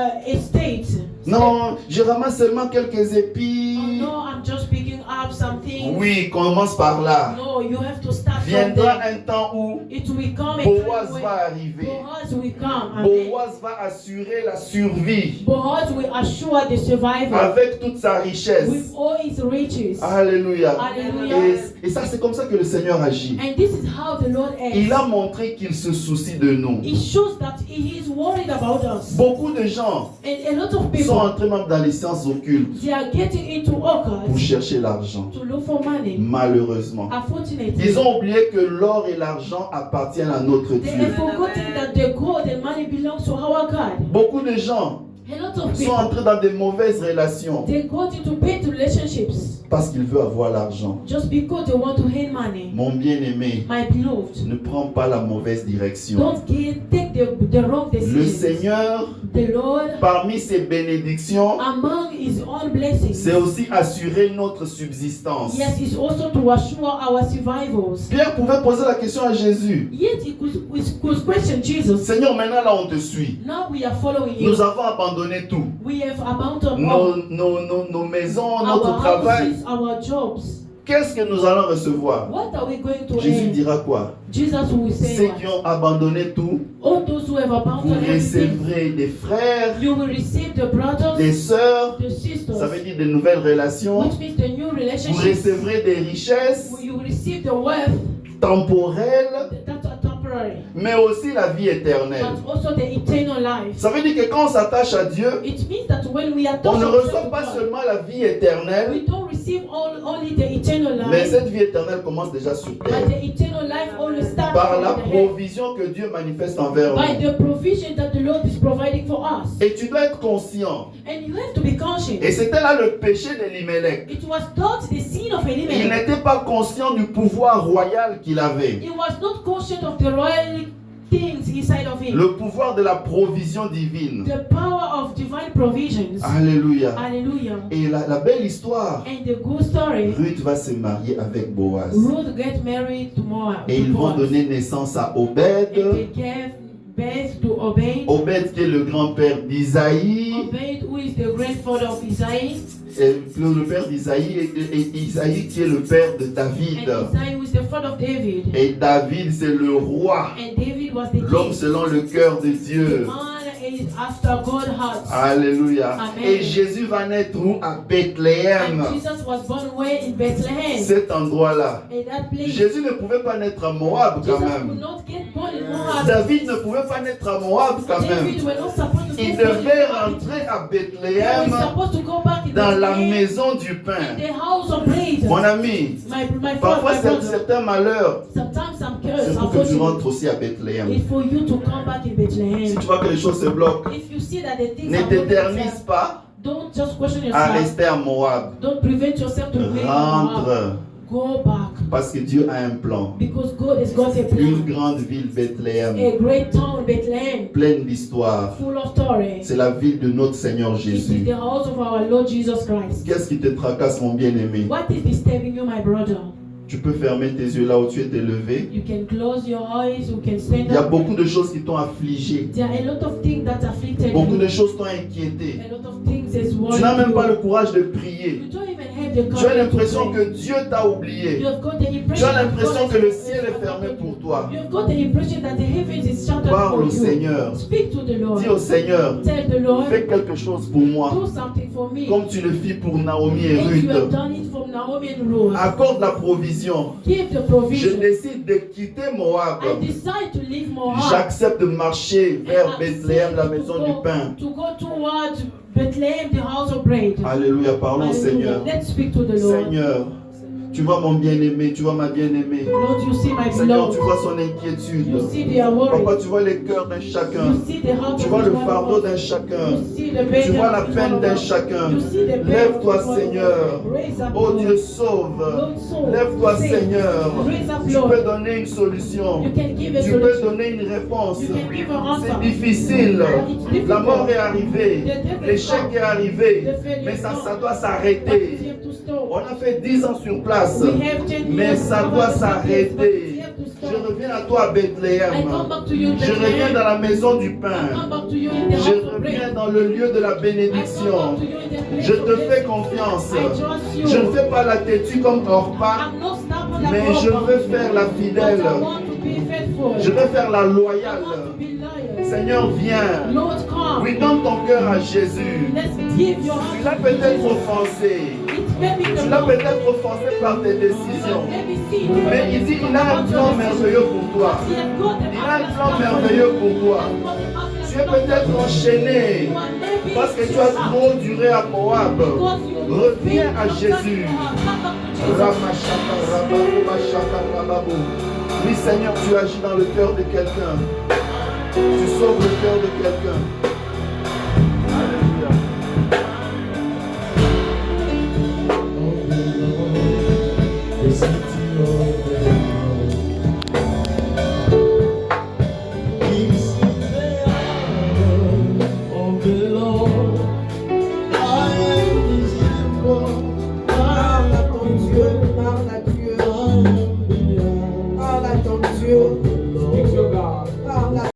[SPEAKER 3] state.
[SPEAKER 1] Non, je ramasse seulement quelques
[SPEAKER 3] Oh
[SPEAKER 1] épis.
[SPEAKER 3] no, I'm just picking up something.
[SPEAKER 1] Oui, commence par là.
[SPEAKER 3] No, you have to start from
[SPEAKER 1] Viendra
[SPEAKER 3] there.
[SPEAKER 1] un temps où
[SPEAKER 3] It will come a
[SPEAKER 1] Boaz
[SPEAKER 3] time
[SPEAKER 1] va
[SPEAKER 3] when
[SPEAKER 1] arriver.
[SPEAKER 3] Boaz will come. Amen.
[SPEAKER 1] Boaz va assurer la survie
[SPEAKER 3] Boaz will assure the survival
[SPEAKER 1] avec toute sa richesse.
[SPEAKER 3] with all his riches.
[SPEAKER 1] Alléluia.
[SPEAKER 3] Hallelujah.
[SPEAKER 1] Et ça, c'est comme ça que le Seigneur agit.
[SPEAKER 3] And this is how the Lord
[SPEAKER 1] Il
[SPEAKER 3] acts.
[SPEAKER 1] a montré qu'il se soucie de nous.
[SPEAKER 3] It shows that he is worried about us.
[SPEAKER 1] Beaucoup de gens
[SPEAKER 3] And a lot of
[SPEAKER 1] sont
[SPEAKER 3] people,
[SPEAKER 1] entrés même dans les sciences occultes
[SPEAKER 3] they are getting into
[SPEAKER 1] pour
[SPEAKER 3] occults
[SPEAKER 1] chercher l'argent.
[SPEAKER 3] to look for money.
[SPEAKER 1] Malheureusement.
[SPEAKER 3] Unfortunately,
[SPEAKER 1] Ils ont oublié que l'or et l'argent appartiennent à notre
[SPEAKER 3] they have
[SPEAKER 1] Dieu.
[SPEAKER 3] forgotten that the gold and money belongs to our God.
[SPEAKER 1] Beaucoup de gens
[SPEAKER 3] A lot of
[SPEAKER 1] sont
[SPEAKER 3] people,
[SPEAKER 1] entrés dans de mauvaises relations
[SPEAKER 3] they got into bad relationships
[SPEAKER 1] parce qu'ils veulent avoir l'argent.
[SPEAKER 3] just because they want to earn money.
[SPEAKER 1] Mon bien-aimé,
[SPEAKER 3] My beloved,
[SPEAKER 1] ne prends pas la mauvaise direction.
[SPEAKER 3] don't take the wrong
[SPEAKER 1] Le
[SPEAKER 3] decisions.
[SPEAKER 1] Seigneur,
[SPEAKER 3] The Lord,
[SPEAKER 1] parmi ses bénédictions,
[SPEAKER 3] among his own blessings,
[SPEAKER 1] c'est aussi assurer notre subsistance.
[SPEAKER 3] yes, it's also to assure our survivals.
[SPEAKER 1] Pierre pouvait poser la question à Jésus.
[SPEAKER 3] Yet he could question Jesus.
[SPEAKER 1] Seigneur, maintenant là on te suit.
[SPEAKER 3] Now we are following you.
[SPEAKER 1] Nous avons abandonné tout.
[SPEAKER 3] We have abandoned all
[SPEAKER 1] Nos maisons, notre
[SPEAKER 3] our
[SPEAKER 1] travail.
[SPEAKER 3] houses, our jobs.
[SPEAKER 1] Qu'est-ce que nous allons recevoir?
[SPEAKER 3] What are we going to
[SPEAKER 1] Jésus
[SPEAKER 3] earn?
[SPEAKER 1] dira quoi?
[SPEAKER 3] Jesus will say,
[SPEAKER 1] Ceux
[SPEAKER 3] what?
[SPEAKER 1] qui ont abandonné tout,
[SPEAKER 3] All those who have
[SPEAKER 1] vous
[SPEAKER 3] abandoned everything,
[SPEAKER 1] recevrez des frères,
[SPEAKER 3] you will receive the brothers,
[SPEAKER 1] des sœurs,
[SPEAKER 3] the sisters,
[SPEAKER 1] ça veut dire de nouvelles relations.
[SPEAKER 3] which means the new
[SPEAKER 1] Vous
[SPEAKER 3] relationships.
[SPEAKER 1] recevrez des richesses
[SPEAKER 3] You will receive the wealth
[SPEAKER 1] temporelles,
[SPEAKER 3] that are temporary,
[SPEAKER 1] mais aussi la vie éternelle.
[SPEAKER 3] but also the eternal life.
[SPEAKER 1] Ça veut dire que quand on s'attache à Dieu,
[SPEAKER 3] It means that when we are
[SPEAKER 1] on ne
[SPEAKER 3] ourselves
[SPEAKER 1] reçoit
[SPEAKER 3] to
[SPEAKER 1] pas
[SPEAKER 3] God,
[SPEAKER 1] seulement la vie éternelle,
[SPEAKER 3] we don't receive only the eternal
[SPEAKER 1] mais
[SPEAKER 3] life,
[SPEAKER 1] cette vie éternelle commence déjà sur
[SPEAKER 3] but
[SPEAKER 1] terre.
[SPEAKER 3] the eternal life only starts
[SPEAKER 1] Par la
[SPEAKER 3] from the head,
[SPEAKER 1] provision que Dieu manifeste envers
[SPEAKER 3] by
[SPEAKER 1] nous.
[SPEAKER 3] the provision that the Lord is providing for us.
[SPEAKER 1] Et tu dois être conscient.
[SPEAKER 3] And you have to be conscious.
[SPEAKER 1] Et c'était là le péché d'Elimelech.
[SPEAKER 3] It was not the sin of
[SPEAKER 1] Il
[SPEAKER 3] Elimelech.
[SPEAKER 1] n'était pas conscient du pouvoir royal qu'il avait.
[SPEAKER 3] He was not conscious of the royal things inside of him.
[SPEAKER 1] Le pouvoir de la provision divine.
[SPEAKER 3] The power of divine provisions.
[SPEAKER 1] Alléluia.
[SPEAKER 3] Hallelujah.
[SPEAKER 1] Et la belle histoire,
[SPEAKER 3] And the good story,
[SPEAKER 1] Ruth va se marier avec Boaz.
[SPEAKER 3] Ruth get married to Moab.
[SPEAKER 1] Et ils vont donner naissance à Obed.
[SPEAKER 3] And they gave birth to Obed.
[SPEAKER 1] Obed qui est le grand-père d'Isaïe.
[SPEAKER 3] Obed, who is the grandfather of Isaiah.
[SPEAKER 1] Et le père d'Isaïe et Isaïe qui est le père de David.
[SPEAKER 3] And Isaiah, who is the father of David.
[SPEAKER 1] Et David c'est le roi.
[SPEAKER 3] And David was the
[SPEAKER 1] L'homme
[SPEAKER 3] king.
[SPEAKER 1] selon le cœur de Dieu.
[SPEAKER 3] Man is after God's heart.
[SPEAKER 1] Alléluia.
[SPEAKER 3] Amen.
[SPEAKER 1] Et Jésus va naître où? À Bethléem.
[SPEAKER 3] And Jesus was born where in Bethlehem.
[SPEAKER 1] Cet endroit-là.
[SPEAKER 3] In that place.
[SPEAKER 1] Jésus ne pouvait pas naître à Moab quand
[SPEAKER 3] Jesus could
[SPEAKER 1] même.
[SPEAKER 3] not get born in Moab.
[SPEAKER 1] David ne pouvait pas naître à Moab quand même.
[SPEAKER 3] David were not supposed to
[SPEAKER 1] Il
[SPEAKER 3] get born in
[SPEAKER 1] devait
[SPEAKER 3] Moab.
[SPEAKER 1] rentrer à
[SPEAKER 3] They
[SPEAKER 1] Bethléem
[SPEAKER 3] were supposed to go back in
[SPEAKER 1] dans la
[SPEAKER 3] Bethlehem,
[SPEAKER 1] maison du
[SPEAKER 3] in
[SPEAKER 1] pain.
[SPEAKER 3] the house of bread.
[SPEAKER 1] Mon ami,
[SPEAKER 3] My
[SPEAKER 1] parfois
[SPEAKER 3] brother,
[SPEAKER 1] certains malheurs,
[SPEAKER 3] sometimes some
[SPEAKER 1] c'est
[SPEAKER 3] curse,
[SPEAKER 1] pour que tu
[SPEAKER 3] unfortunately,
[SPEAKER 1] rentres aussi à Bethléem.
[SPEAKER 3] is for you to come back in
[SPEAKER 1] Si
[SPEAKER 3] Bethlehem.
[SPEAKER 1] tu vois que les choses se bloquent,
[SPEAKER 3] If you see that the things
[SPEAKER 1] ne
[SPEAKER 3] are broken,
[SPEAKER 1] t'éternise pas
[SPEAKER 3] don't just question
[SPEAKER 1] à
[SPEAKER 3] yourself.
[SPEAKER 1] rester à Moab.
[SPEAKER 3] Don't prevent yourself to remain in Moab.
[SPEAKER 1] Rentre,
[SPEAKER 3] Go back.
[SPEAKER 1] parce que Dieu a un plan.
[SPEAKER 3] Because God has got a
[SPEAKER 1] Une
[SPEAKER 3] plan.
[SPEAKER 1] grande ville, Bethléem,
[SPEAKER 3] A great town, Bethlehem,
[SPEAKER 1] pleine d'histoire.
[SPEAKER 3] full of stories.
[SPEAKER 1] C'est la ville de notre Seigneur
[SPEAKER 3] It is
[SPEAKER 1] Jésus.
[SPEAKER 3] the house of our Lord Jesus Christ.
[SPEAKER 1] Qu'est-ce qui te tracasse, mon bien-aimé?
[SPEAKER 3] What is disturbing you, my brother?
[SPEAKER 1] Tu peux fermer tes yeux là où tu es élevé.
[SPEAKER 3] You can close your eyes, you can stand
[SPEAKER 1] Il y a
[SPEAKER 3] up.
[SPEAKER 1] beaucoup de choses qui t'ont affligé.
[SPEAKER 3] There are a lot of things that afflicted
[SPEAKER 1] Beaucoup
[SPEAKER 3] you.
[SPEAKER 1] de choses t'ont inquiété.
[SPEAKER 3] A lot of things is
[SPEAKER 1] Tu
[SPEAKER 3] worrying
[SPEAKER 1] n'as même
[SPEAKER 3] you.
[SPEAKER 1] pas le courage de prier.
[SPEAKER 3] You don't even have the
[SPEAKER 1] Tu as
[SPEAKER 3] courage
[SPEAKER 1] l'impression
[SPEAKER 3] to
[SPEAKER 1] que
[SPEAKER 3] pray.
[SPEAKER 1] Dieu t'a oublié.
[SPEAKER 3] You have got the
[SPEAKER 1] Tu
[SPEAKER 3] impression
[SPEAKER 1] as
[SPEAKER 3] that
[SPEAKER 1] l'impression
[SPEAKER 3] God
[SPEAKER 1] que le
[SPEAKER 3] has
[SPEAKER 1] ciel est fermé pour toi.
[SPEAKER 3] You have got the impression that the heavens is shuttered
[SPEAKER 1] Parle
[SPEAKER 3] for
[SPEAKER 1] au
[SPEAKER 3] you.
[SPEAKER 1] Seigneur.
[SPEAKER 3] Speak to the Lord.
[SPEAKER 1] Dis au Seigneur,
[SPEAKER 3] Tell the Lord,
[SPEAKER 1] fais quelque chose pour moi.
[SPEAKER 3] do something for me.
[SPEAKER 1] Comme tu le fis pour Naomi et
[SPEAKER 3] As you have
[SPEAKER 1] Ruth.
[SPEAKER 3] done it from Naomi and Ruth.
[SPEAKER 1] Accorde la provision.
[SPEAKER 3] Give the
[SPEAKER 1] Je
[SPEAKER 3] provision.
[SPEAKER 1] décide de quitter Moab.
[SPEAKER 3] I decide to leave Moab.
[SPEAKER 1] J'accepte de marcher vers
[SPEAKER 3] And I
[SPEAKER 1] Bethléem, la
[SPEAKER 3] accept
[SPEAKER 1] maison
[SPEAKER 3] to
[SPEAKER 1] du
[SPEAKER 3] go-
[SPEAKER 1] pain.
[SPEAKER 3] To go towards Bethlehem, the house of bread.
[SPEAKER 1] Alléluia, parlons au
[SPEAKER 3] Hallelujah.
[SPEAKER 1] Seigneur.
[SPEAKER 3] Let's speak to the Lord.
[SPEAKER 1] Seigneur, Tu vois mon bien-aimé, tu vois ma bien-aimée.
[SPEAKER 3] Lord, you see my
[SPEAKER 1] Seigneur, tu
[SPEAKER 3] beloved.
[SPEAKER 1] vois son inquiétude.
[SPEAKER 3] You see their worry.
[SPEAKER 1] Papa, tu vois les cœurs d'un chacun.
[SPEAKER 3] You see the heart
[SPEAKER 1] Tu
[SPEAKER 3] of
[SPEAKER 1] vois le
[SPEAKER 3] each one
[SPEAKER 1] fardeau
[SPEAKER 3] of us.
[SPEAKER 1] d'un chacun.
[SPEAKER 3] You see the
[SPEAKER 1] Tu
[SPEAKER 3] burden
[SPEAKER 1] vois la
[SPEAKER 3] of each
[SPEAKER 1] peine
[SPEAKER 3] one
[SPEAKER 1] d'un
[SPEAKER 3] of us.
[SPEAKER 1] chacun.
[SPEAKER 3] You see the pain
[SPEAKER 1] Lève-toi,
[SPEAKER 3] of each one of
[SPEAKER 1] Seigneur.
[SPEAKER 3] us. Raise up,
[SPEAKER 1] Oh
[SPEAKER 3] Lord.
[SPEAKER 1] Dieu, sauve.
[SPEAKER 3] Lord, sauve.
[SPEAKER 1] Lève-toi,
[SPEAKER 3] Save.
[SPEAKER 1] Seigneur.
[SPEAKER 3] Raise up,
[SPEAKER 1] Tu
[SPEAKER 3] Lord.
[SPEAKER 1] peux donner une solution.
[SPEAKER 3] You can give a
[SPEAKER 1] Tu peux
[SPEAKER 3] solution.
[SPEAKER 1] donner une réponse.
[SPEAKER 3] You can give an answer.
[SPEAKER 1] C'est difficile. La mort est arrivée. L'échec est arrivé. Mais ça doit s'arrêter. On a fait 10 ans sur place. Mais ça doit s'arrêter. Je reviens à toi, Bethléem. Je reviens dans la maison du pain. Je reviens dans le lieu de la bénédiction. Je te fais confiance. Je ne fais pas la têtue comme Orpa, mais je veux faire la fidèle. Je veux faire la loyale. Seigneur, viens. Oui, donne ton cœur à Jésus. Tu l'as peut-être offensé. Tu l'as peut-être offensé par tes décisions. Mais il dit, il a un plan merveilleux pour toi. Il a un plan merveilleux pour toi. Tu es peut-être enchaîné parce que tu as trop duré à Moab. Reviens à Jésus. Oui, Seigneur, tu agis dans le cœur de quelqu'un. Tu sauves le cœur de quelqu'un. Alléluia.
[SPEAKER 2] Oh, Lord,